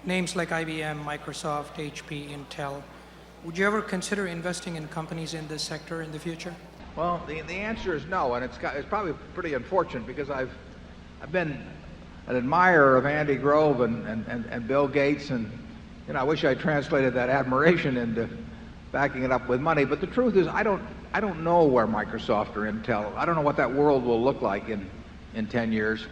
Names like IBM, Microsoft, HP, Intel. Would you ever consider investing in companies in this sector in the future? Well, the answer is no, and it's probably pretty unfortunate because I've been an admirer of Andy Grove and Bill Gates, and I wish I translated that admiration into backing it up with money. But the truth is, I don't know where Microsoft or Intel. I don't know what that world will look like in 10 years,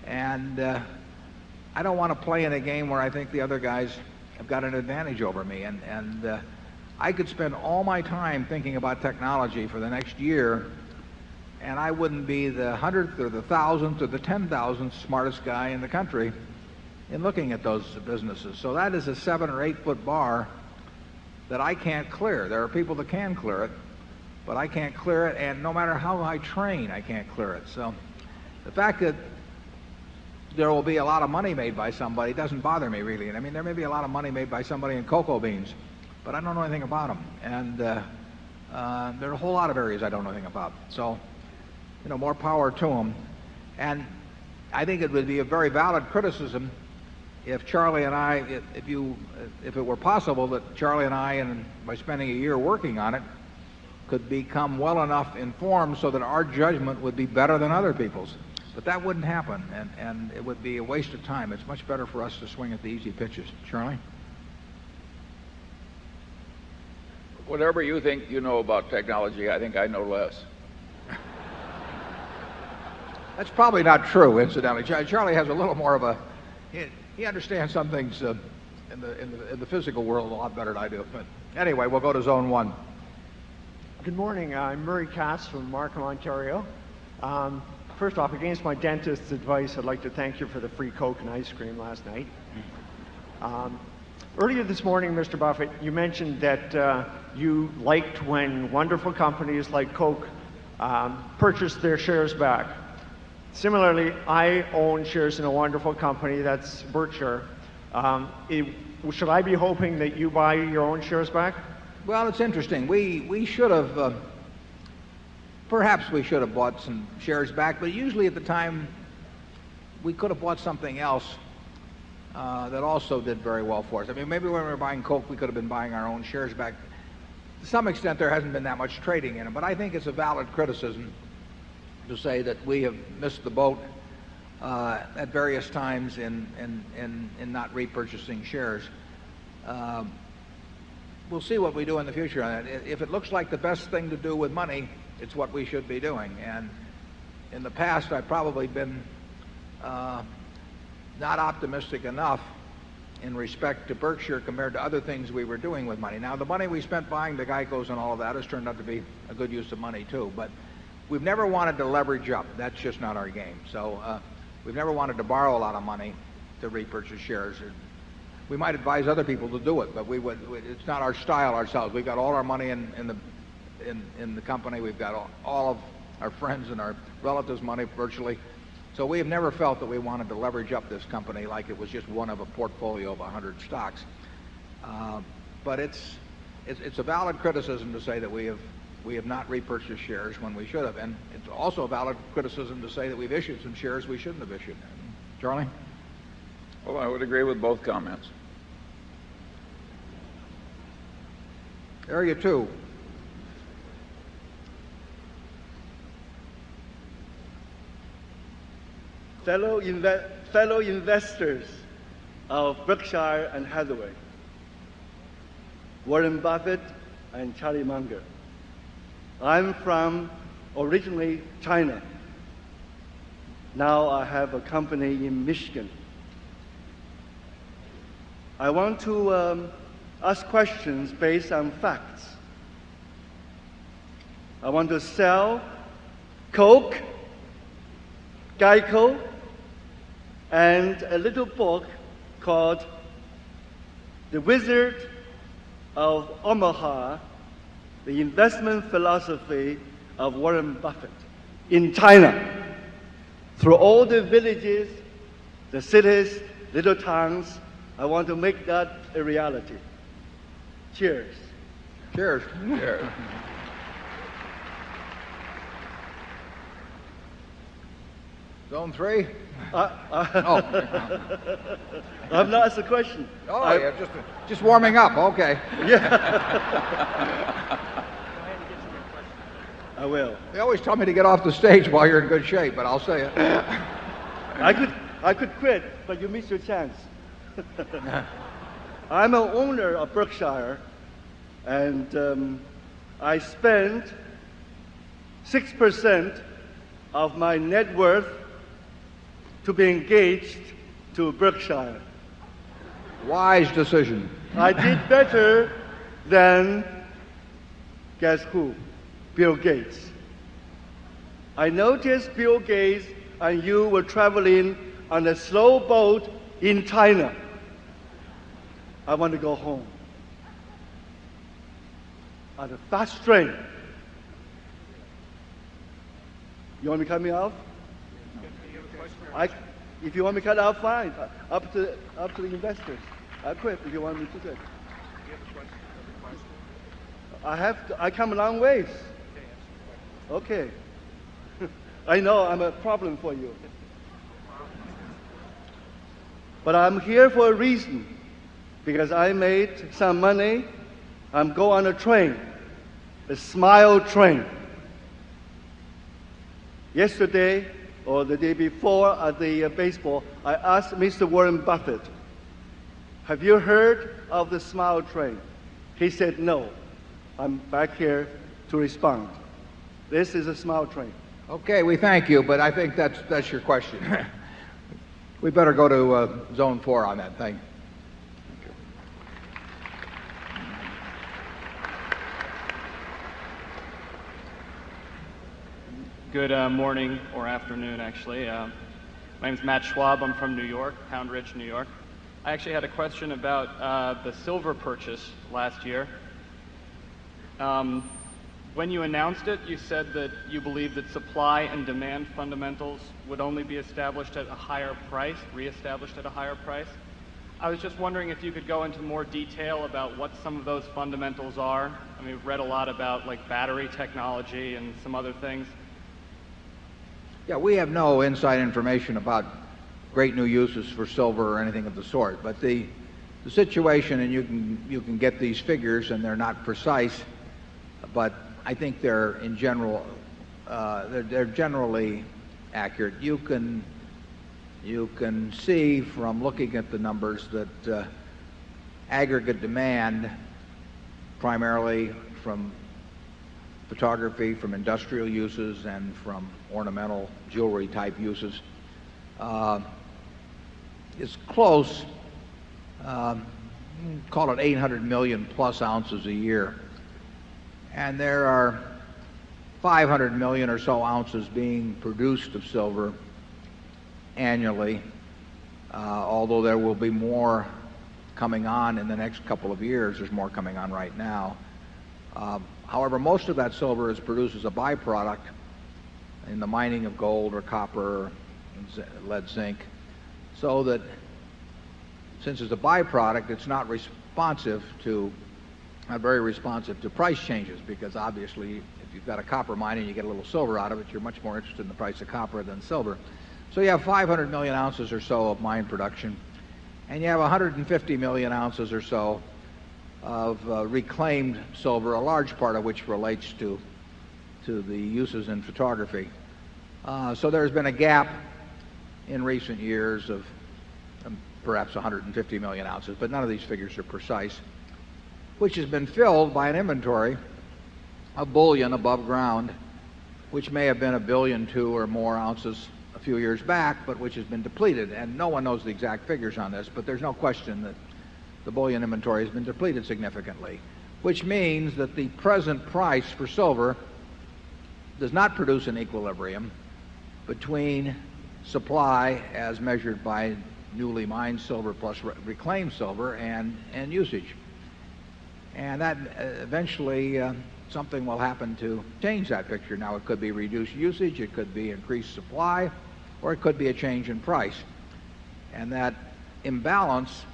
and I don't want to play in a game where I think the other guys have got an advantage over me. And I could spend all my time thinking about technology for the next year, and I wouldn't be the 100th or the 1,000th or the 10,000th smartest guy in the country in looking at those businesses. So that is a 7 or 8 foot bar that I can't clear. There are people that can clear it, but I can't clear it, and no matter how I train, I can't clear it. So the fact that there will be a lot of money made by somebody doesn't bother me really. And I mean, there may be a lot of money made by somebody in cocoa beans, but I don't know anything about them. And there are a whole lot of areas I don't know anything about. So, more power to them. And I think it would be a very valid criticism if Charlie and I, if it were possible that Charlie and I, and by spending a year working on it, could become well enough informed so that our judgment would be better than other people's. But that wouldn't happen, and it would be a waste of time. It's much better for us to swing at the easy pitches. Charlie? Whatever you think you know about technology, I think I know less. That's probably not true, incidentally. Charlie has a little more of a, he understands some things in the physical world a lot better than I do. But anyway, we'll go to zone 1. Good morning. I'm Murray Cass from Markham, Ontario. First off, against my dentist's advice, I'd like to thank you for the free Coke and ice cream last night. Earlier this morning, Mr. Buffett, you mentioned that you liked when wonderful companies like Coke purchased their shares back. Similarly, I own shares in a wonderful company, that's Berkshire. Should I be hoping that you buy your own shares back? Well, it's interesting. We should have, perhaps we should have bought some shares back, but usually at the time we could have bought something else that also did very well for us. I mean, maybe when we were buying Coke, we could have been buying our own shares back. To some extent, there hasn't been that much trading in it, but I think it's a valid criticism to say that we have missed the boat at various times in not repurchasing shares. We'll see what we do in the future on it. If it looks like the best thing to do with money, it's what we should be doing. And in the past, I've probably been not optimistic enough in respect to Berkshire compared to other things we were doing with money. Now, the money we spent buying the Geicos and all of that has turned out to be a good use of money, too. But we've never wanted to leverage up. That's just not our game. So we've never wanted to borrow a lot of money to repurchase shares. We might advise other people to do it, but it's not our style ourselves. We've got all our money in the company. We've got all of our friends and our relatives' money virtually. So we have never felt that we wanted to leverage up this company like it was just one of a portfolio of 100 stocks. But it's a valid criticism to say that we have not repurchased shares when we should have. And it's also a valid criticism to say that we've issued some shares we shouldn't have issued. Charlie? Well, I would agree with both comments. Area 2. Fellow investors of Berkshire and Hathaway, Warren Buffett and Charlie Munger. I'm from originally China. Now I have a company in Michigan. I want to ask questions based on facts. I want to sell Coke, Geico, and a little book called The Wizard of Omaha, The Investment Philosophy of Warren Buffett in China, through all the villages, the cities, little towns. I want to make that a reality. Cheers. Cheers. Cheers. Zone 3? I'm not asking a question. Oh, yeah, just warming up. Okay. Yeah. I will. They always tell me to get off the stage while you're in good shape, but I'll say it. I could quit, but you missed your chance. I'm an owner of Berkshire, and I spend 6% of my net worth to be engaged to Berkshire. Wise decision. I did better than, guess who? Bill Gates. I noticed Bill Gates and you were traveling on a slow boat in China. I want to go home on a fast train. You want me to cut me off? If you want me to cut out, fine. Up to the investors. I quit if you want me to quit. I come a long ways. Okay. I know I'm a problem for you. But I'm here for a reason. Because I made some money. I'm going on a train. A smile train. Yesterday, or the day before at the baseball, I asked Mr. Warren Buffett, have you heard of the smile train? He said no. I'm back here to respond. This is a smile train. Okay, we thank you, but I think that's your question. We better go to zone 4 on that. Thank you. Good morning or afternoon, actually. My name is Matt Schwab. I'm from New York, Pound Ridge, New York. I actually had a question about the silver purchase last year. When you announced it, you said that you believed that supply and demand fundamentals would only be established at a higher price, reestablished at a higher price. I was just wondering if you could go into more detail about what some of those fundamentals are. I mean, we've read a lot about like battery technology and some other things. Yeah, we have no inside information about great new uses for silver or anything of the sort. But the situation, and you can get these figures, and they're not precise, but I think they're in general they're generally accurate. You can see from looking at the numbers that aggregate demand, primarily from photography, from industrial uses, and from ornamental jewelry type uses, is close, call it 800 million plus ounces a year. And there are 500 million or so ounces being produced of silver annually, although there will be more coming on in the next couple of years. There's more coming on right now. However, most of that silver is produced as a byproduct in the mining of gold or copper, lead, zinc, so that since it's a byproduct, it's not very responsive to price changes, because obviously if you've got a copper mine and you get a little silver out of it, you're much more interested in the price of copper than silver. So you have 500 million ounces or so of mine production, and you have 150 million ounces or so of reclaimed silver, a large part of which relates to the uses in photography. So there's been a gap in recent years of perhaps 150 million ounces, but none of these figures are precise, which has been filled by an inventory of bullion above ground, which may have been 1.2 billion or more ounces a few years back, but which has been depleted. And no one knows the exact figures on this, but there's no question that the bullion inventory has been depleted significantly, which means that the present price for silver does not produce an equilibrium between supply as measured by newly mined silver plus reclaimed silver and usage. And that eventually something will happen to change that picture. Now, it could be reduced usage, it could be increased supply, or it could be a change in price. And that imbalance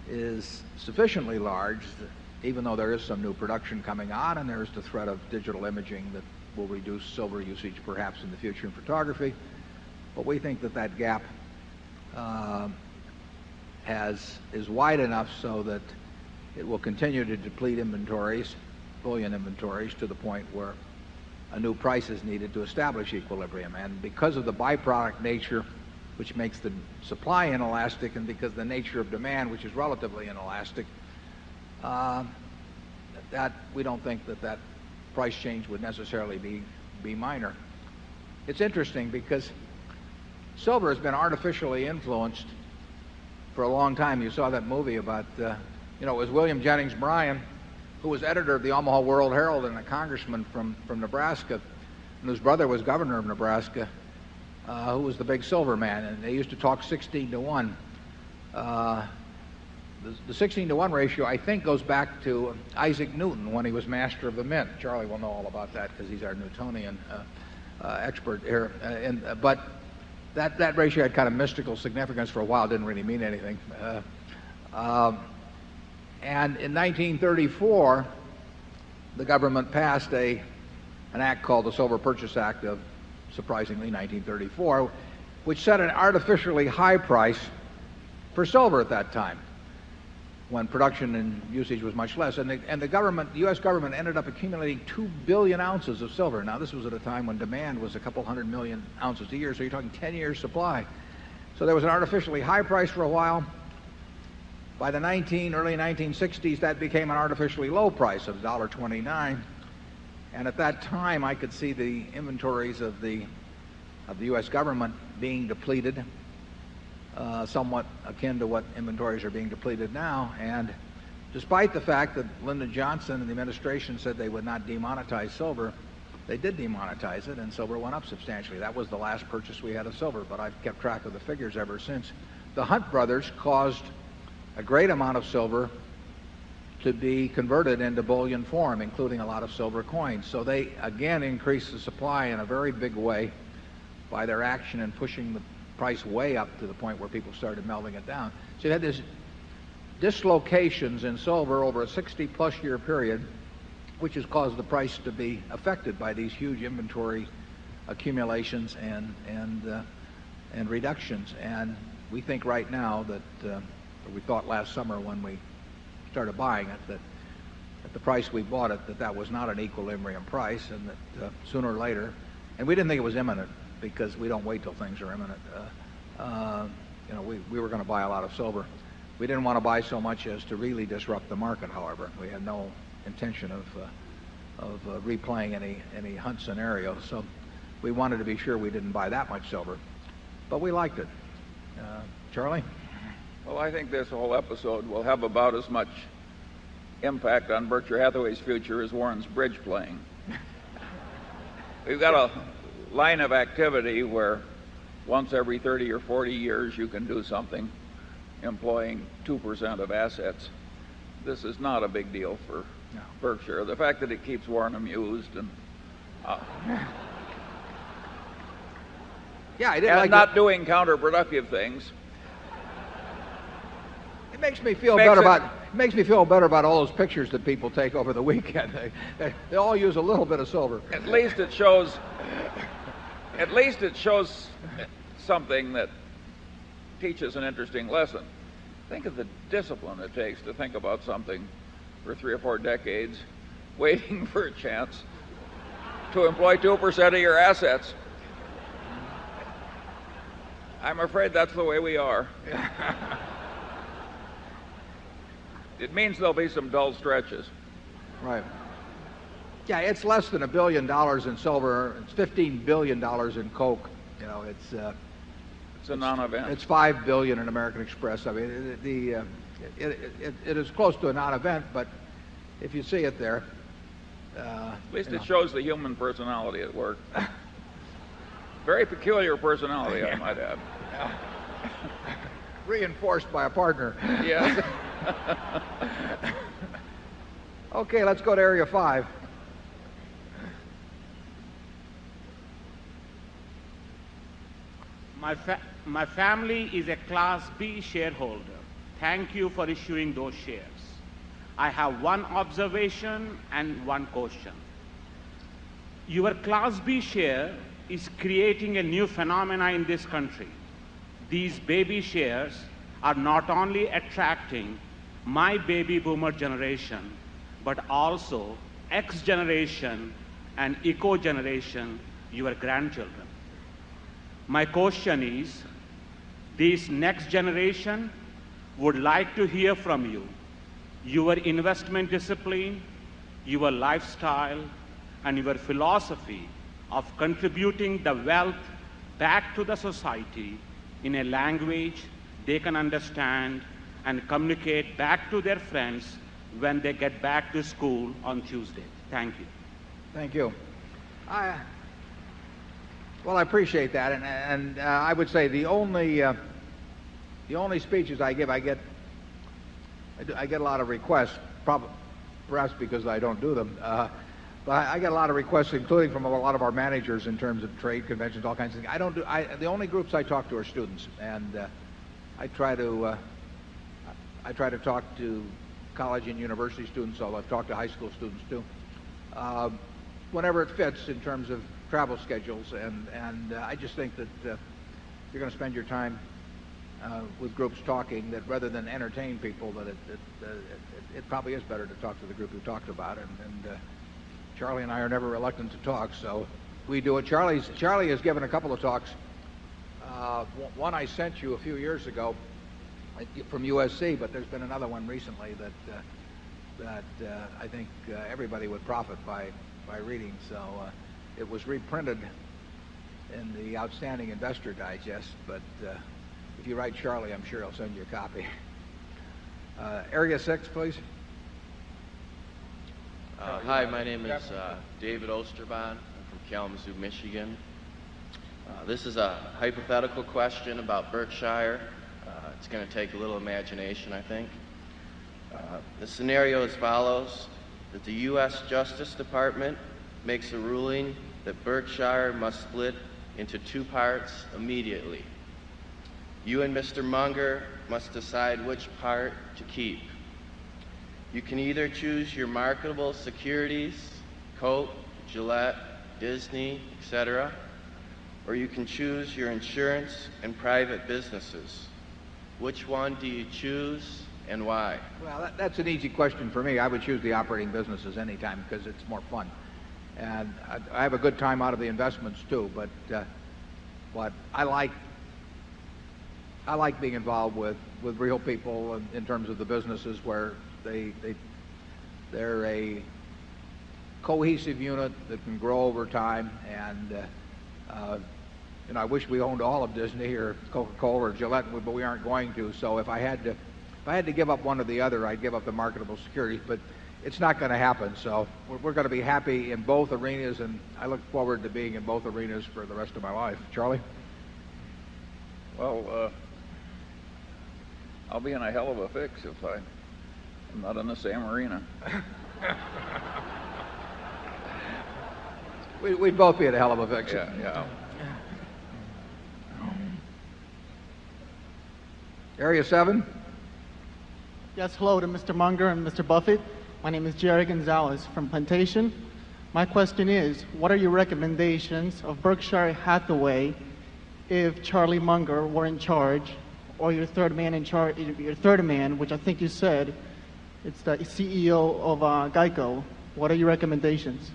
is sufficiently large that even though there is some new production coming on, and there is the threat of digital imaging that will reduce silver usage perhaps in the future in photography, but we think that that gap is wide enough so that it will continue to deplete inventories, bullion inventories, to the point where a new price is needed to establish equilibrium. And because of the byproduct nature, which makes the supply inelastic, and because the nature of demand, which is relatively inelastic, that we don't think that price change would necessarily be minor. It's interesting because silver has been artificially influenced for a long time. You saw that movie about, it was William Jennings Bryan, who was editor of the Omaha World Herald and a congressman from Nebraska, and whose brother was governor of Nebraska, who was the big silver man, and they used to talk 16 to 1. The 16 to 1 ratio, I think, goes back to Isaac Newton when he was master of the mint. Charlie will know all about that because he's our Newtonian expert here. But that ratio had kind of mystical significance for a while. It didn't really mean anything. And in 1934, the government passed an act called the Silver Purchase Act of, surprisingly, 1934, which set an artificially high price for silver at that time, when production and usage was much less. And the U.S. government ended up accumulating 2 billion ounces of silver. Now, this was at a time when demand was a couple 100 million ounces a year, so you're talking 10 years supply. So there was an artificially high price for a while. By the early 1960s, that became an artificially low price of $1.29. And at that time, I could see the inventories of the U.S. government being depleted, somewhat akin to what inventories are being depleted now. And despite the fact that Lyndon Johnson and the administration said they would not demonetize silver, they did demonetize it, and silver went up substantially. That was the last purchase we had of silver, but I've kept track of the figures ever since. The Hunt brothers caused a great amount of silver to be converted into bullion form, including a lot of silver coins. So they again increased the supply in a very big way by their action in pushing the price way up to the point where people started melting it down. So you had these dislocations in silver over a 60-plus year period, which has caused the price to be affected by these huge inventory accumulations and reductions. And we think right now that, or we thought last summer when we started buying it, that at the price we bought it, that was not an equilibrium price, and that sooner or later, and we didn't think it was imminent, because we don't wait till things are imminent. We were going to buy a lot of silver. We didn't want to buy so much as to really disrupt the market, however. We had no intention of replaying any Hunt scenario, so we wanted to be sure we didn't buy that much silver. But we liked it. Charlie? Well, I think this whole episode will have about as much impact on Berkshire Hathaway's future as Warren's bridge playing. We've got a line of activity where once every 30 or 40 years you can do something employing 2% of assets. This is not a big deal for Berkshire. The fact that it keeps Warren amused and yeah, I did and like not doing counterproductive things. It makes me feel better about all those pictures that people take over the weekend. They all use a little bit of silver. At least it shows something that teaches an interesting lesson. Think of the discipline it takes to think about something for 3 or 4 decades, waiting for a chance to employ 2% of your assets. I'm afraid that's the way we are. It means there'll be some dull stretches. Right. Yeah, it's less than $1 billion in silver. It's $15 billion in coke. It's a non-event. It's $5 billion in American Express. I mean, it is close to a non-event, but if you see it there, at least it shows the human personality at work. Very peculiar personality, I might add. Reinforced by a partner. Yes. Okay, let's go to Area 5. My family is a Class B shareholder. Thank you for issuing those shares. I have one observation and one question. Your Class B share is creating a new phenomena in this country. These baby shares are not only attracting my baby boomer generation, but also X generation and eco generation, your grandchildren. My question is, this next generation would like to hear from you, your investment discipline, your lifestyle, and your philosophy of contributing the wealth back to the society in a language they can understand and communicate back to their friends when they get back to school on Tuesday. Thank you. Thank you. Well, I appreciate that, and I would say the only speeches I give, I get a lot of requests, perhaps because I don't do them. But I get a lot of requests, including from a lot of our managers in terms of trade conventions, all kinds of things. The only groups I talk to are students, and I try to talk to college and university students, although I've talked to high school students too, whenever it fits in terms of travel schedules. And I just think that if you're going to spend your time with groups talking, that rather than entertain people, that it probably is better to talk to the group who talked about it. And Charlie and I are never reluctant to talk, so we do it. Charlie has given a couple of talks. One I sent you a few years ago from USC, but there's been another one recently that I think everybody would profit by reading. So it was reprinted in the Outstanding Investor Digest, but if you write Charlie, I'm sure he'll send you a copy. Area 6, please. Hi, my name is David Osterbahn. I'm from Kalamazoo, Michigan. This is a hypothetical question about Berkshire. It's going to take a little imagination, I think. The scenario is as follows: that the U.S. Justice Department makes a ruling that Berkshire must split into two parts immediately. You and Mr. Munger must decide which part to keep. You can either choose your marketable securities, Coke, Gillette, Disney, etc., or you can choose your insurance and private businesses. Which one do you choose and why? Well, that's an easy question for me. I would choose the operating businesses anytime because it's more fun. And I have a good time out of the investments too, but I like being involved with real people in terms of the businesses where they're a cohesive unit that can grow over time. And I wish we owned all of Disney or Coca-Cola or Gillette, but we aren't going to. So if I had to give up one or the other, I'd give up the marketable securities. But it's not going to happen. So we're going to be happy in both arenas, and I look forward to being in both arenas for the rest of my life. Charlie? Well, I'll be in a hell of a fix if I'm not in the same arena. We'd both be in a hell of a fix. Yeah. Area 7. Yes, hello to Mr. Munger and Mr. Buffett. My name is Jerry Gonzalez from Plantation. My question is, what are your recommendations of Berkshire Hathaway if Charlie Munger were in charge, or your third man in charge, your third man, which I think you said, it's the CEO of Geico. What are your recommendations?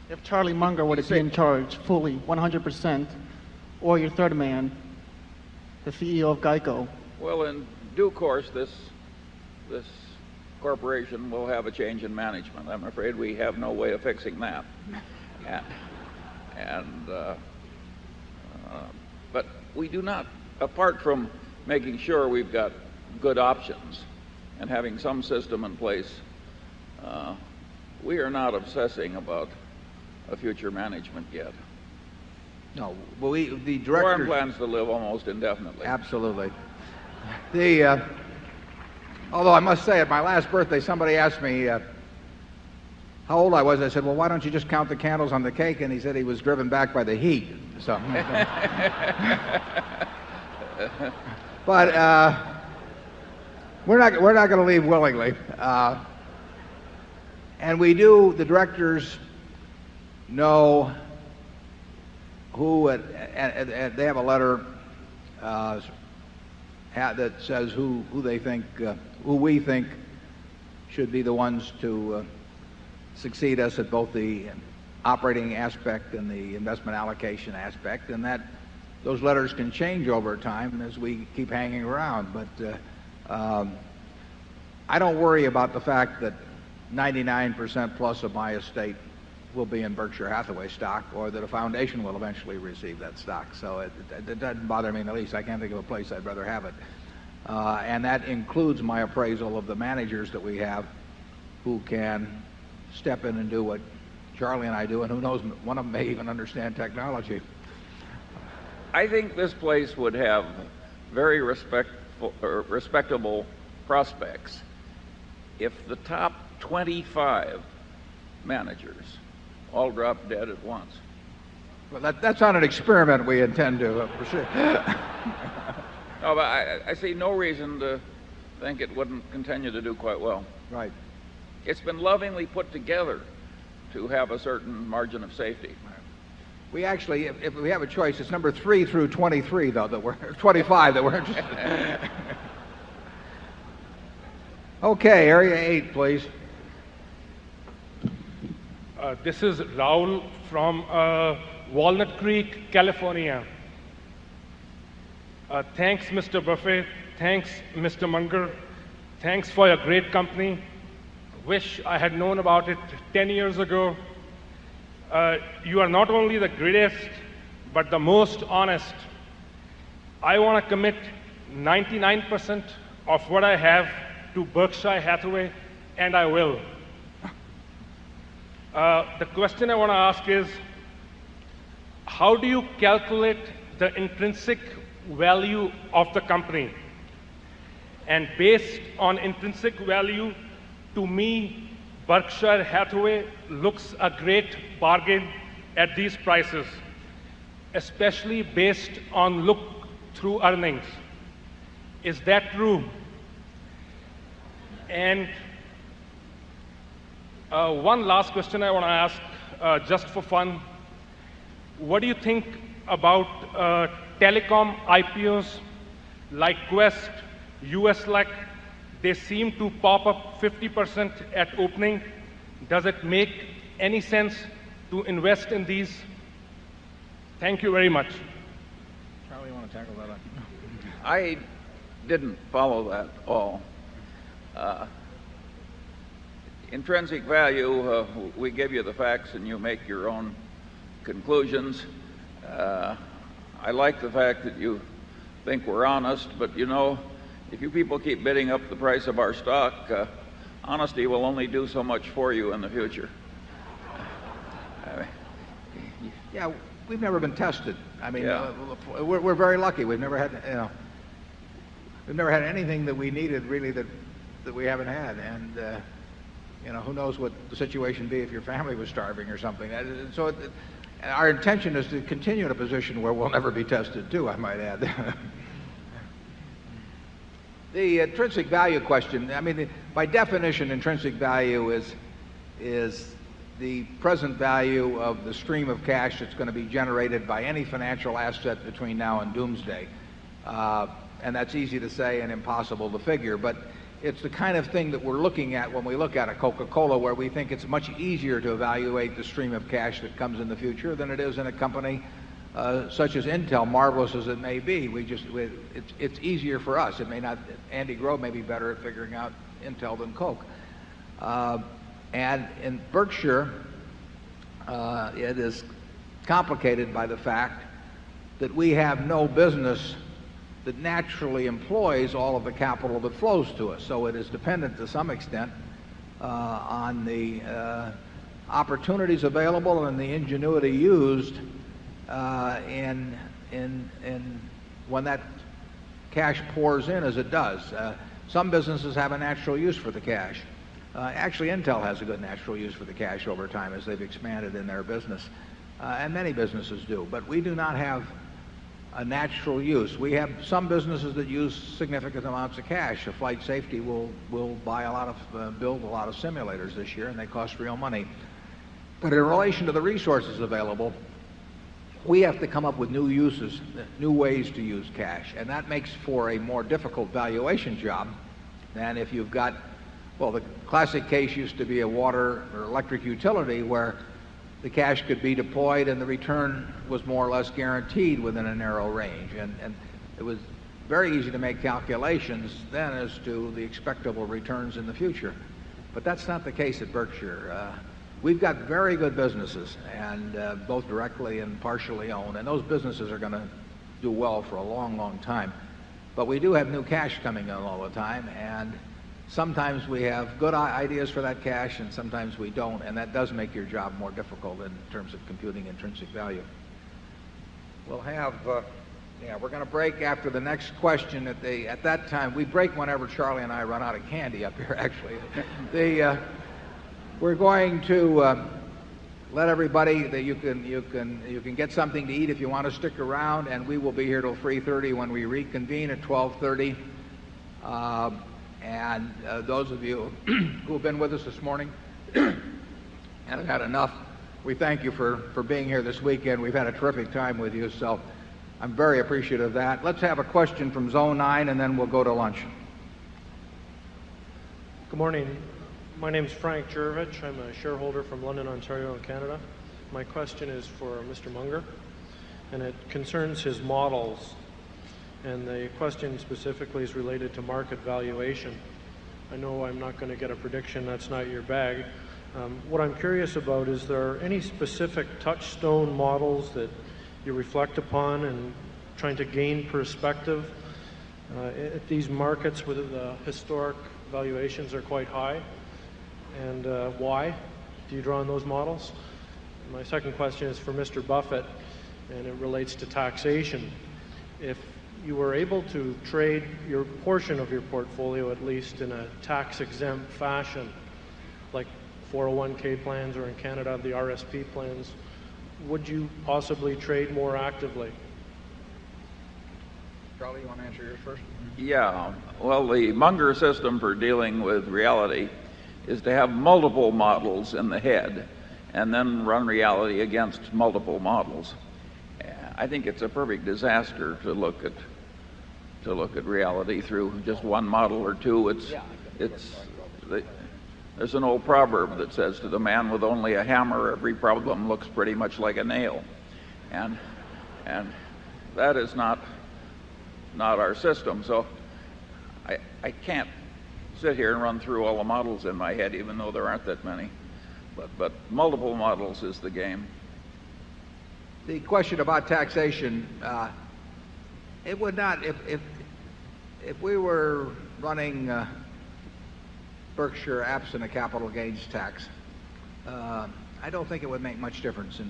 If Charlie Munger were to be in charge fully, 100%, or your third man, the CEO of Geico. Well, in due course, this corporation will have a change in management. I'm afraid we have no way of fixing that. But we do not, apart from making sure we've got good options and having some system in place, we are not obsessing about a future management yet. No, well, the director... Warren plans to live almost indefinitely. Absolutely. Although I must say, at my last birthday, somebody asked me how old I was. I said, well, why don't you just count the candles on the cake? And he said he was driven back by the heat. So, but we're not going to leave willingly. And the directors know who, and they have a letter that says who we think should be the ones to succeed us at both the operating aspect and the investment allocation aspect, and that those letters can change over time as we keep hanging around. But I don't worry about the fact that 99% plus of my estate will be in Berkshire Hathaway stock, or that a foundation will eventually receive that stock. So it doesn't bother me in the least. I can't think of a place I'd rather have it. And that includes my appraisal of the managers that we have who can step in and do what Charlie and I do, and who knows, one of them may even understand technology. I think this place would have very respectable prospects if the top 25 managers all drop dead at once. Well, that's not an experiment we intend to pursue. No, but I see no reason to think it wouldn't continue to do quite well. Right. It's been lovingly put together to have a certain margin of safety. We actually, if we have a choice, it's number 3 through 23, though, that we're 25 that we're interested in. Okay, Area 8, please. This is Raul from Walnut Creek, California. Thanks, Mr. Buffett. thanks, Mr. Munger. Thanks for your great company. Wish I had known about it 10 years ago. You are not only the greatest, but the most honest. I want to commit 99% of what I have to Berkshire Hathaway, and I will. The question I want to ask is, how do you calculate the intrinsic value of the company? And based on intrinsic value, to me, Berkshire Hathaway looks a great bargain at these prices, especially based on look-through earnings. Is that true? And one last question I want to ask, just for fun. What do you think about telecom IPOs like Quest, USLEC? They seem to pop up 50% at opening. Does it make any sense to invest in these? Thank you very much. Charlie, you want to tackle that one? I didn't follow that all. Intrinsic value, we give you the facts and you make your own conclusions. I like the fact that you think we're honest, but you know, if you people keep bidding up the price of our stock, honesty will only do so much for you in the future. Yeah, we've never been tested. I mean, Yeah. we're very lucky. We've never had, we've never had anything that we needed really that we haven't had. And who knows what the situation would be if your family was starving or something. So our intention is to continue in a position where we'll never be tested too, I might add. The intrinsic value question, I mean, by definition, intrinsic value is the present value of the stream of cash that's going to be generated by any financial asset between now and doomsday. And that's easy to say and impossible to figure, but it's the kind of thing that we're looking at when we look at a Coca-Cola, where we think it's much easier to evaluate the stream of cash that comes in the future than it is in a company such as Intel, marvelous as it may be. It's easier for us. It may not. Andy Grove may be better at figuring out Intel than Coke. And in Berkshire, it is complicated by the fact that we have no business that naturally employs all of the capital that flows to us. So it is dependent to some extent on the opportunities available and the ingenuity used in when that cash pours in, as it does. Some businesses have a natural use for the cash. Actually, Intel has a good natural use for the cash over time as they've expanded in their business, and many businesses do. But we do not have a natural use. We have some businesses that use significant amounts of cash. Flight Safety will buy a lot of, build a lot of simulators this year, and they cost real money. But in relation to the resources available, we have to come up with new uses, new ways to use cash, and that makes for a more difficult valuation job than if you've got, well, the classic case used to be a water or electric utility where the cash could be deployed and the return was more or less guaranteed within a narrow range. And it was very easy to make calculations then as to the expectable returns in the future. But that's not the case at Berkshire. We've got very good businesses, and both directly and partially owned, and those businesses are going to do well for a long, long time. But we do have new cash coming in all the time, and sometimes we have good ideas for that cash, and sometimes we don't, and that does make your job more difficult in terms of computing intrinsic value. We'll have, we're going to break after the next question. At that time, we break whenever Charlie and I run out of candy up here, actually. We're going to let everybody that you can get something to eat if you want to stick around, and we will be here till 3:30 when we reconvene at 12:30. And those of you who have been with us this morning and have had enough, we thank you for being here this weekend. We've had a terrific time with you, so I'm very appreciative of that. Let's have a question from Zone 9, and then we'll go to lunch. Good morning. My name is Frank Jervich. I'm a shareholder from London, Ontario, Canada. My question is for Mr. Munger, and it concerns his models. And the question specifically is related to market valuation. I know I'm not going to get a prediction, that's not your bag. What I'm curious about is there any specific touchstone models that you reflect upon and trying to gain perspective at these markets where the historic valuations are quite high? And why do you draw on those models? My second question is for Mr. Buffett, and it relates to taxation. If you were able to trade your portion of your portfolio, at least in a tax-exempt fashion, like 401k plans or in Canada, the RSP plans, would you possibly trade more actively? Charlie, you want to answer yours first? Yeah. Well, the Munger system for dealing with reality is to have multiple models in the head and then run reality against multiple models. I think it's a perfect disaster to look at reality through just one model or two. There's an old proverb that says, to the man with only a hammer, every problem looks pretty much like a nail. And that is not our system. So I can't sit here and run through all the models in my head, even though there aren't that many. But multiple models is the game. The question about taxation, it would not, if we were running Berkshire absent a capital gains tax, I don't think it would make much difference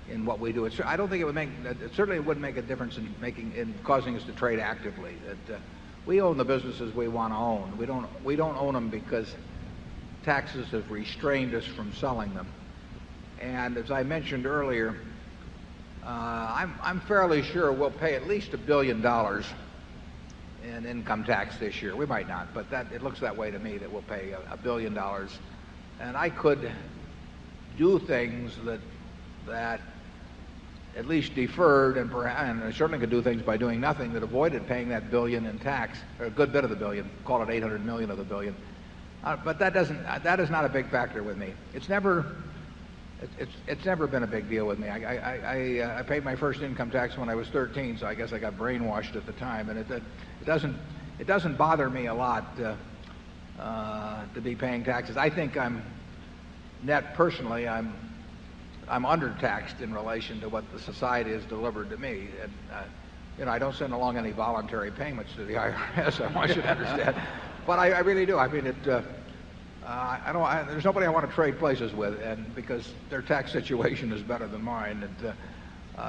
in what we do. I don't think it certainly wouldn't make a difference in causing us to trade actively. That we own the businesses we want to own. We don't own them because taxes have restrained us from selling them. And as I mentioned earlier, I'm fairly sure we'll pay at least $1 billion in income tax this year. We might not, but it looks that way to me, that we'll pay $1 billion. And I could do things that at least deferred, and I certainly could do things by doing nothing that avoided paying that $1 billion in tax, or a good bit of the $1 billion, call it $800 million of the $1 billion. But that is not a big factor with me. It's never been a big deal with me. I paid my first income tax when I was 13, so I guess I got brainwashed at the time, and it doesn't bother me a lot to be paying taxes. I think personally I'm undertaxed in relation to what the society has delivered to me. And I don't send along any voluntary payments to the IRS. I want you to understand. But I really do. I mean, there's nobody I want to trade places with, and because their tax situation is better than mine, and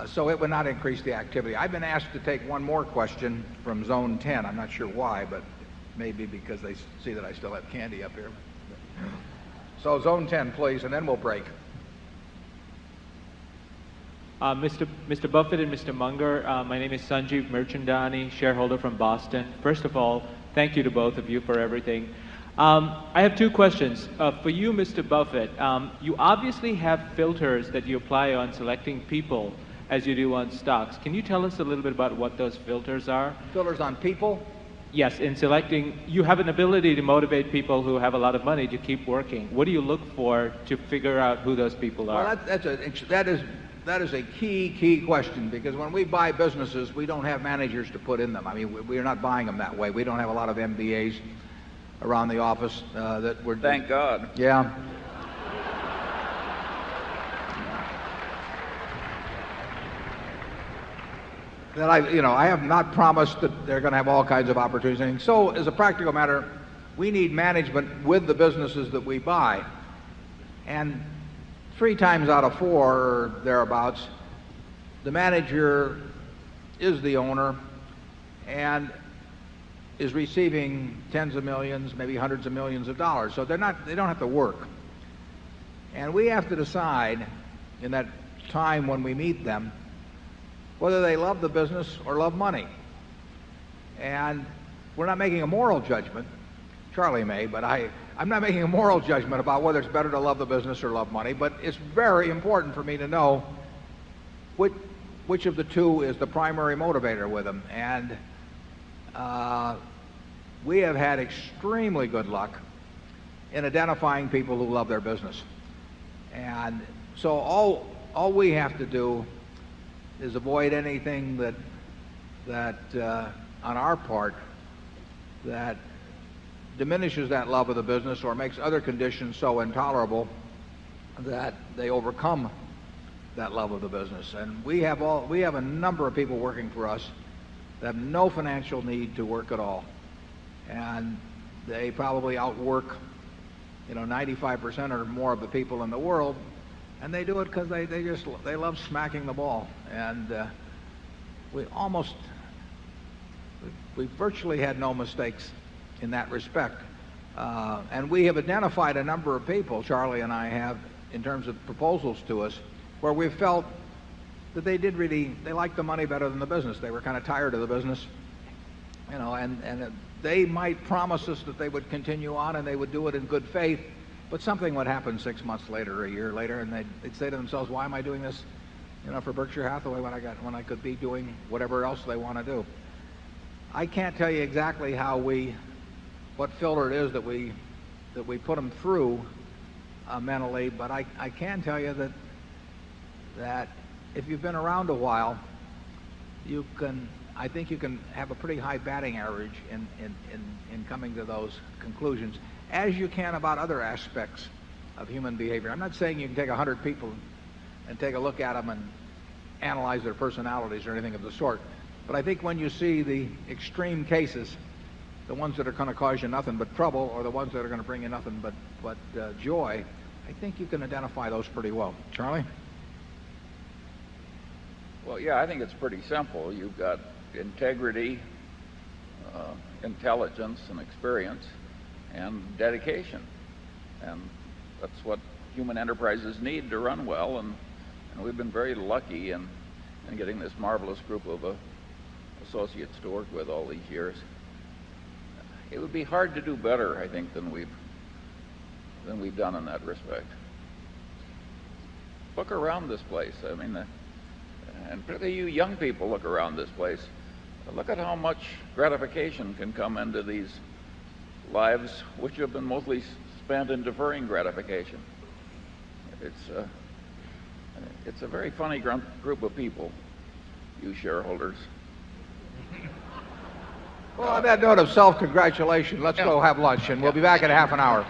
so it would not increase the activity. I've been asked to take one more question from Zone 10. I'm not sure why, but maybe because they see that I still have candy up here. So Zone 10, please, and then we'll break. Mr. Buffett and Mr. Munger, my name is Sanjeev Mirchandani, shareholder from Boston. First of all, thank you to both of you for everything. I have two questions. For you, Mr. Buffett, you obviously have filters that you apply on selecting people as you do on stocks. Can you tell us a little bit about what those filters are? Filters on people? Yes, in selecting, you have an ability to motivate people who have a lot of money to keep working. What do you look for to figure out who those people are? Well, that is a key question, because when we buy businesses, we don't have managers to put in them. I mean, we're not buying them that way. We don't have a lot of MBAs around the office that we're... Thank God. Yeah. That I have not promised that they're going to have all kinds of opportunities. So, as a practical matter, we need management with the businesses that we buy. And 3 times out of 4 or thereabouts, the manager is the owner and is receiving tens of millions, maybe hundreds of millions of dollars. So they don't have to work. And we have to decide in that time when we meet them whether they love the business or love money. And we're not making a moral judgment. Charlie may, but I'm not making a moral judgment about whether it's better to love the business or love money, but it's very important for me to know which of the two is the primary motivator with them. And we have had extremely good luck in identifying people who love their business. And so all we have to do is avoid anything that that on our part that diminishes that love of the business or makes other conditions so intolerable that they overcome that love of the business. And we have a number of people working for us that have no financial need to work at all. And they probably outwork 95% or more of the people in the world, and they do it because they love smacking the ball. And we virtually had no mistakes in that respect. And we have identified a number of people, Charlie and I have, in terms of proposals to us, where we felt that they liked the money better than the business. They were kind of tired of the business, and they might promise us that they would continue on and they would do it in good faith, but something would happen 6 months later or a year later, and they'd say to themselves, why am I doing this, for Berkshire Hathaway when I could be doing whatever else they want to do? I can't tell you exactly what filter it is that we put them through mentally, but I can tell you that if you've been around a while, I think you can have a pretty high batting average in coming to those conclusions, as you can about other aspects of human behavior. I'm not saying you can take 100 people and take a look at them and analyze their personalities or anything of the sort, but I think when you see the extreme cases, the ones that are going to cause you nothing but trouble or the ones that are going to bring you nothing but joy, I think you can identify those pretty well. Charlie? Well, yeah, I think it's pretty simple. You've got integrity, intelligence and experience and dedication. And that's what human enterprises need to run well. And we've been very lucky in getting this marvelous group of associates to work with all these years. It would be hard to do better, I think, than we've done in that respect. Look around this place. I mean, and particularly you young people, look around this place. Look at how much gratification can come into these lives which have been mostly spent in deferring gratification. It's a very funny group of people, you shareholders. Well, on that note of self-congratulation, let's go have lunch, and we'll be back in half an hour.